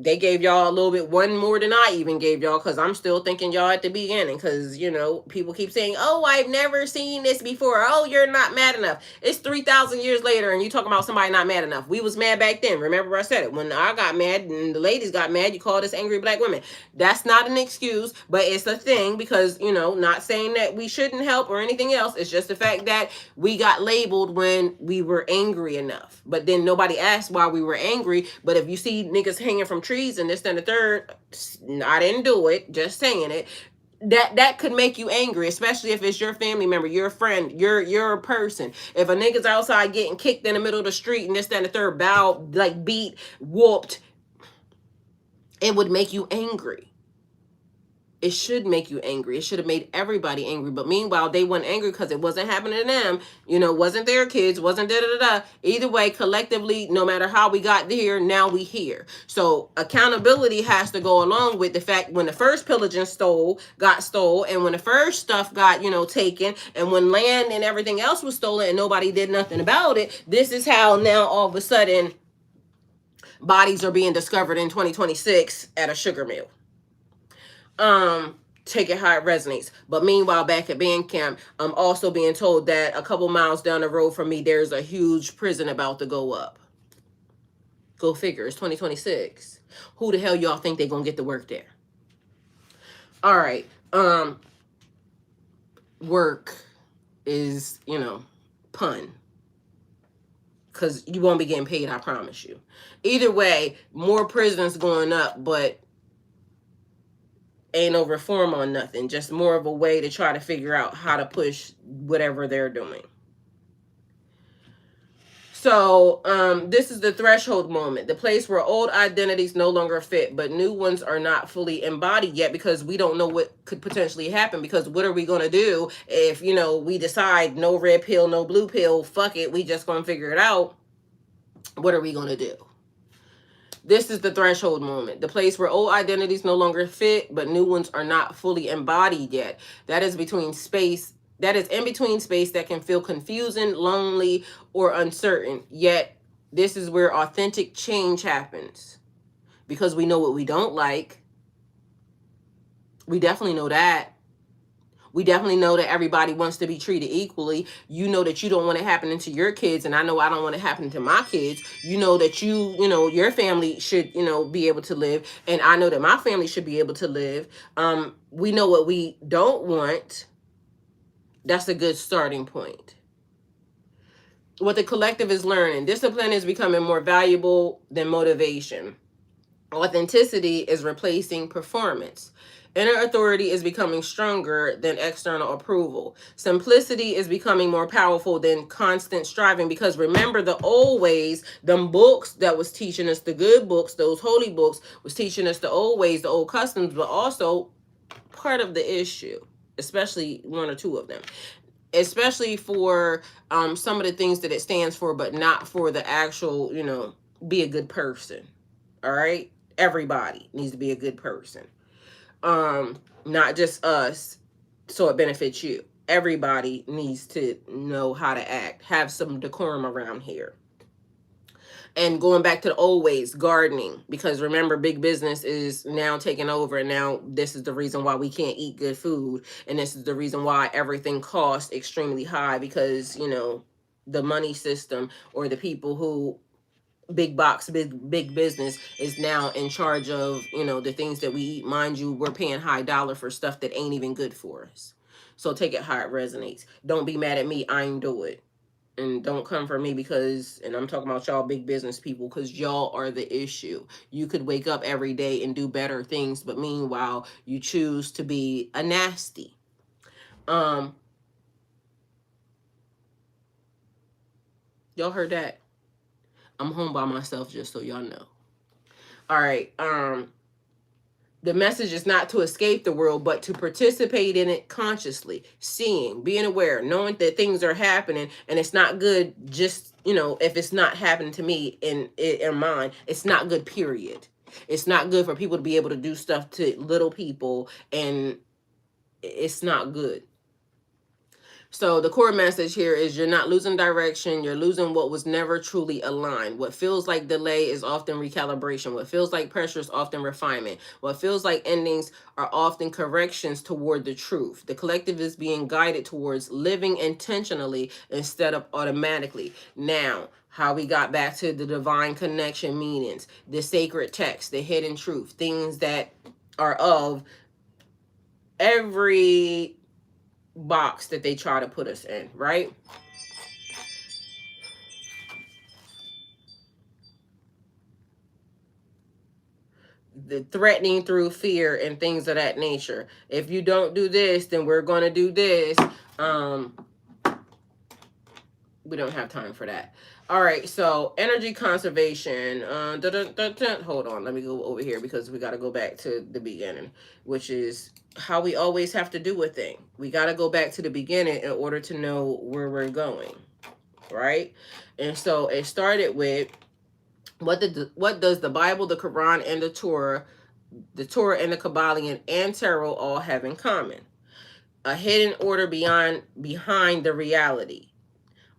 They gave y'all a little bit, one more than I even gave y'all, because I'm still thinking y'all at the beginning, because, you know, people keep saying, oh, I've never seen this before. Oh, you're not mad enough. It's 3,000 years later, and you talking about somebody not mad enough. We was mad back then. Remember I said it. When I got mad and the ladies got mad, you called us angry black women. That's not an excuse, but it's a thing, because, you know, not saying that we shouldn't help or anything else. It's just the fact that we got labeled when we were angry enough. But then nobody asked why we were angry. But if you see niggas hanging from trees and this and the third, I didn't do it, just saying it, that could make you angry, especially if it's your family member, your friend, your person. If a nigga's outside getting kicked in the middle of the street and this and the third, bowed, like beat, whooped, it would make you angry. It should make you angry. It should have made everybody angry. But meanwhile, they weren't angry because it wasn't happening to them. You know, wasn't their kids, wasn't da-da-da-da. Either way, collectively, no matter how we got there, now we here. So accountability has to go along with the fact when the first pillaging got stole, and when the first stuff got, you know, taken, and when land and everything else was stolen and nobody did nothing about it, this is how now all of a sudden bodies are being discovered in 2026 at a sugar mill. Take it how it resonates. But meanwhile, back at band camp, I'm also being told that a couple miles down the road from me, there's a huge prison about to go up. Go figure, it's 2026. Who the hell y'all think they're gonna get to work there? All right. Work is, you know, pun. Because you won't be getting paid, I promise you. Either way, more prisons going up, but ain't no reform on nothing. Just more of a way to try to figure out how to push whatever they're doing. So this is the threshold moment, the place where old identities no longer fit, but new ones are not fully embodied yet, because we don't know what could potentially happen. Because what are we going to do if, you know, we decide no red pill, no blue pill, fuck it, we just going to figure it out? What are we going to do? This is the threshold moment, the place where old identities no longer fit, but new ones are not fully embodied yet. That is between space. That is in between space that can feel confusing, lonely, or uncertain. Yet, this is where authentic change happens. Because we know what we don't like. We definitely know that. We definitely know that everybody wants to be treated equally. You know that you don't want it happening to your kids, and I know I don't want it happening to my kids. You know that you know, your family should, you know, be able to live, and I know that my family should be able to live. We know what we don't want. That's a good starting point. What the collective is learning. Discipline is becoming more valuable than motivation. Authenticity is replacing performance. Inner authority is becoming stronger than external approval. Simplicity is becoming more powerful than constant striving. Because remember, the old ways, them books that was teaching us, the good books, those holy books, was teaching us the old ways, the old customs, but also part of the issue, especially one or two of them, especially for some of the things that it stands for, but not for the actual, you know, be a good person. All right? Everybody needs to be a good person. Not just us, so it benefits you. Everybody needs to know how to act, have some decorum around here. And going back to the old ways, gardening, because remember, big business is now taking over, and now this is the reason why we can't eat good food, and this is the reason why everything costs extremely high, because, you know, the money system, or the people who big box, big business is now in charge of, you know, the things that we eat. Mind you, we're paying high dollar for stuff that ain't even good for us. So take it how it resonates. Don't be mad at me. I ain't do it. And don't come for me because, and I'm talking about y'all big business people, because y'all are the issue. You could wake up every day and do better things, but meanwhile, you choose to be a nasty. Y'all heard that? I'm home by myself, just so y'all know. All right. The message is not to escape the world, but to participate in it consciously, seeing, being aware, knowing that things are happening, and it's not good. Just, you know, if it's not happening to me in mine, it's not good. Period. It's not good for people to be able to do stuff to little people, and it's not good. So the core message here is you're not losing direction. You're losing what was never truly aligned. What feels like delay is often recalibration. What feels like pressure is often refinement. What feels like endings are often corrections toward the truth. The collective is being guided towards living intentionally instead of automatically. Now, how we got back to the divine connection meanings, the sacred text, the hidden truth, things that are of every box that they try to put us in, right? The threatening through fear and things of that nature. If you don't do this, then we're going to do this. We don't have time for that. All right, so energy conservation. Hold on, let me go over here because we got to go back to the beginning, which is how we always have to do a thing. We got to go back to the beginning in order to know where we're going, right? And so it started with what does the Bible, the Qur'an, and the Torah and the Kybalion and Tarot all have in common? A hidden order behind the reality.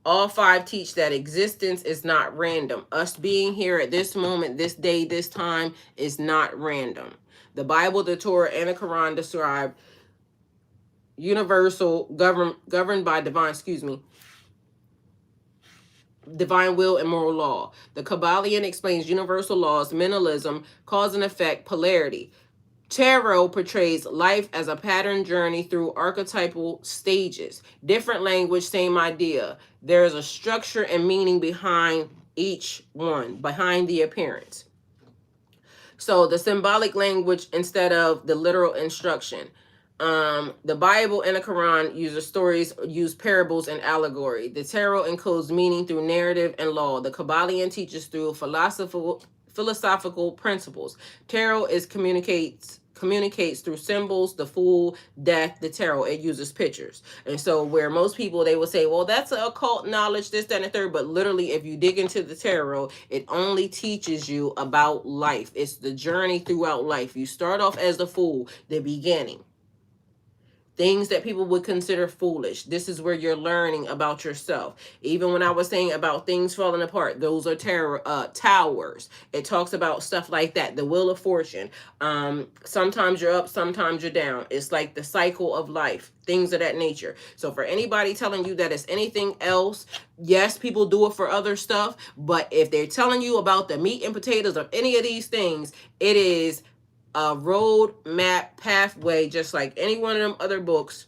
All five teach that existence is not random. Us being here at this moment, this day, this time is not random. The Bible, the Torah, and the Quran describe universal, governed by divine will and moral law. The Kybalion explains universal laws, mentalism, cause and effect, polarity. Tarot portrays life as a pattern journey through archetypal stages. Different language, same idea. There is a structure and meaning behind each one, behind the appearance. So the symbolic language instead of the literal instruction. The Bible and the Quran use parables and allegory. The tarot encodes meaning through narrative and law. The Kybalion teaches through philosophical principles. Tarot communicates through symbols. The Fool, death. The tarot, it uses pictures. And so where most people, they will say, well, that's an occult knowledge, this, that, and the third. But literally, if you dig into the tarot, it only teaches you about life. It's the journey throughout life. You start off as the Fool, the beginning. Things that people would consider foolish. This is where you're learning about yourself. Even when I was saying about things falling apart, those are towers. It talks about stuff like that. The Wheel of Fortune. Sometimes you're up, sometimes you're down. It's like the cycle of life. Things of that nature. So for anybody telling you that it's anything else, yes, people do it for other stuff. But if they're telling you about the meat and potatoes of any of these things, it is a road map pathway, just like any one of them other books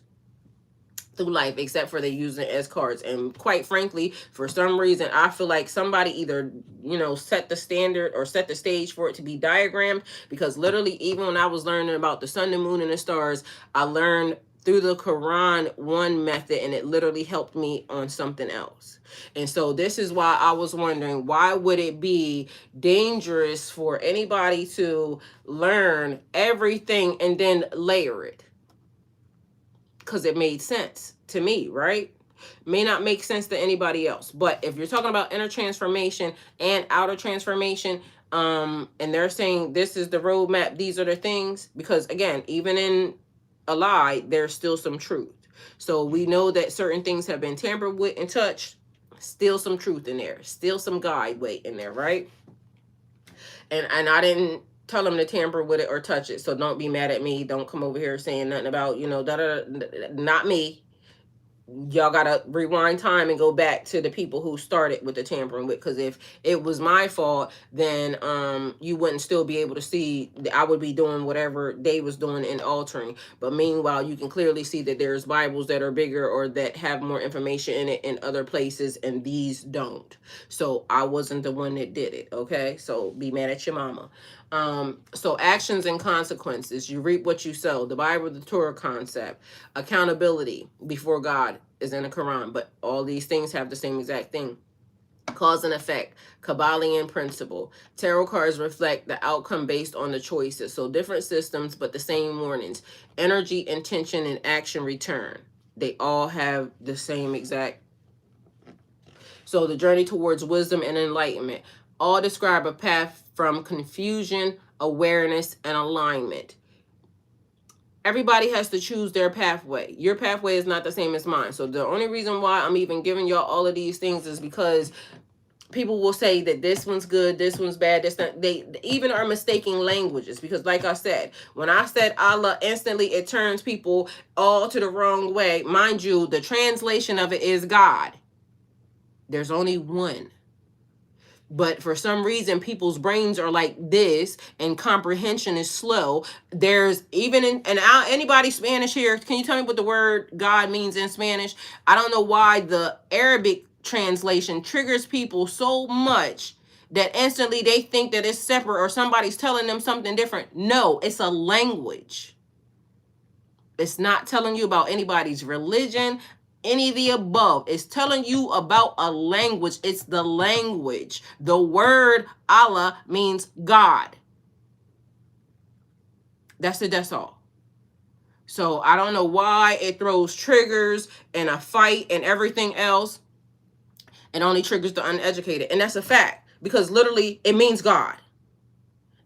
through life, except for they use it as cards. And quite frankly, for some reason, I feel like somebody either, you know, set the standard or set the stage for it to be diagrammed, because literally, even when I was learning about the sun, the moon, and the stars, I learned through the Quran one method, and it literally helped me on something else. And so this is why I was wondering, why would it be dangerous for anybody to learn everything and then layer it? Because it made sense to me, right? May not make sense to anybody else. But if you're talking about inner transformation and outer transformation, and they're saying this is the roadmap, these are the things, because again, even in a lie, there's still some truth. So we know that certain things have been tampered with and touched. Still some truth in there. Still some guide weight in there, right? And I didn't tell them to tamper with it or touch it. So don't be mad at me. Don't come over here saying nothing about, you know, not me. y'all gotta rewind time and go back to the people who started with the tampering with, because if it was my fault, then you wouldn't still be able to see. I would be doing whatever they was doing and altering. But meanwhile, you can clearly see that there's Bibles that are bigger or that have more information in it in other places, and these don't. So I wasn't the one that did it. Okay, so be mad at your mama. So actions and consequences. You reap what you sow. The Bible, the Torah concept. Accountability before God is in the Qur'an, but all these things have the same exact thing. Cause and effect. Kybalion principle. Tarot cards reflect the outcome based on the choices. So different systems, but the same warnings. Energy, intention, and action return. They all have the same exact. So the journey towards wisdom and enlightenment. All describe a path from confusion, awareness, and alignment. Everybody has to choose their pathway. Your pathway is not the same as mine. So the only reason why I'm even giving y'all all of these things is because people will say that this one's good, this one's bad, this not. They even are mistaking languages, because like I said, when I said Allah, instantly it turns people all to the wrong way. Mind you, the translation of it is God. There's only one. But for some reason, people's brains are like this, and comprehension is slow. There's even in, and anybody Spanish here, can you tell me what the word God means in Spanish? I don't know why the Arabic translation triggers people so much that instantly they think that it's separate or somebody's telling them something different. No, it's a language. It's not telling you about anybody's religion, any of the above. It's telling you about a language. It's the language. The word Allah means God. That's it. That's all. So I don't know why it throws triggers and a fight and everything else. It only triggers the uneducated. And that's a fact, because literally it means God.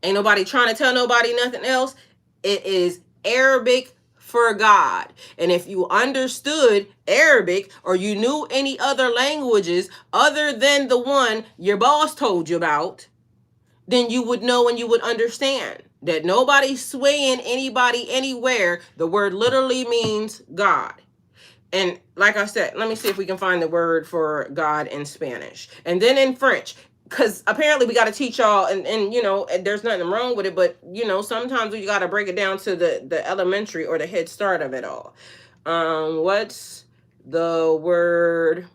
Ain't nobody trying to tell nobody nothing else. It is Arabic for God. And if you understood Arabic, or you knew any other languages other than the one your boss told you about, then you would know and you would understand that nobody's swaying anybody anywhere. The word literally means God. And like I said, let me see if we can find the word for God in Spanish. And then in French, because apparently we got to teach y'all, and you know, there's nothing wrong with it, but you know, sometimes we got to break it down to the elementary or the head start of it all. What's the word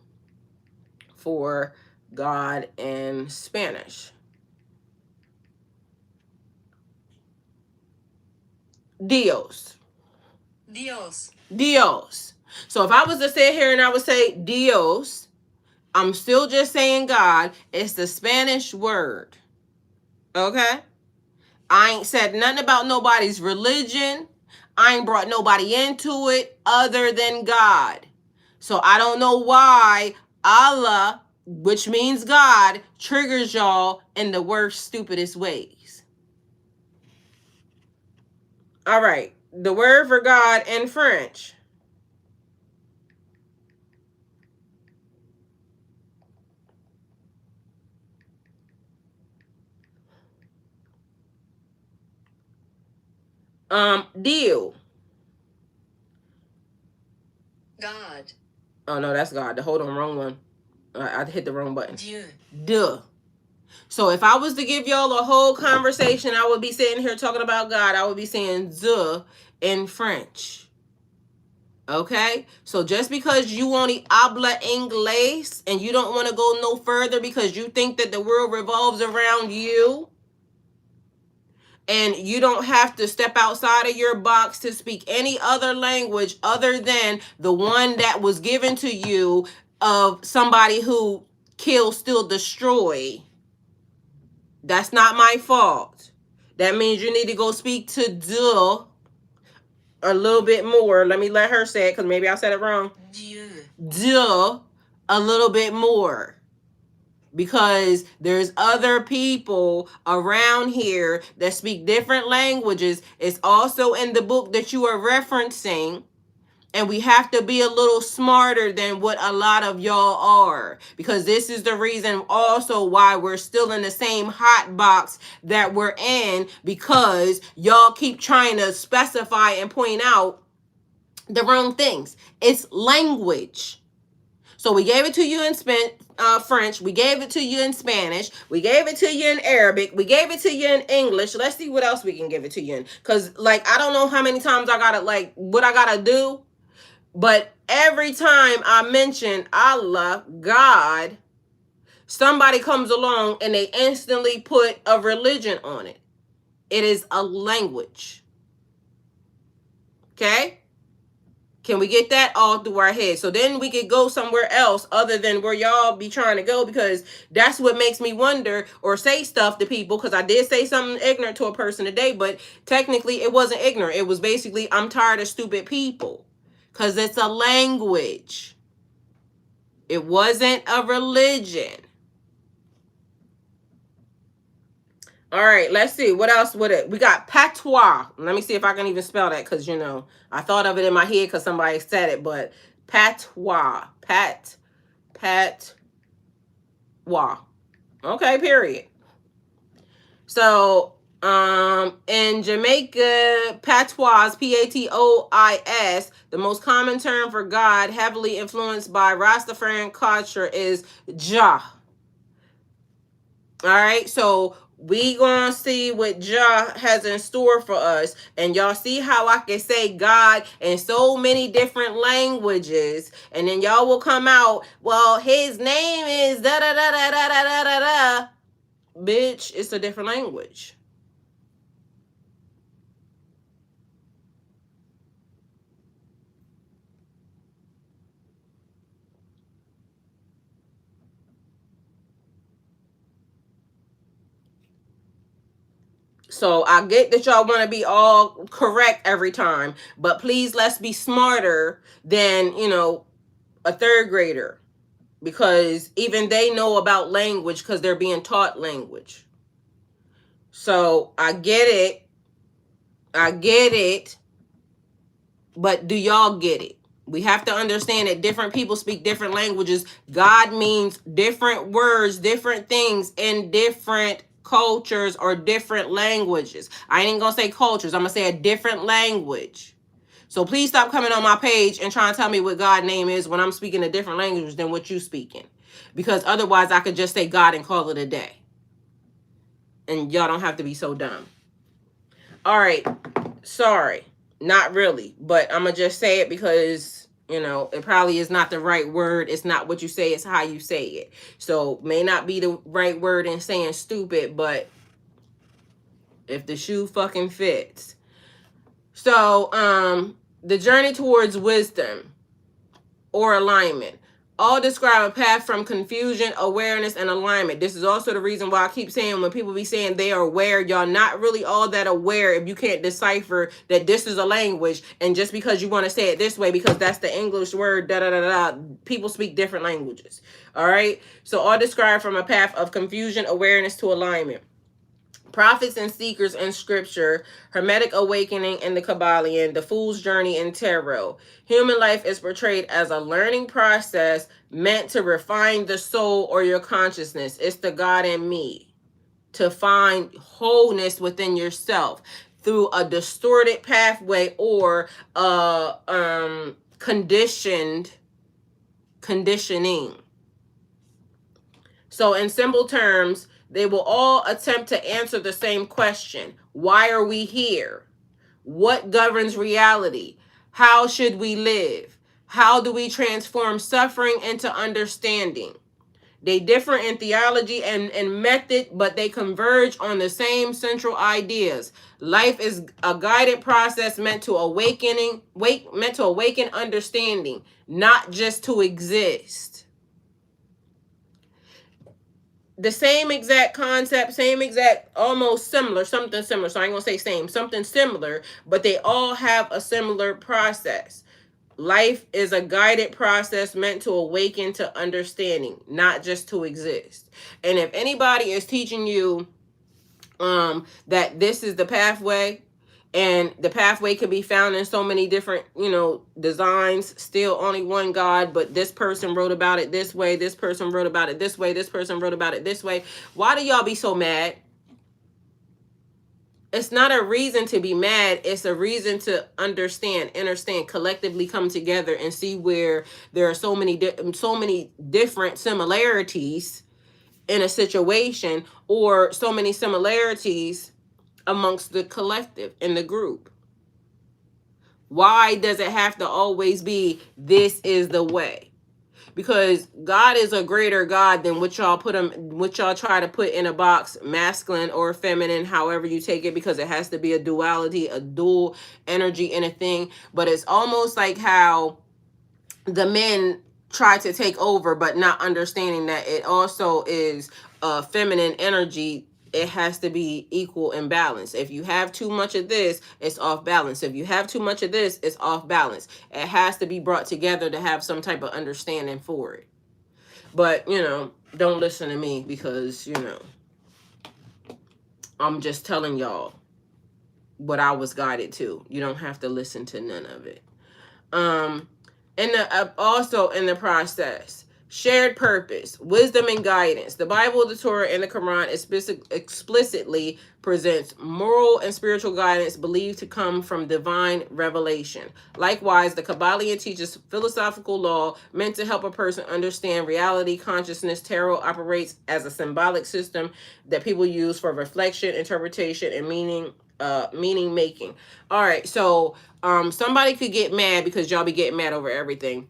for God in Spanish? Dios. Dios. Dios. So if I was to sit here and I would say Dios, I'm still just saying God. It's the Spanish word. Okay? I ain't said nothing about nobody's religion. I ain't brought nobody into it other than God. So I don't know why Allah, which means God, triggers y'all in the worst, stupidest ways. All right. The word for God in French. Deal. God. Oh no, that's God. Hold on, wrong one. I hit the wrong button. Dieu. Duh. So if I was to give y'all a whole conversation, I would be sitting here talking about God. I would be saying "the" in French. Okay? So just because you only habla inglés and you don't want to go no further because you think that the world revolves around you, and you don't have to step outside of your box to speak any other language other than the one that was given to you of somebody who kill, steal, destroy, that's not my fault. That means you need to go speak to Dieu a little bit more. Let me let her say it, because maybe I said it wrong. Dieu. Dieu a little bit more. Because there's other people around here that speak different languages. It's also in the book that you are referencing. And we have to be a little smarter than what a lot of y'all are. Because this is the reason also why we're still in the same hot box that we're in. Because y'all keep trying to specify and point out the wrong things. It's language. So we gave it to you in French. We gave it to you in Spanish. We gave it to you in Arabic. We gave it to you in English. Let's see what else we can give it to you in. Because, like, I don't know how many times I got to, like, what I got to do. But every time I mention Allah, God, somebody comes along and they instantly put a religion on it. It is a language. Okay? Can we get that all through our head? So then we could go somewhere else other than where y'all be trying to go, because that's what makes me wonder or say stuff to people, because I did say something ignorant to a person today, but technically it wasn't ignorant. It was basically, I'm tired of stupid people, because it's a language. It wasn't a religion. All right, let's see. What else would it? We got patois. Let me see if I can even spell that, because, you know, I thought of it in my head because somebody said it, but patois. Patois. Okay, period. So, in Jamaica, patois, Patois, the most common term for God, heavily influenced by Rastafarian culture, is Jah. All right, so we gonna see what Jah has in store for us. And y'all see how I can say God in so many different languages, and then y'all will come out, well, his name is da da da da da da da da. Bitch, it's a different language. So I get that y'all want to be all correct every time, but please, let's be smarter than, you know, a third grader, because even they know about language because they're being taught language. So I get it. I get it. But do y'all get it? We have to understand that different people speak different languages. God means different words, different things in different cultures or different languages. I ain't gonna say cultures. I'm gonna say a different language. So please stop coming on my page and trying to tell me what God's name is when I'm speaking a different language than what you speaking. Because otherwise I could just say God and call it a day. And y'all don't have to be so dumb. All right. Sorry. Not really. But I'm going to just say it because, you know, it probably is not the right word. It's not what you say. It's how you say it. So may not be the right word in saying stupid, but if the shoe fucking fits. So, the journey towards wisdom or alignment. All describe a path from confusion, awareness, and alignment. This is also the reason why I keep saying when people be saying they are aware, y'all not really all that aware if you can't decipher that this is a language. And just because you want to say it this way, because that's the English word, da-da-da-da, people speak different languages. All right? So all describe from a path of confusion, awareness to alignment. Prophets and seekers in scripture, Hermetic awakening in the Kybalion, the fool's journey in tarot. Human life is portrayed as a learning process meant to refine the soul or your consciousness. It's the God in me. To find wholeness within yourself through a distorted pathway or conditioning. So in simple terms, they will all attempt to answer the same question. Why are we here? What governs reality? How should we live? How do we transform suffering into understanding? They differ in theology and method, but they converge on the same central ideas. Life is a guided process meant to awaken understanding, not just to exist. The same exact concept, same exact, almost similar, something similar. So I ain't gonna say same, something similar, but they all have a similar process. Life is a guided process meant to awaken to understanding, not just to exist. And if anybody is teaching you that this is the pathway, and the pathway can be found in so many different, you know, designs, still only one God, but this person wrote about it this way, this person wrote about it this way, this person wrote about it this way. Why do y'all be so mad? it's not a reason to be mad. It's a reason to understand, collectively come together and see where there are so many different similarities in a situation, or so many similarities amongst the collective in the group. Why does it have to always be this is the way? Because God is a greater God than what y'all try to put in a box, masculine or feminine, however you take it, because it has to be a duality, a dual energy in a thing. But it's almost like how the men try to take over, but not understanding that it also is a feminine energy. It has to be equal and balanced. If you have too much of this, it's off balance. If you have too much of this, it's off balance. It has to be brought together to have some type of understanding for it. But, don't listen to me, because, I'm just telling y'all what I was guided to. You don't have to listen to none of it. And also in the process, shared purpose, wisdom and guidance. The Bible, the Torah, and the Qur'an explicitly presents moral and spiritual guidance believed to come from divine revelation. Likewise, the Kybalion teaches philosophical law meant to help a person understand reality, consciousness. Tarot operates as a symbolic system that people use for reflection, interpretation, and meaning making. All right, so somebody could get mad because y'all be getting mad over everything.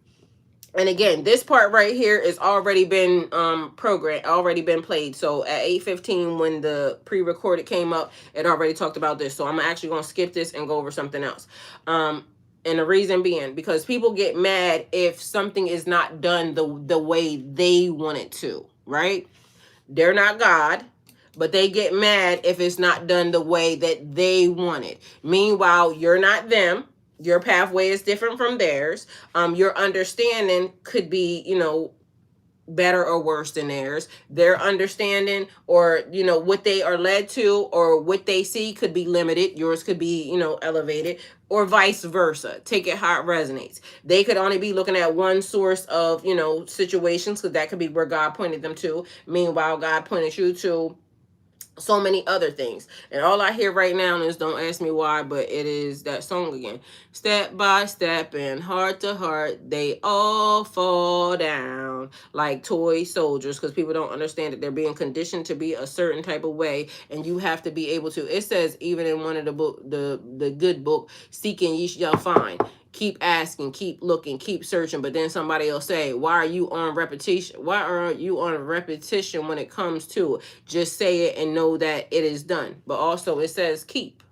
And again, this part right here is already been programmed, already been played. So at 8:15, when the pre-recorded came up, it already talked about this. So I'm actually going to skip this and go over something else. And the reason being, because people get mad if something is not done the way they want it to, right? They're not God, but they get mad if it's not done the way that they want it. Meanwhile, you're not them. Your pathway is different from theirs. Your understanding could be, better or worse than theirs. Their understanding, or what they are led to, or what they see, could be limited. Yours could be elevated, or vice versa. Take it how it resonates. They could only be looking at one source of situations, because that could be where God pointed them to. Meanwhile, God pointed you to so many other things. And all I hear right now is, don't ask me why, but it is that song again. Step by step and heart to heart, they all fall down like toy soldiers, because people don't understand that they're being conditioned to be a certain type of way, and you have to be able to. It says even in one of the book, the good book, seeking ye shall find. Keep asking, keep looking, keep searching. But then somebody will say, why are you on repetition? Why are you on repetition when it comes to it? Just say it and know that it is done. But also it says keep.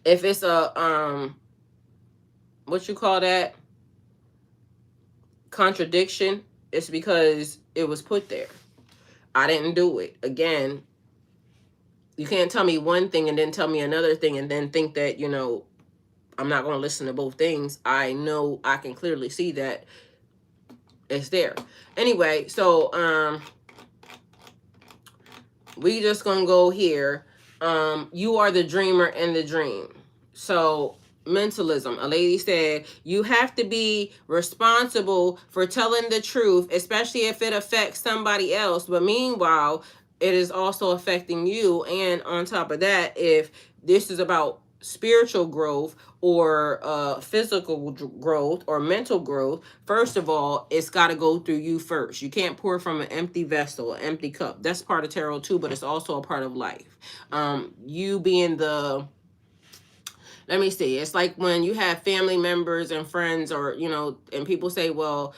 If it's a what you call that, contradiction, it's because it was put there. I didn't do it. Again, you can't tell me one thing and then tell me another thing and then think that I'm not going to listen to both things. I know, I can clearly see that it's there. Anyway, so we just going to go here. You are the dreamer in the dream. So mentalism. A lady said, you have to be responsible for telling the truth, especially if it affects somebody else. But meanwhile, it is also affecting you. And on top of that, if this is about spiritual growth or physical growth or mental growth, first of all, it's got to go through you first. You can't pour from an empty vessel, an empty cup. That's part of tarot too, but it's also a part of life. You being the, let me see, it's like when you have family members and friends, or and people say, well,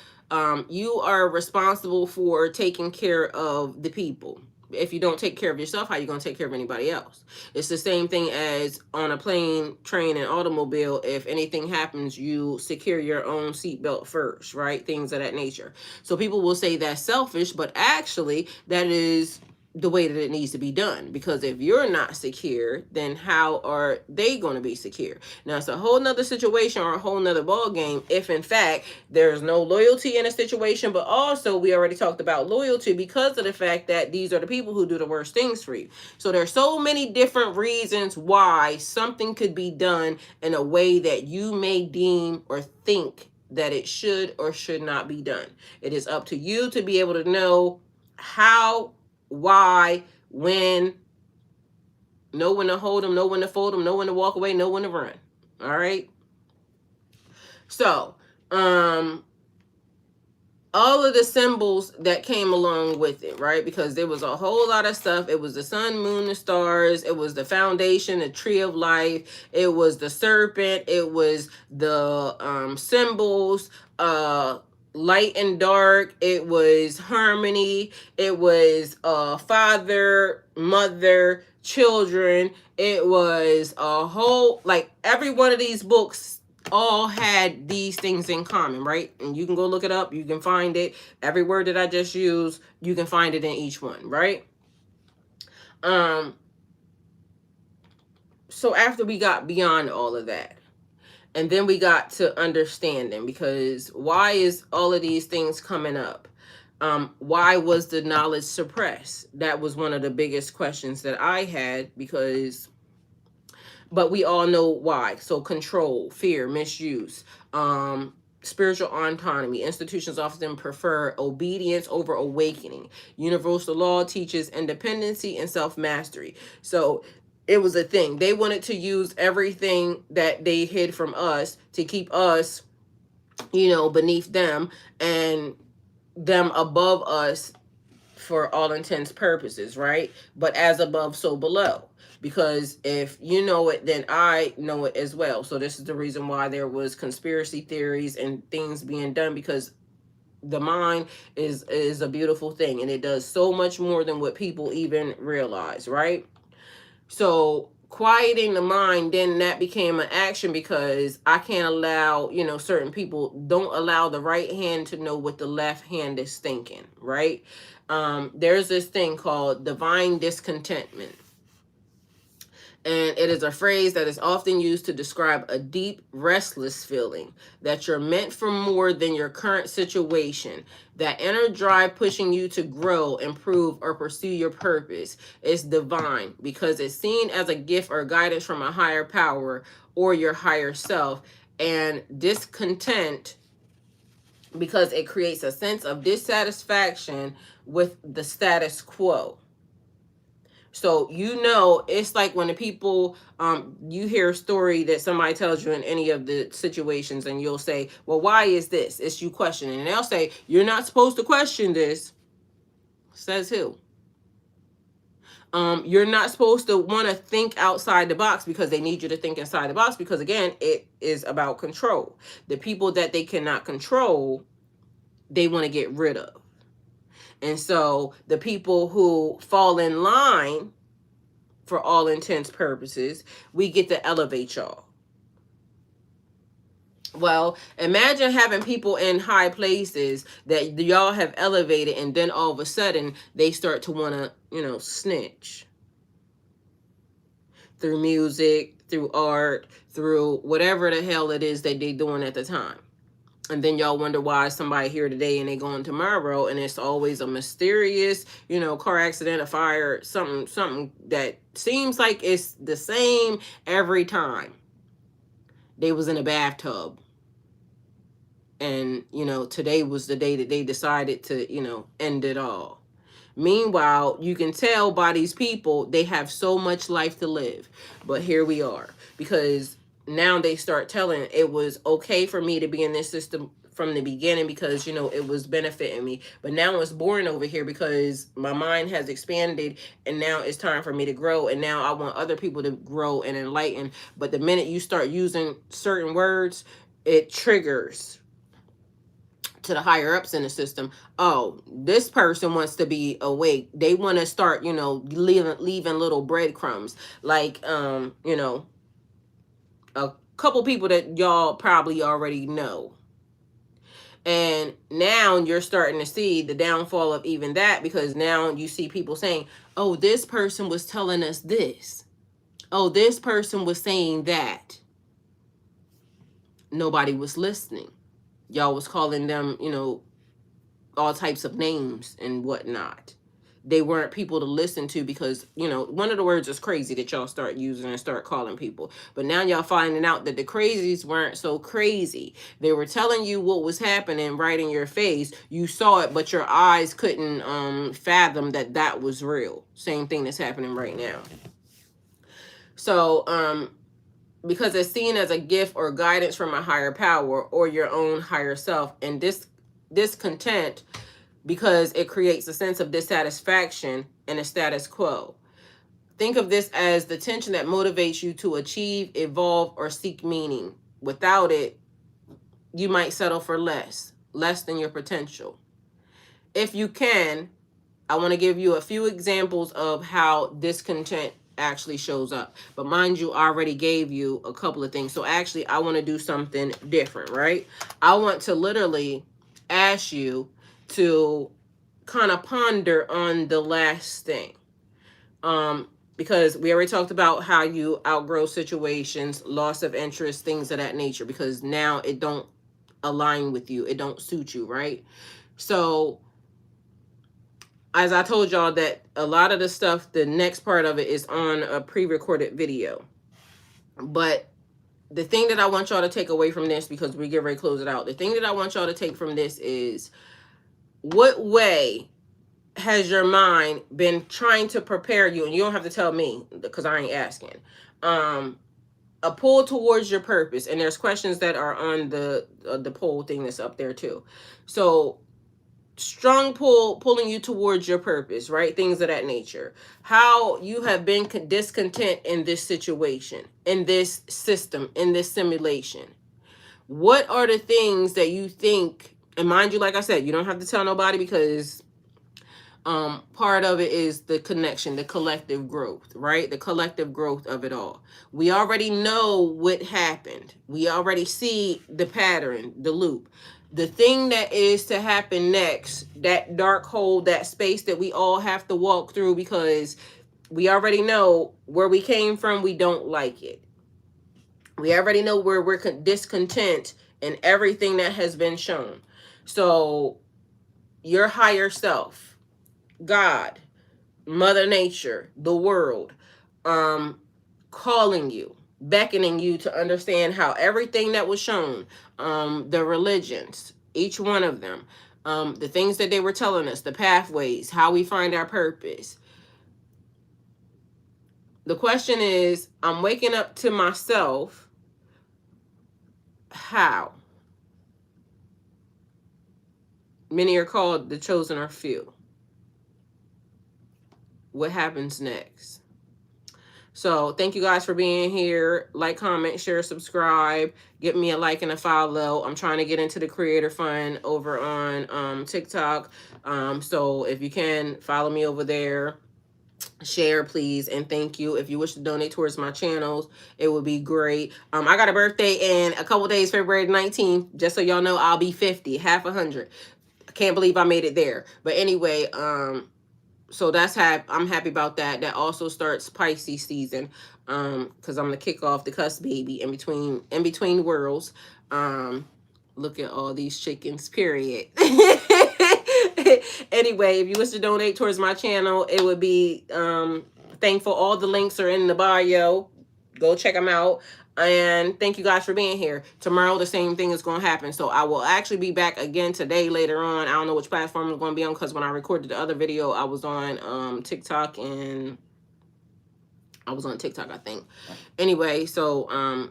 you are responsible for taking care of the people. If you don't take care of yourself, how are you going to take care of anybody else? It's the same thing as on a plane, train, and automobile. If anything happens, you secure your own seatbelt first, right? Things of that nature. So people will say that's selfish, but actually that is the way that it needs to be done. Because if you're not secure, then how are they going to be secure? Now, it's a whole nother situation or a whole nother ball game if in fact there's no loyalty in a situation. But also, we already talked about loyalty because of the fact that these are the people who do the worst things for you. So there's so many different reasons why something could be done in a way that you may deem or think that it should or should not be done. It is up to you to be able to know how, why, when, Know when to hold them, know when to fold them, know when to walk away, know when to run. All right. So, all of the symbols that came along with it, right? Because there was a whole lot of stuff. It was the sun, moon, the stars. It was the foundation, the tree of life. It was the serpent. It was the symbols, light and dark. It was harmony. It was father, mother, children. It was a whole, like, every one of these books all had these things in common, right? And you can go look it up. You can find it. Every word that I just used, you can find it in each one, right? So after we got beyond all of that, and then we got to understanding, because why is all of these things coming up? Why was the knowledge suppressed? That was one of the biggest questions that I had, because but we all know why. So control, fear, misuse, spiritual autonomy. Institutions often prefer obedience over awakening. Universal law teaches independency and self-mastery. So it was a thing. They wanted to use everything that they hid from us to keep us, beneath them, and them above us for all intents purposes, right? But as above, so below. Because if you know it, then I know it as well. So this is the reason why there was conspiracy theories and things being done, because the mind is a beautiful thing, and it does so much more than what people even realize, right? So quieting the mind, then that became an action, because I can't allow, certain people don't allow the right hand to know what the left hand is thinking, right? There's this thing called divine discontentment. And it is a phrase that is often used to describe a deep, restless feeling that you're meant for more than your current situation. That inner drive pushing you to grow, improve, or pursue your purpose is divine, because it's seen as a gift or guidance from a higher power or your higher self. And discontent, because it creates a sense of dissatisfaction with the status quo. So, it's like when the people, you hear a story that somebody tells you in any of the situations, and you'll say, well, why is this? It's you questioning. And they'll say, you're not supposed to question this. Says who? You're not supposed to want to think outside the box, because they need you to think inside the box, because, again, it is about control. The people that they cannot control, they want to get rid of. And so the people who fall in line, for all intents purposes, we get to elevate y'all. Well, imagine having people in high places that y'all have elevated, and then all of a sudden they start to want to, snitch. Through music, through art, through whatever the hell it is that they doing at the time. And then y'all wonder why somebody here today and they going tomorrow, and it's always a mysterious, car accident, a fire, something that seems like it's the same every time. They was in a bathtub, and today was the day that they decided to end it all. Meanwhile, you can tell by these people, they have so much life to live. But here we are, because now they start telling it was okay for me to be in this system from the beginning, because it was benefiting me. But now it's boring over here, because my mind has expanded, and now it's time for me to grow, and now I want other people to grow and enlighten. But the minute you start using certain words, it triggers to the higher ups in the system. Oh, this person wants to be awake. They want to start, leaving little breadcrumbs, like a couple people that y'all probably already know. And now you're starting to see the downfall of even that, because now you see people saying, oh, this person was telling us this. Oh, this person was saying that. Nobody was listening. Y'all was calling them, all types of names and whatnot. They weren't people to listen to, because, one of the words is crazy that y'all start using and start calling people. But now y'all finding out that the crazies weren't so crazy. They were telling you what was happening right in your face. You saw it, but your eyes couldn't fathom that was real. Same thing that's happening right now. So, because it's seen as a gift or guidance from a higher power or your own higher self, and discontent because it creates a sense of dissatisfaction and a status quo. Think of this as the tension that motivates you to achieve, evolve, or seek meaning. Without it, you might settle for less than your potential. If you can, I want to give you a few examples of how discontent actually shows up. But mind you, I already gave you a couple of things. So actually, I want to do something different, right? I want to literally ask you to kind of ponder on the last thing. Because we already talked about how you outgrow situations, loss of interest, things of that nature, because now it don't align with you. It don't suit you, right? So as I told y'all that a lot of the stuff, the next part of it is on a pre-recorded video. But the thing that I want y'all to take away from this, because we get ready to close it out, the thing that I want y'all to take from this is, what way has your mind been trying to prepare you? And you don't have to tell me because I ain't asking. A pull towards your purpose. And there's questions that are on the poll thing that's up there too. So strong pull, pulling you towards your purpose, right? Things of that nature. How you have been discontent in this situation, in this system, in this simulation. What are the things that you think, and mind you, like I said, you don't have to tell nobody, because part of it is the connection, the collective growth, right? The collective growth of it all. We already know what happened. We already see the pattern, the loop. The thing that is to happen next, that dark hole, that space that we all have to walk through, because we already know where we came from, we don't like it. We already know where we're discontent in everything that has been shown. So your higher self, God, Mother Nature, the world, calling you, beckoning you to understand how everything that was shown, the religions, each one of them, the things that they were telling us, the pathways, how we find our purpose. The question is, I'm waking up to myself. How? Many are called, the chosen are few. What happens next? So thank you guys for being here. Like, comment, share, subscribe. Get me a like and a follow. I'm trying to get into the creator fund over on TikTok. So if you can, follow me over there. Share, please, and thank you. If you wish to donate towards my channels, it would be great. I got a birthday in a couple days, February 19th. Just so y'all know, I'll be 50, half 100. I can't believe I made it there. But anyway, so that's I'm happy about that. That also starts Pisces season, because I'm gonna kick off the cuss baby in between worlds. Look at all these chickens, period. Anyway, if you wish to donate towards my channel, it would be thankful. All the links are in the bio. Go check them out. And thank you guys for being here. Tomorrow, the same thing is going to happen. So I will actually be back again today later on. I don't know which platform I'm going to be on, because when I recorded the other video, I was on TikTok, and I was on TikTok, I think. Anyway, so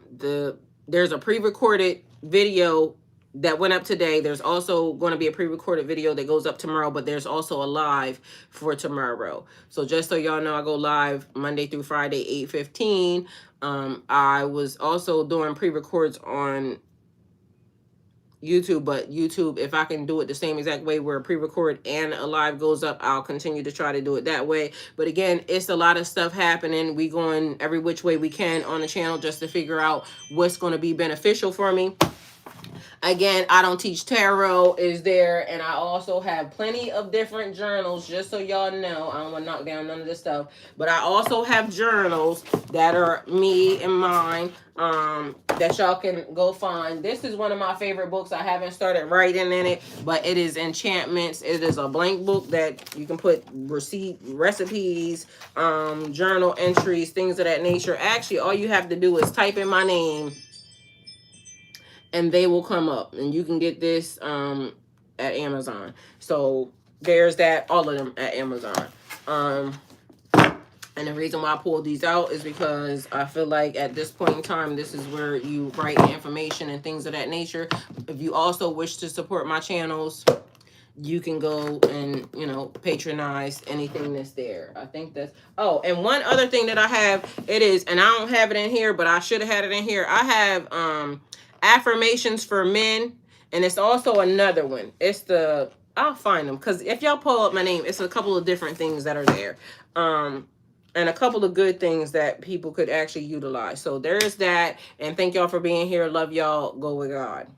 there's a pre-recorded video that went up today. There's also going to be a pre-recorded video that goes up tomorrow, but there's also a live for tomorrow. So just so y'all know, I go live Monday through Friday, 8:15. I was also doing pre-records on YouTube, but YouTube, if I can do it the same exact way where a pre-record and a live goes up, I'll continue to try to do it that way. But again, it's a lot of stuff happening. We going every which way we can on the channel just to figure out what's going to be beneficial for me. Again, I don't teach tarot is there, and I also have plenty of different journals, just so y'all know. I don't want to knock down none of this stuff, but I also have journals that are me and mine, that y'all can go find. This is one of my favorite books. I haven't started writing in it, but it is enchantments. It is a blank book that you can put recipes, journal entries, things of that nature. Actually, all you have to do is type in my name, and they will come up, and you can get this at Amazon. So there's that, all of them at Amazon. And the reason why I pulled these out is because I feel like at this point in time, this is where you write information and things of that nature. If you also wish to support my channels, you can go and, you know, patronize anything that's there. I think that's, oh, and one other thing that I have, it is, and I don't have it in here, but I should have had it in here. I have affirmations for men, and it's also another one. It's the, I'll find them, because if y'all pull up my name, it's a couple of different things that are there. And a couple of good things that people could actually utilize. So there's that. And thank y'all for being here. Love y'all. Go with God.